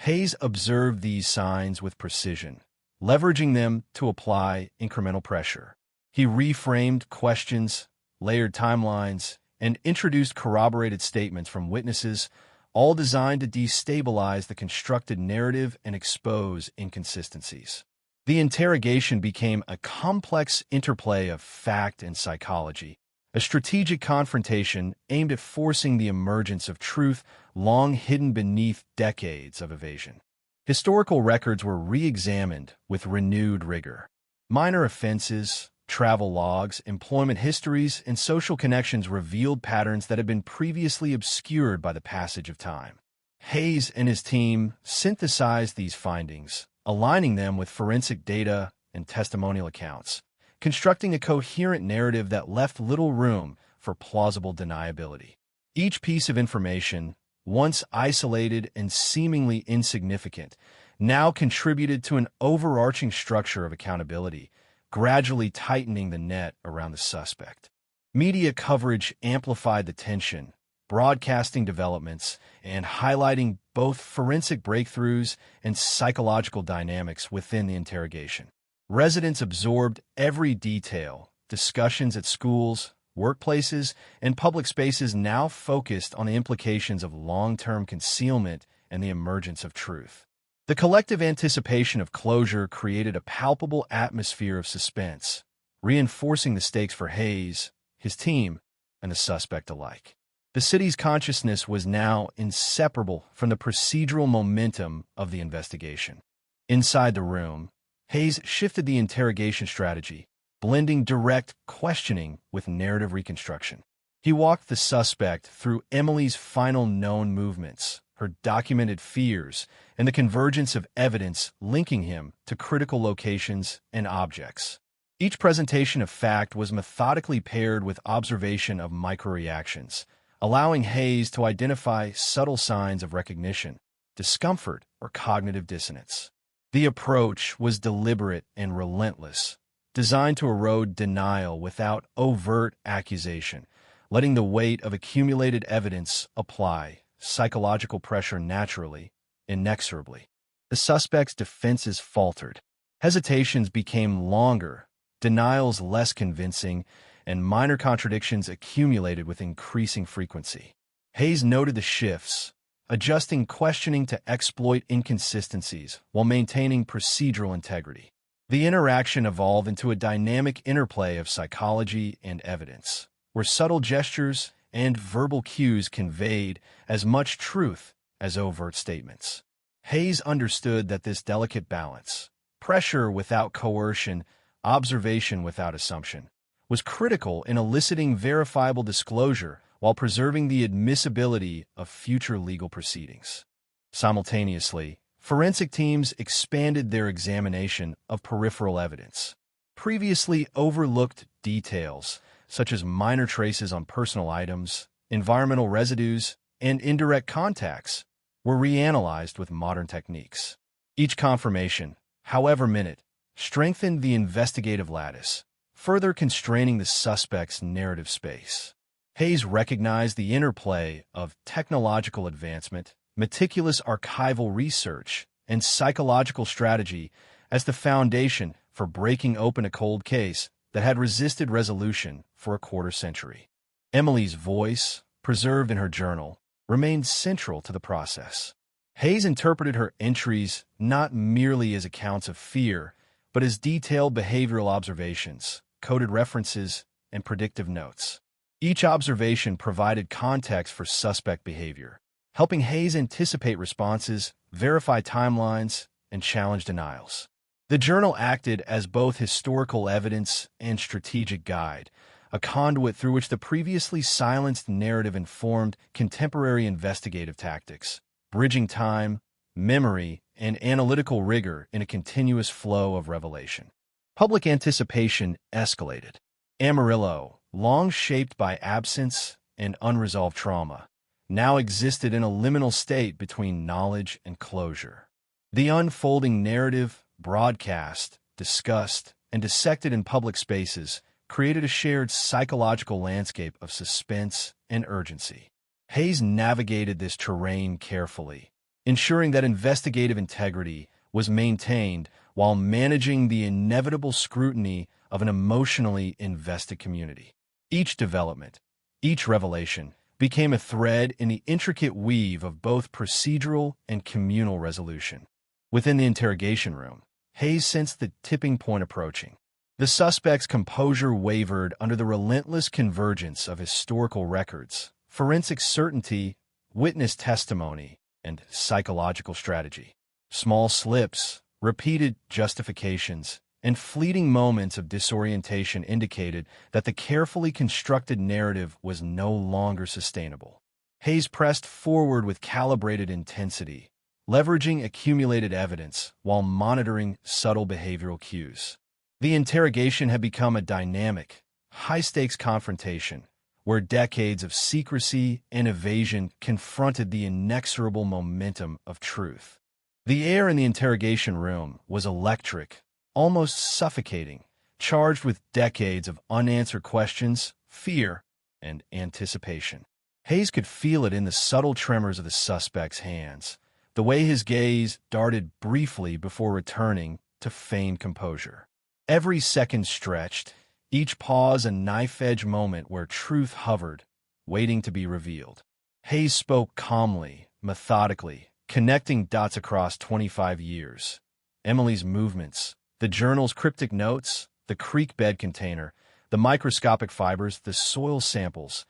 Hayes observed these signs with precision, leveraging them to apply incremental pressure. He reframed questions, layered timelines, and introduced corroborated statements from witnesses, all designed to destabilize the constructed narrative and expose inconsistencies. The interrogation became a complex interplay of fact and psychology, a strategic confrontation aimed at forcing the emergence of truth long hidden beneath decades of evasion. Historical records were re-examined with renewed rigor. Minor offenses, travel logs, employment histories, and social connections revealed patterns that had been previously obscured by the passage of time. Hayes and his team synthesized these findings, aligning them with forensic data and testimonial accounts, constructing a coherent narrative that left little room for plausible deniability. Each piece of information, once isolated and seemingly insignificant, now contributed to an overarching structure of accountability, gradually tightening the net around the suspect. Media coverage amplified the tension, broadcasting developments and highlighting both forensic breakthroughs and psychological dynamics within the interrogation. Residents absorbed every detail. Discussions at schools, workplaces, and public spaces now focused on the implications of long-term concealment and the emergence of truth. The collective anticipation of closure created a palpable atmosphere of suspense, reinforcing the stakes for Hayes, his team, and the suspect alike. The city's consciousness was now inseparable from the procedural momentum of the investigation. Inside the room, Hayes shifted the interrogation strategy, blending direct questioning with narrative reconstruction. He walked the suspect through Emily's final known movements, her documented fears, and the convergence of evidence linking him to critical locations and objects. Each presentation of fact was methodically paired with observation of microreactions, allowing Hayes to identify subtle signs of recognition, discomfort, or cognitive dissonance. The approach was deliberate and relentless, designed to erode denial without overt accusation, letting the weight of accumulated evidence apply psychological pressure naturally, inexorably. The suspect's defenses faltered. Hesitations became longer, denials less convincing, and minor contradictions accumulated with increasing frequency. Hayes noted the shifts, adjusting questioning to exploit inconsistencies while maintaining procedural integrity. The interaction evolved into a dynamic interplay of psychology and evidence, where subtle gestures and verbal cues conveyed as much truth as overt statements. Hayes understood that this delicate balance, pressure without coercion, observation without assumption, was critical in eliciting verifiable disclosure while preserving the admissibility of future legal proceedings. Simultaneously, forensic teams expanded their examination of peripheral evidence. Previously overlooked details, such as minor traces on personal items, environmental residues, and indirect contacts, were reanalyzed with modern techniques. Each confirmation, however minute, strengthened the investigative lattice, further constraining the suspect's narrative space. Hayes recognized the interplay of technological advancement, meticulous archival research, and psychological strategy as the foundation for breaking open a cold case that had resisted resolution for a quarter-century. Emily's voice, preserved in her journal, remained central to the process. Hayes interpreted her entries not merely as accounts of fear, but as detailed behavioral observations, coded references, and predictive notes. Each observation provided context for suspect behavior, helping Hayes anticipate responses, verify timelines, and challenge denials. The journal acted as both historical evidence and strategic guide, a conduit through which the previously silenced narrative informed contemporary investigative tactics, bridging time, memory, and analytical rigor in a continuous flow of revelation. Public anticipation escalated. Amarillo, long shaped by absence and unresolved trauma, now existed in a liminal state between knowledge and closure. The unfolding narrative, broadcast, discussed, and dissected in public spaces, created a shared psychological landscape of suspense and urgency. Hayes navigated this terrain carefully, ensuring that investigative integrity was maintained while managing the inevitable scrutiny of an emotionally invested community. Each development, each revelation, became a thread in the intricate weave of both procedural and communal resolution. Within the interrogation room, Hayes sensed the tipping point approaching. The suspect's composure wavered under the relentless convergence of historical records, forensic certainty, witness testimony, and psychological strategy. Small slips, repeated justifications, and fleeting moments of disorientation indicated that the carefully constructed narrative was no longer sustainable. Hayes pressed forward with calibrated intensity, leveraging accumulated evidence while monitoring subtle behavioral cues. The interrogation had become a dynamic, high-stakes confrontation where decades of secrecy and evasion confronted the inexorable momentum of truth. The air in the interrogation room was electric, almost suffocating, charged with decades of unanswered questions, fear, and anticipation. Hayes could feel it in the subtle tremors of the suspect's hands, the way his gaze darted briefly before returning to feigned composure. Every second stretched, each pause a knife-edge moment where truth hovered, waiting to be revealed. Hayes spoke calmly, methodically, connecting dots across 25 years. Emily's movements, the journal's cryptic notes, the creek bed container, the microscopic fibers, the soil samples,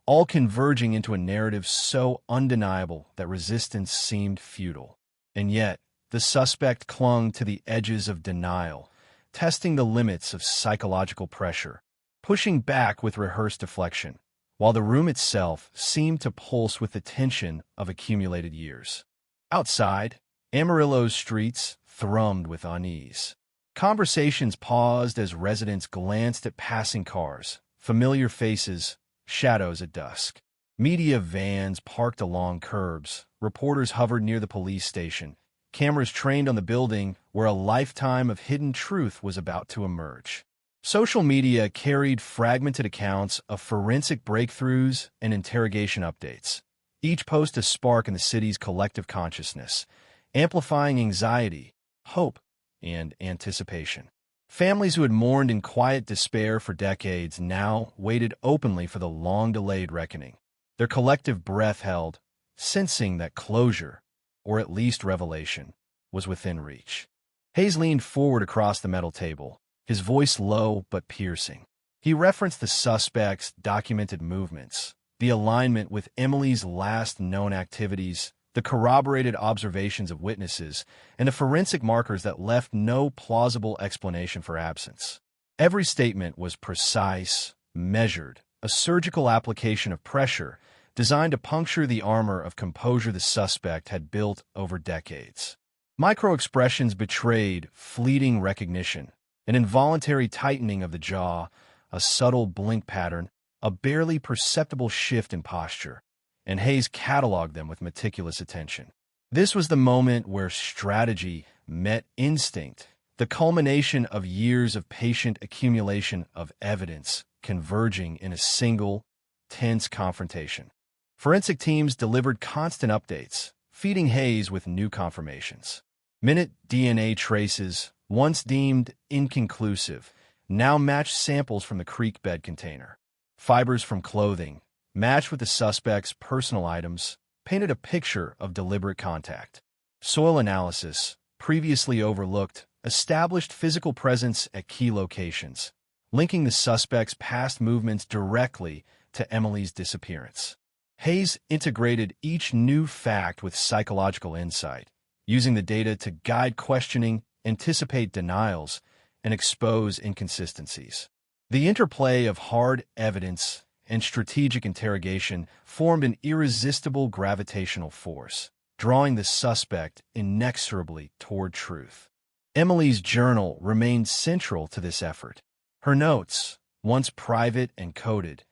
all converging into a narrative so undeniable that resistance seemed futile. And yet, the suspect clung to the edges of denial, testing the limits of psychological pressure, pushing back with rehearsed deflection, while the room itself seemed to pulse with the tension of accumulated years. Outside, Amarillo's streets thrummed with unease. Conversations paused as residents glanced at passing cars, familiar faces, shadows at dusk. Media vans parked along curbs, reporters hovered near the police station, cameras trained on the building where a lifetime of hidden truth was about to emerge. Social media carried fragmented accounts of forensic breakthroughs and interrogation updates, each post a spark in the city's collective consciousness, amplifying anxiety, hope, and anticipation. Families who had mourned in quiet despair for decades now waited openly for the long-delayed reckoning. Their collective breath held, sensing that closure, or at least revelation, was within reach. Hayes leaned forward across the metal table, his voice low but piercing. He referenced the suspect's documented movements, the alignment with Emily's last known activities, the corroborated observations of witnesses, and the forensic markers that left no plausible explanation for absence. Every statement was precise, measured, a surgical application of pressure designed to puncture the armor of composure the suspect had built over decades. Micro-expressions betrayed fleeting recognition, an involuntary tightening of the jaw, a subtle blink pattern, a barely perceptible shift in posture, and Hayes cataloged them with meticulous attention. This was the moment where strategy met instinct, the culmination of years of patient accumulation of evidence converging in a single, tense confrontation. Forensic teams delivered constant updates, feeding Hayes with new confirmations. Minute DNA traces, once deemed inconclusive, now matched samples from the creek bed container. Fibers from clothing, matched with the suspect's personal items, painted a picture of deliberate contact. Soil analysis, previously overlooked, established physical presence at key locations, linking the suspect's past movements directly to Emily's disappearance. Hayes integrated each new fact with psychological insight, using the data to guide questioning, anticipate denials, and expose inconsistencies. The interplay of hard evidence and strategic interrogation formed an irresistible gravitational force, drawing the suspect inexorably toward truth. Emily's journal remained central to this effort. Her notes, once private and coded,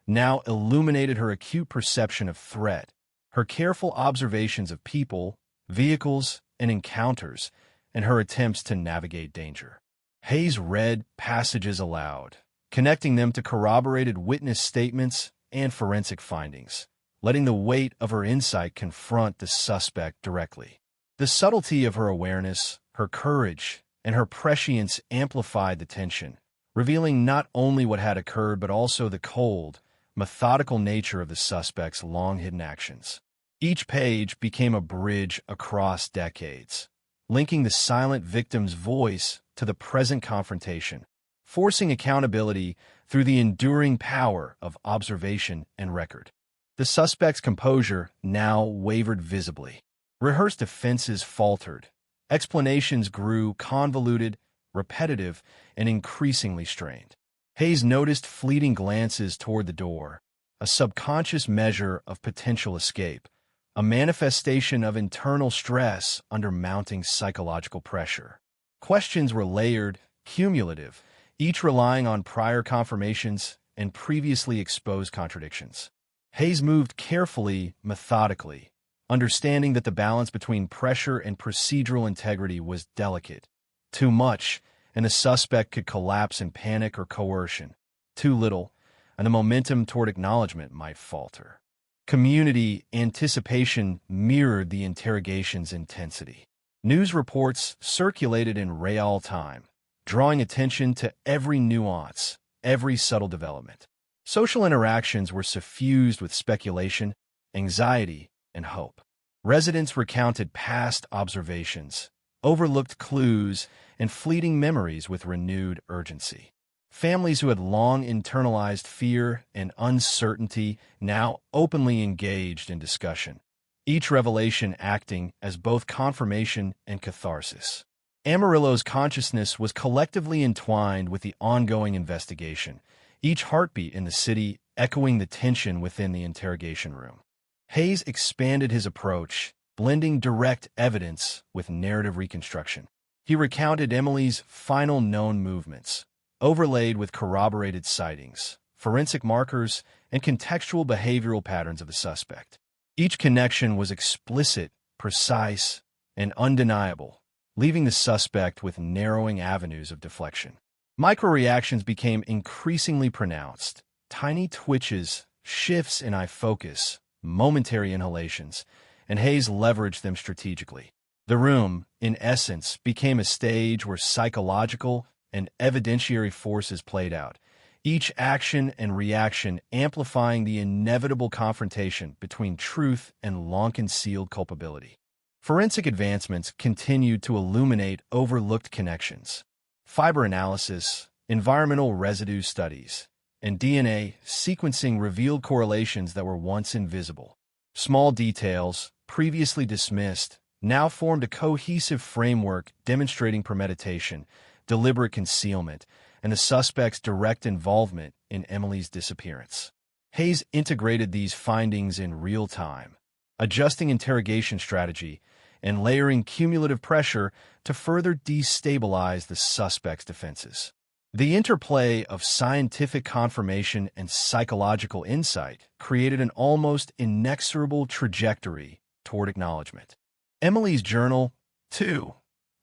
now illuminated her acute perception of threat, her careful observations of people, vehicles, and encounters, and her attempts to navigate danger. Hayes read passages aloud, connecting them to corroborated witness statements and forensic findings, letting the weight of her insight confront the suspect directly. The subtlety of her awareness, her courage, and her prescience amplified the tension, revealing not only what had occurred but also the cold, methodical nature of the suspect's long-hidden actions. Each page became a bridge across decades, linking the silent victim's voice to the present confrontation, forcing accountability through the enduring power of observation and record. The suspect's composure now wavered visibly. Rehearsed defenses faltered. Explanations grew convoluted, repetitive, and increasingly strained. Hayes noticed fleeting glances toward the door, a subconscious measure of potential escape, a manifestation of internal stress under mounting psychological pressure. Questions were layered, cumulative, each relying on prior confirmations and previously exposed contradictions. Hayes moved carefully, methodically, understanding that the balance between pressure and procedural integrity was delicate. Too much, and the suspect could collapse in panic or coercion. Too little, and the momentum toward acknowledgement might falter. Community anticipation mirrored the interrogation's intensity. News reports circulated in real time, drawing attention to every nuance, every subtle development. Social interactions were suffused with speculation, anxiety, and hope. Residents recounted past observations, overlooked clues, and fleeting memories with renewed urgency. Families who had long internalized fear and uncertainty now openly engaged in discussion, each revelation acting as both confirmation and catharsis. Amarillo's consciousness was collectively entwined with the ongoing investigation, each heartbeat in the city echoing the tension within the interrogation room. Hayes expanded his approach, blending direct evidence with narrative reconstruction. He recounted Emily's final known movements, overlaid with corroborated sightings, forensic markers, and contextual behavioral patterns of the suspect. Each connection was explicit, precise, and undeniable, leaving the suspect with narrowing avenues of deflection. Microreactions became increasingly pronounced. Tiny twitches, shifts in eye focus, momentary inhalations, and Hayes leveraged them strategically. The room, in essence, became a stage where psychological and evidentiary forces played out, each action and reaction amplifying the inevitable confrontation between truth and long-concealed culpability. Forensic advancements continued to illuminate overlooked connections. Fiber analysis, environmental residue studies, and DNA sequencing revealed correlations that were once invisible. Small details, previously dismissed, now formed a cohesive framework demonstrating premeditation, deliberate concealment, and the suspect's direct involvement in Emily's disappearance. Hayes integrated these findings in real time, adjusting interrogation strategy and layering cumulative pressure to further destabilize the suspect's defenses. The interplay of scientific confirmation and psychological insight created an almost inexorable trajectory toward acknowledgement. Emily's journal, too,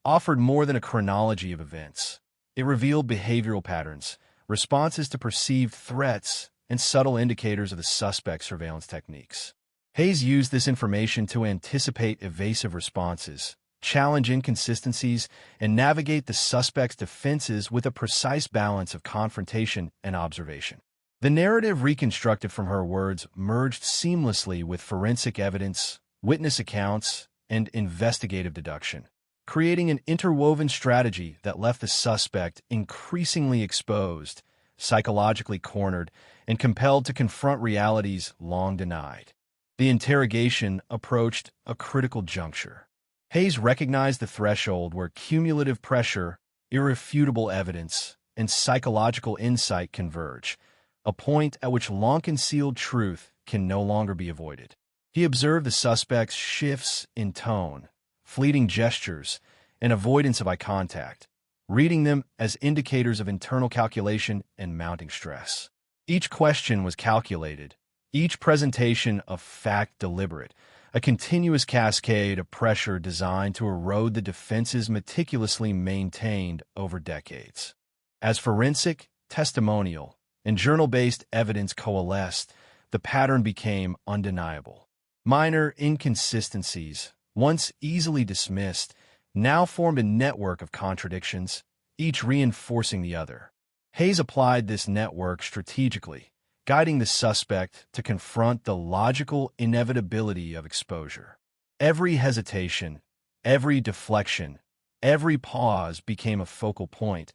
offered more than a chronology of events. It revealed behavioral patterns, responses to perceived threats, and subtle indicators of the suspect's surveillance techniques. Hayes used this information to anticipate evasive responses, challenge inconsistencies, and navigate the suspect's defenses with a precise balance of confrontation and observation. The narrative reconstructed from her words merged seamlessly with forensic evidence, witness accounts, and investigative deduction, creating an interwoven strategy that left the suspect increasingly exposed, psychologically cornered, and compelled to confront realities long denied. The interrogation approached a critical juncture. Hayes recognized the threshold where cumulative pressure, irrefutable evidence, and psychological insight converge, a point at which long-concealed truth can no longer be avoided. He observed the suspect's shifts in tone, fleeting gestures, and avoidance of eye contact, reading them as indicators of internal calculation and mounting stress. Each question was calculated, each presentation of fact deliberate, a continuous cascade of pressure designed to erode the defenses meticulously maintained over decades. As forensic, testimonial, and journal-based evidence coalesced, the pattern became undeniable. Minor inconsistencies, once easily dismissed, now formed a network of contradictions, each reinforcing the other. Hayes applied this network strategically, guiding the suspect to confront the logical inevitability of exposure. Every hesitation, every deflection, every pause became a focal point,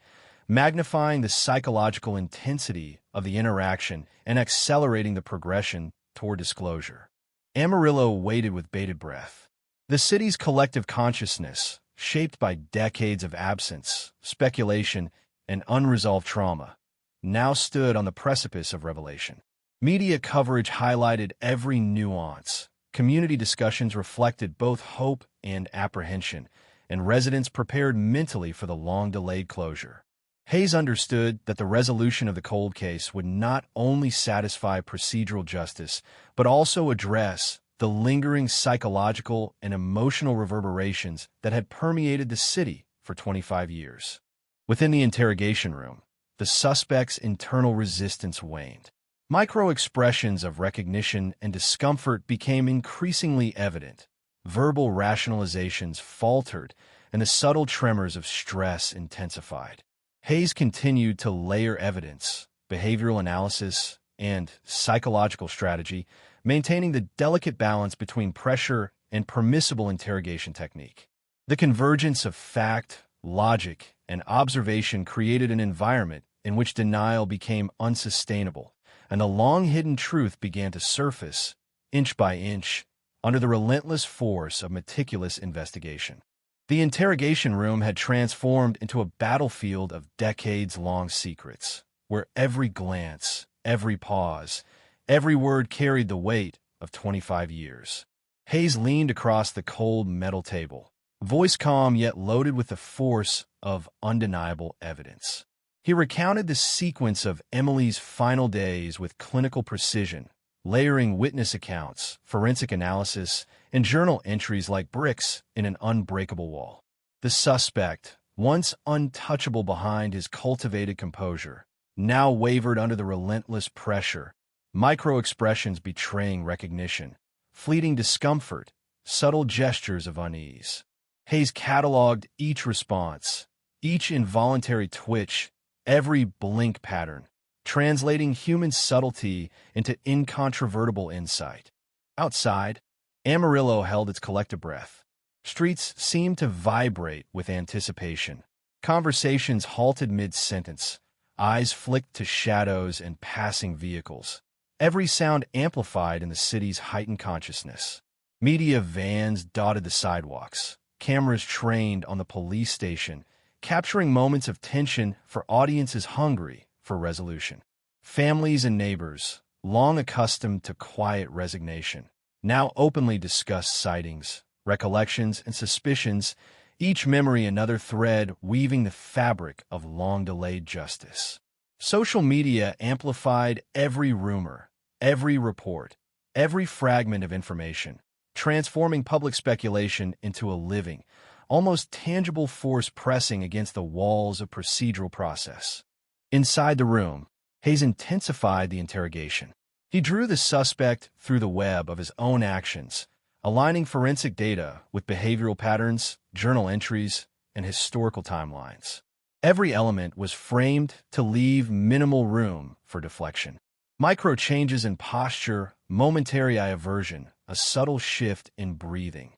magnifying the psychological intensity of the interaction and accelerating the progression toward disclosure. Amarillo waited with bated breath. The city's collective consciousness, shaped by decades of absence, speculation, and unresolved trauma, now stood on the precipice of revelation. Media coverage highlighted every nuance. Community discussions reflected both hope and apprehension, and residents prepared mentally for the long-delayed closure. Hayes understood that the resolution of the cold case would not only satisfy procedural justice, but also address the lingering psychological and emotional reverberations that had permeated the city for 25 years. Within the interrogation room, the suspect's internal resistance waned. Micro-expressions of recognition and discomfort became increasingly evident. Verbal rationalizations faltered, and the subtle tremors of stress intensified. Hayes continued to layer evidence, behavioral analysis, and psychological strategy, maintaining the delicate balance between pressure and permissible interrogation technique. The convergence of fact, logic, and observation created an environment in which denial became unsustainable, and the long-hidden truth began to surface, inch by inch, under the relentless force of meticulous investigation. The interrogation room had transformed into a battlefield of decades-long secrets, where every glance, every pause, every word carried the weight of 25 years. Hayes leaned across the cold metal table, voice calm yet loaded with the force of undeniable evidence. He recounted the sequence of Emily's final days with clinical precision, layering witness accounts, forensic analysis, and journal entries like bricks in an unbreakable wall. The suspect, once untouchable behind his cultivated composure, now wavered under the relentless pressure, micro-expressions betraying recognition, fleeting discomfort, subtle gestures of unease. Hayes cataloged each response, each involuntary twitch, every blink pattern, translating human subtlety into incontrovertible insight. Outside, Amarillo held its collective breath. Streets seemed to vibrate with anticipation. Conversations halted mid-sentence. Eyes flicked to shadows and passing vehicles. Every sound amplified in the city's heightened consciousness. Media vans dotted the sidewalks. Cameras trained on the police station, capturing moments of tension for audiences hungry for resolution. Families and neighbors, long accustomed to quiet resignation, now openly discussed sightings, recollections, and suspicions, each memory another thread weaving the fabric of long-delayed justice. Social media amplified every rumor, every report, every fragment of information, transforming public speculation into a living, almost tangible force pressing against the walls of procedural process. Inside the room, Hayes intensified the interrogation. He drew the suspect through the web of his own actions, aligning forensic data with behavioral patterns, journal entries, and historical timelines. Every element was framed to leave minimal room for deflection. Micro changes in posture, momentary eye aversion, a subtle shift in breathing.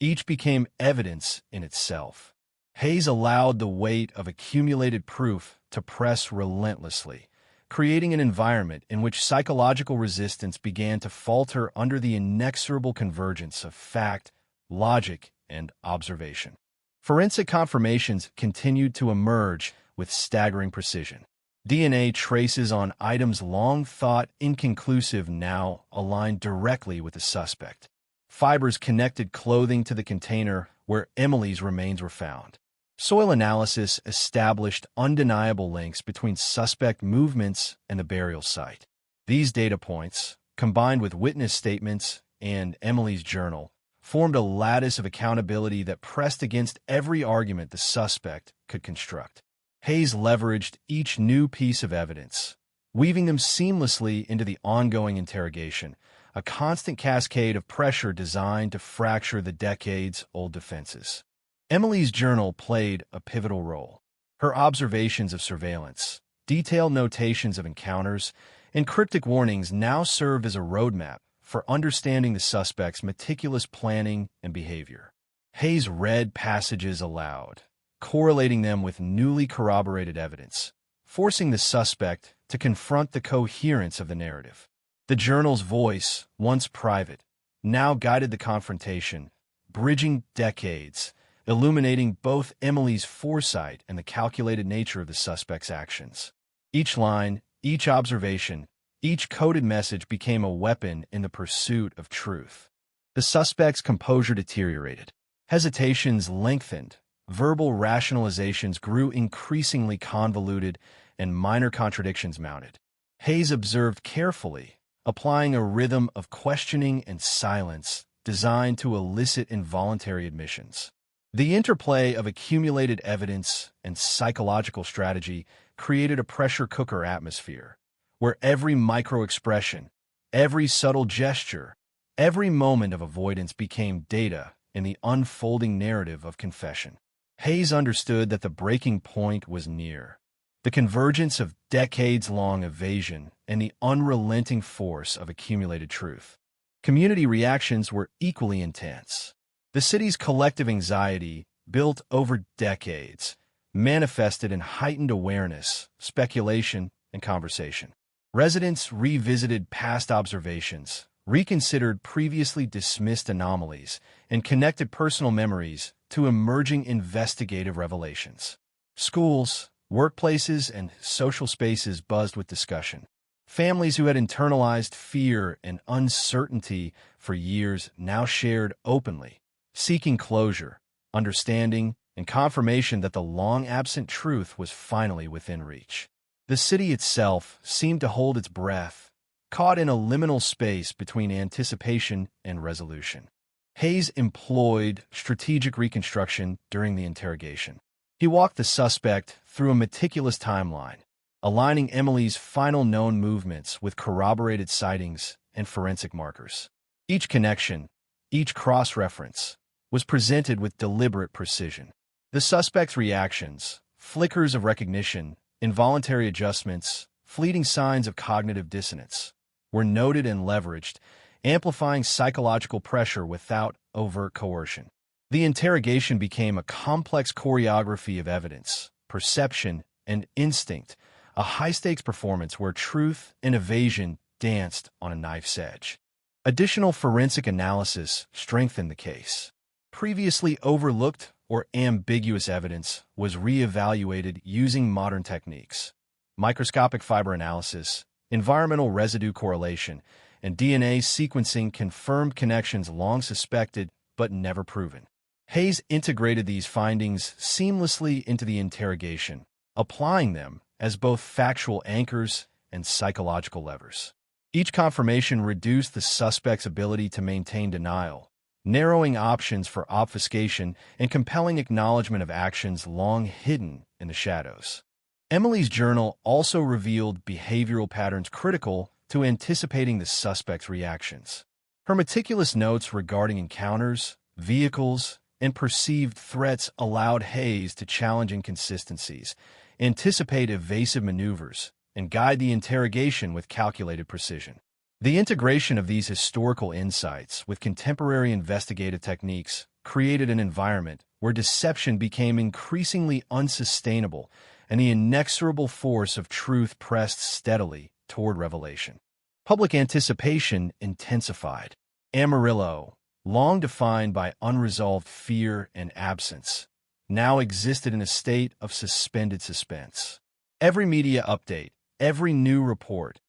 Each became evidence in itself. Hayes allowed the weight of accumulated proof to press relentlessly, creating an environment in which psychological resistance began to falter under the inexorable convergence of fact, logic, and observation. Forensic confirmations continued to emerge with staggering precision. DNA traces on items long thought inconclusive now aligned directly with the suspect. Fibers connected clothing to the container where Emily's remains were found. Soil analysis established undeniable links between suspect movements and the burial site. These data points, combined with witness statements and Emily's journal, formed a lattice of accountability that pressed against every argument the suspect could construct. Hayes leveraged each new piece of evidence, weaving them seamlessly into the ongoing interrogation, a constant cascade of pressure designed to fracture the decades-old defenses. Emily's journal played a pivotal role. Her observations of surveillance, detailed notations of encounters, and cryptic warnings now served as a roadmap for understanding the suspect's meticulous planning and behavior. Hayes read passages aloud, correlating them with newly corroborated evidence, forcing the suspect to confront the coherence of the narrative. The journal's voice, once private, now guided the confrontation, bridging decades, illuminating both Emily's foresight and the calculated nature of the suspect's actions. Each line, each observation, each coded message became a weapon in the pursuit of truth. The suspect's composure deteriorated. Hesitations lengthened, verbal rationalizations grew increasingly convoluted and minor contradictions mounted. Hayes observed carefully, applying a rhythm of questioning and silence designed to elicit involuntary admissions. The interplay of accumulated evidence and psychological strategy created a pressure cooker atmosphere, where every micro-expression, every subtle gesture, every moment of avoidance became data in the unfolding narrative of confession. Hayes understood that the breaking point was near. The convergence of decades-long evasion and the unrelenting force of accumulated truth. Community reactions were equally intense. The city's collective anxiety, built over decades, manifested in heightened awareness, speculation, and conversation. Residents revisited past observations, reconsidered previously dismissed anomalies, and connected personal memories to emerging investigative revelations. Schools, workplaces, and social spaces buzzed with discussion. Families who had internalized fear and uncertainty for years now shared openly, seeking closure, understanding, and confirmation that the long-absent truth was finally within reach. The city itself seemed to hold its breath, caught in a liminal space between anticipation and resolution. Hayes employed strategic reconstruction during the interrogation. He walked the suspect through a meticulous timeline, aligning Emily's final known movements with corroborated sightings and forensic markers. Each connection, each cross-reference, was presented with deliberate precision. The suspect's reactions, flickers of recognition, involuntary adjustments, fleeting signs of cognitive dissonance, were noted and leveraged, amplifying psychological pressure without overt coercion. The interrogation became a complex choreography of evidence, perception, and instinct, a high-stakes performance where truth and evasion danced on a knife's edge. Additional forensic analysis strengthened the case. Previously overlooked or ambiguous evidence was re-evaluated using modern techniques. Microscopic fiber analysis, environmental residue correlation, and DNA sequencing confirmed connections long suspected but never proven. Hayes integrated these findings seamlessly into the interrogation, applying them as both factual anchors and psychological levers. Each confirmation reduced the suspect's ability to maintain denial, narrowing options for obfuscation and compelling acknowledgement of actions long hidden in the shadows. Emily's journal also revealed behavioral patterns critical to anticipating the suspect's reactions. Her meticulous notes regarding encounters, vehicles, and perceived threats allowed Hayes to challenge inconsistencies, anticipate evasive maneuvers, and guide the interrogation with calculated precision. The integration of these historical insights with contemporary investigative techniques created an environment where deception became increasingly unsustainable and the inexorable force of truth pressed steadily toward revelation. Public anticipation intensified. Amarillo, long defined by unresolved fear and absence, now existed in a state of suspended suspense. Every media update, every new report,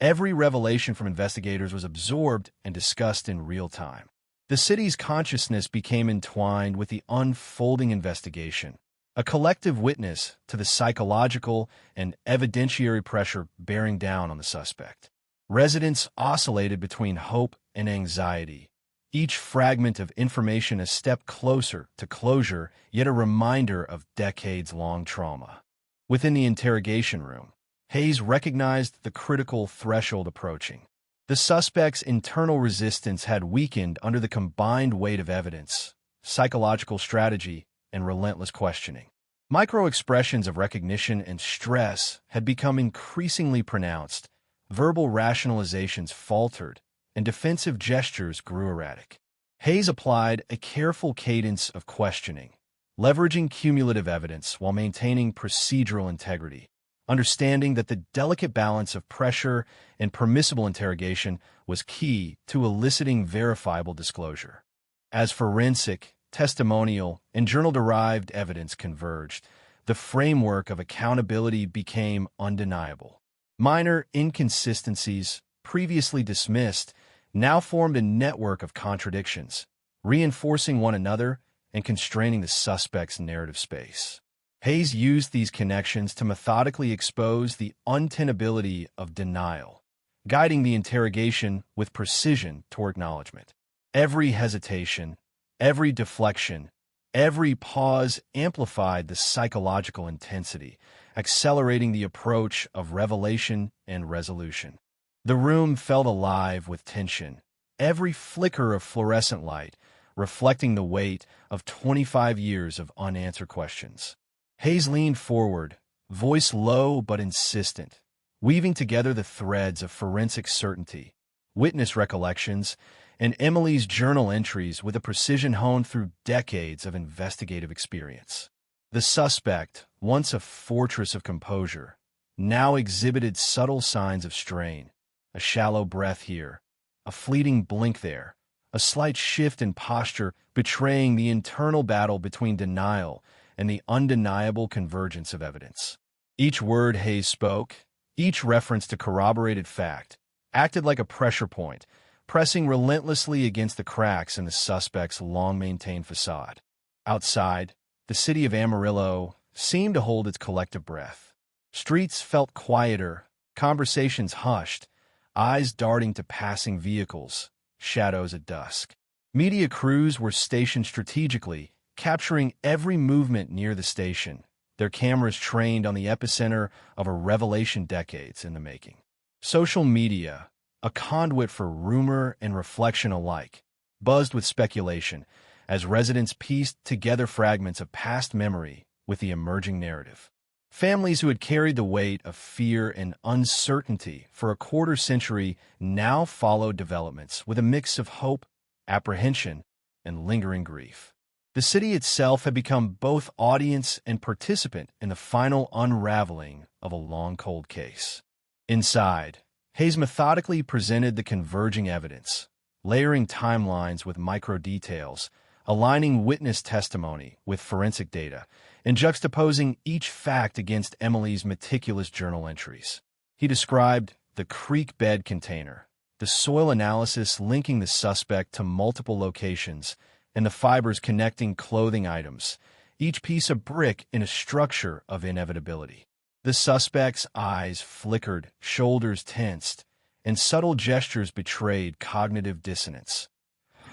every revelation from investigators was absorbed and discussed in real time. The city's consciousness became entwined with the unfolding investigation, a collective witness to the psychological and evidentiary pressure bearing down on the suspect. Residents oscillated between hope and anxiety, each fragment of information a step closer to closure, yet a reminder of decades-long trauma. Within the interrogation room, Hayes recognized the critical threshold approaching. The suspect's internal resistance had weakened under the combined weight of evidence, psychological strategy, and relentless questioning. Micro-expressions of recognition and stress had become increasingly pronounced, verbal rationalizations faltered, and defensive gestures grew erratic. Hayes applied a careful cadence of questioning, leveraging cumulative evidence while maintaining procedural integrity, understanding that the delicate balance of pressure and permissible interrogation was key to eliciting verifiable disclosure. As forensic, testimonial, and journal-derived evidence converged, the framework of accountability became undeniable. Minor inconsistencies, previously dismissed, now formed a network of contradictions, reinforcing one another and constraining the suspect's narrative space. Hayes used these connections to methodically expose the untenability of denial, guiding the interrogation with precision toward acknowledgement. Every hesitation, every deflection, every pause amplified the psychological intensity, accelerating the approach of revelation and resolution. The room felt alive with tension, every flicker of fluorescent light reflecting the weight of 25 years of unanswered questions. Hayes leaned forward, voice low but insistent, weaving together the threads of forensic certainty, witness recollections, and Emily's journal entries with a precision honed through decades of investigative experience. The suspect, once a fortress of composure, now exhibited subtle signs of strain, a shallow breath here, a fleeting blink there, a slight shift in posture betraying the internal battle between denial and the undeniable convergence of evidence. Each word Hayes spoke, each reference to corroborated fact, acted like a pressure point, pressing relentlessly against the cracks in the suspect's long-maintained facade. Outside, the city of Amarillo seemed to hold its collective breath. Streets felt quieter, conversations hushed, eyes darting to passing vehicles, shadows at dusk. Media crews were stationed strategically, capturing every movement near the station, their cameras trained on the epicenter of a revelation decades in the making. Social media, a conduit for rumor and reflection alike, buzzed with speculation as residents pieced together fragments of past memory with the emerging narrative. Families who had carried the weight of fear and uncertainty for a quarter century now followed developments with a mix of hope, apprehension, and lingering grief. The city itself had become both audience and participant in the final unraveling of a long cold case. Inside, Hayes methodically presented the converging evidence, layering timelines with micro-details, aligning witness testimony with forensic data, and juxtaposing each fact against Emily's meticulous journal entries. He described the creek bed container, the soil analysis linking the suspect to multiple locations, and the fibers connecting clothing items, each piece a brick in a structure of inevitability. The suspect's eyes flickered, shoulders tensed, and subtle gestures betrayed cognitive dissonance,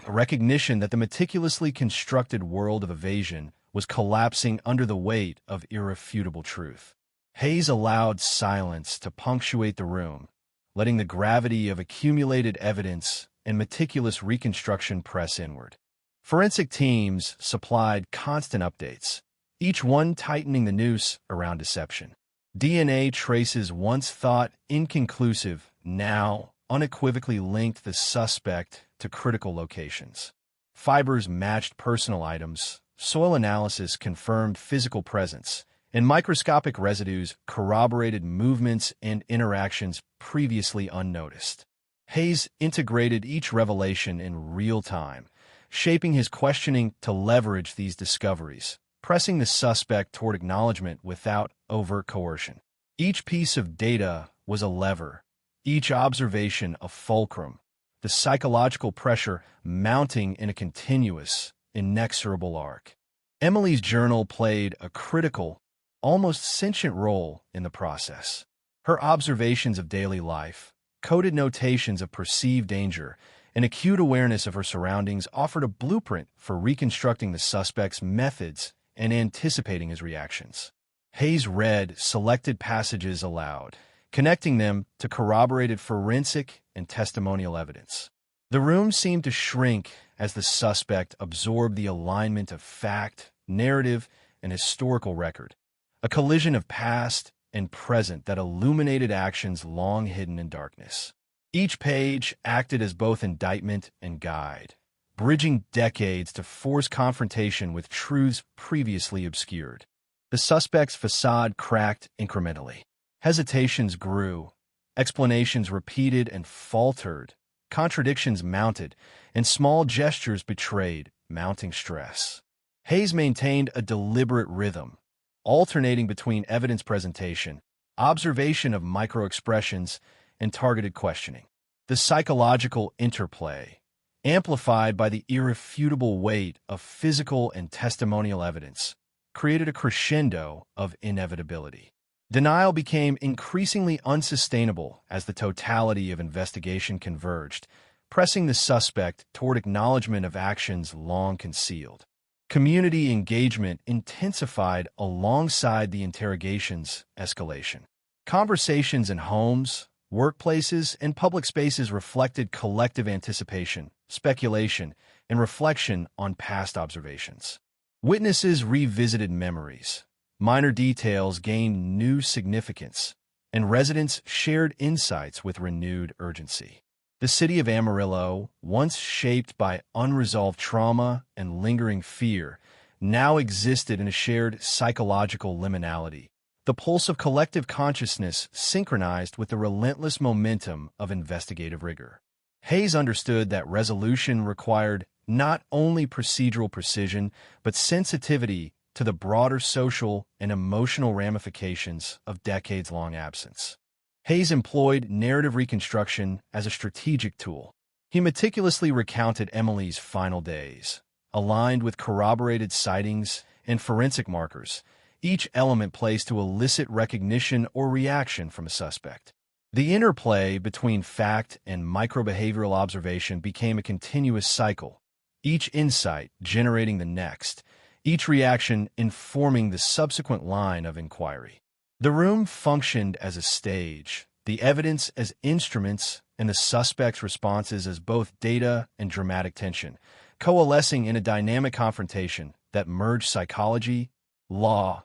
a recognition that the meticulously constructed world of evasion was collapsing under the weight of irrefutable truth. Hayes allowed silence to punctuate the room, letting the gravity of accumulated evidence and meticulous reconstruction press inward. Forensic teams supplied constant updates, each one tightening the noose around deception. DNA traces once thought inconclusive now unequivocally linked the suspect to critical locations. Fibers matched personal items, soil analysis confirmed physical presence, and microscopic residues corroborated movements and interactions previously unnoticed. Hayes integrated each revelation in real time, shaping his questioning to leverage these discoveries, pressing the suspect toward acknowledgement without overt coercion. Each piece of data was a lever, each observation a fulcrum, the psychological pressure mounting in a continuous, inexorable arc. Emily's journal played a critical, almost sentient role in the process. Her observations of daily life, coded notations of perceived danger, and acute awareness of her surroundings offered a blueprint for reconstructing the suspect's methods and anticipating his reactions. Hayes read selected passages aloud, connecting them to corroborated forensic and testimonial evidence. The room seemed to shrink as the suspect absorbed the alignment of fact, narrative, and historical record, a collision of past and present that illuminated actions long hidden in darkness. Each page acted as both indictment and guide, bridging decades to force confrontation with truths previously obscured. The suspect's facade cracked incrementally. Hesitations grew, explanations repeated and faltered, contradictions mounted, and small gestures betrayed mounting stress. Hayes maintained a deliberate rhythm, alternating between evidence presentation, observation of micro-expressions, and targeted questioning. The psychological interplay, amplified by the irrefutable weight of physical and testimonial evidence, created a crescendo of inevitability. Denial became increasingly unsustainable as the totality of investigation converged, pressing the suspect toward acknowledgement of actions long concealed. Community engagement intensified alongside the interrogation's escalation. Conversations in homes, workplaces, and public spaces reflected collective anticipation, speculation, and reflection on past observations. Witnesses revisited memories, minor details gained new significance, and residents shared insights with renewed urgency. The city of Amarillo, once shaped by unresolved trauma and lingering fear, now existed in a shared psychological liminality, the pulse of collective consciousness synchronized with the relentless momentum of investigative rigor. Hayes understood that resolution required not only procedural precision, but sensitivity to the broader social and emotional ramifications of decades-long absence. Hayes employed narrative reconstruction as a strategic tool. He meticulously recounted Emily's final days, aligned with corroborated sightings and forensic markers, each element placed to elicit recognition or reaction from a suspect. The interplay between fact and microbehavioral observation became a continuous cycle, each insight generating the next, each reaction informing the subsequent line of inquiry. The room functioned as a stage, the evidence as instruments, and the suspect's responses as both data and dramatic tension, coalescing in a dynamic confrontation that merged psychology, law,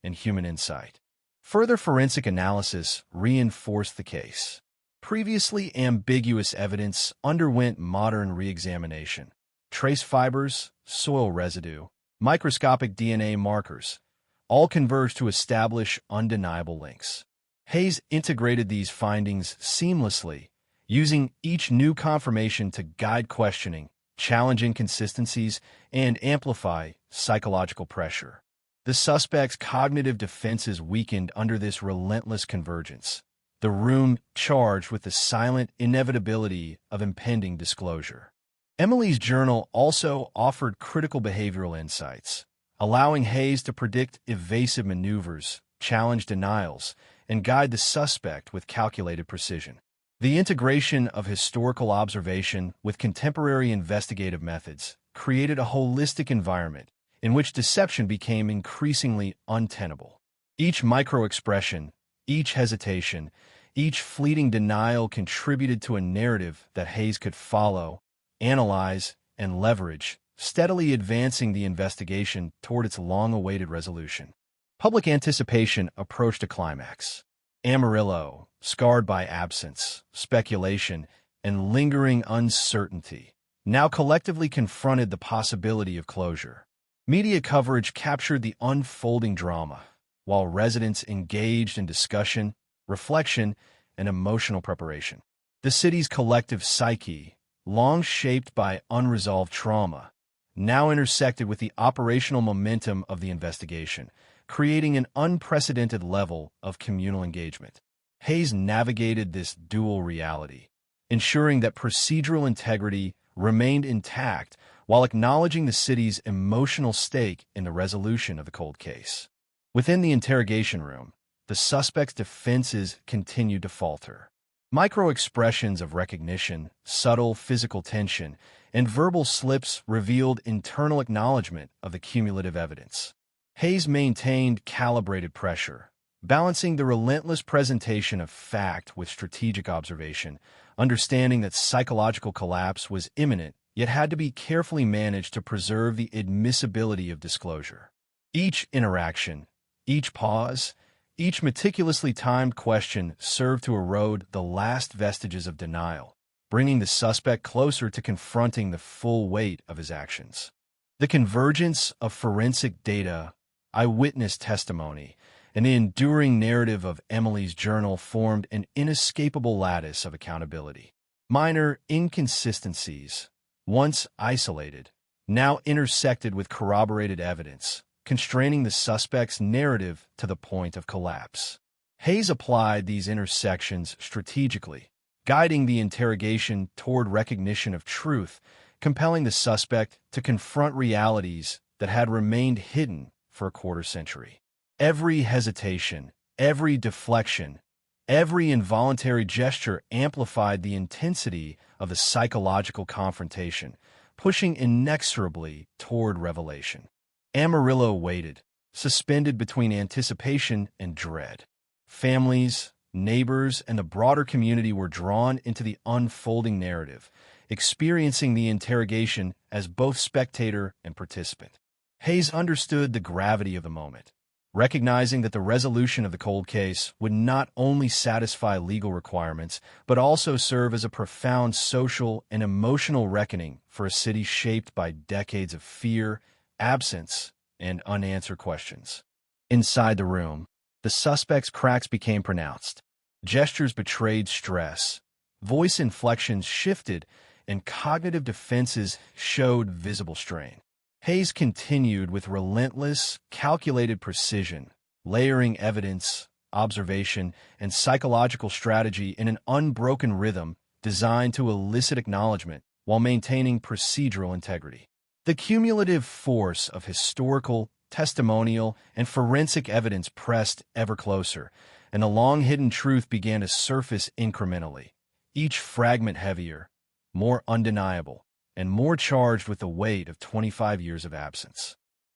and human insight. Further forensic analysis reinforced the case. Previously ambiguous evidence underwent modern re-examination. Trace fibers, soil residue, microscopic DNA markers, all converged to establish undeniable links. Hayes integrated these findings seamlessly, using each new confirmation to guide questioning, challenge inconsistencies, and amplify psychological pressure. The suspect's cognitive defenses weakened under this relentless convergence, the room charged with the silent inevitability of impending disclosure. Emily's journal also offered critical behavioral insights, allowing Hayes to predict evasive maneuvers, challenge denials, and guide the suspect with calculated precision. The integration of historical observation with contemporary investigative methods created a holistic environment in which deception became increasingly untenable. Each micro-expression, each hesitation, each fleeting denial contributed to a narrative that Hayes could follow, analyze, and leverage, steadily advancing the investigation toward its long-awaited resolution. Public anticipation approached a climax. Amarillo, scarred by absence, speculation, and lingering uncertainty, now collectively confronted the possibility of closure. Media coverage captured the unfolding drama, while residents engaged in discussion, reflection, and emotional preparation. The city's collective psyche, long shaped by unresolved trauma, now intersected with the operational momentum of the investigation, creating an unprecedented level of communal engagement. Hayes navigated this dual reality, ensuring that procedural integrity remained intact while acknowledging the city's emotional stake in the resolution of the cold case. Within the interrogation room, the suspect's defenses continued to falter. Micro-expressions of recognition, subtle physical tension, and verbal slips revealed internal acknowledgement of the cumulative evidence. Hayes maintained calibrated pressure, balancing the relentless presentation of fact with strategic observation, understanding that psychological collapse was imminent yet had to be carefully managed to preserve the admissibility of disclosure. Each interaction, each pause, each meticulously timed question served to erode the last vestiges of denial, bringing the suspect closer to confronting the full weight of his actions. The convergence of forensic data, eyewitness testimony, and the enduring narrative of Emily's journal formed an inescapable lattice of accountability. Minor inconsistencies, once isolated, now intersected with corroborated evidence, constraining the suspect's narrative to the point of collapse. Hayes applied these intersections strategically, guiding the interrogation toward recognition of truth, compelling the suspect to confront realities that had remained hidden for a quarter century. Every hesitation, every deflection, every involuntary gesture amplified the intensity of the psychological confrontation, pushing inexorably toward revelation. Amarillo waited, suspended between anticipation and dread. Families, neighbors, and the broader community were drawn into the unfolding narrative, experiencing the interrogation as both spectator and participant. Hayes understood the gravity of the moment, recognizing that the resolution of the cold case would not only satisfy legal requirements, but also serve as a profound social and emotional reckoning for a city shaped by decades of fear, absence, and unanswered questions. Inside the room, the suspect's cracks became pronounced. Gestures betrayed stress, voice inflections shifted, and cognitive defenses showed visible strain. Hayes continued with relentless, calculated precision, layering evidence, observation, and psychological strategy in an unbroken rhythm designed to elicit acknowledgement while maintaining procedural integrity. The cumulative force of historical, testimonial, and forensic evidence pressed ever closer, and the long-hidden truth began to surface incrementally, each fragment heavier, more undeniable, and more charged with the weight of 25 years of absence.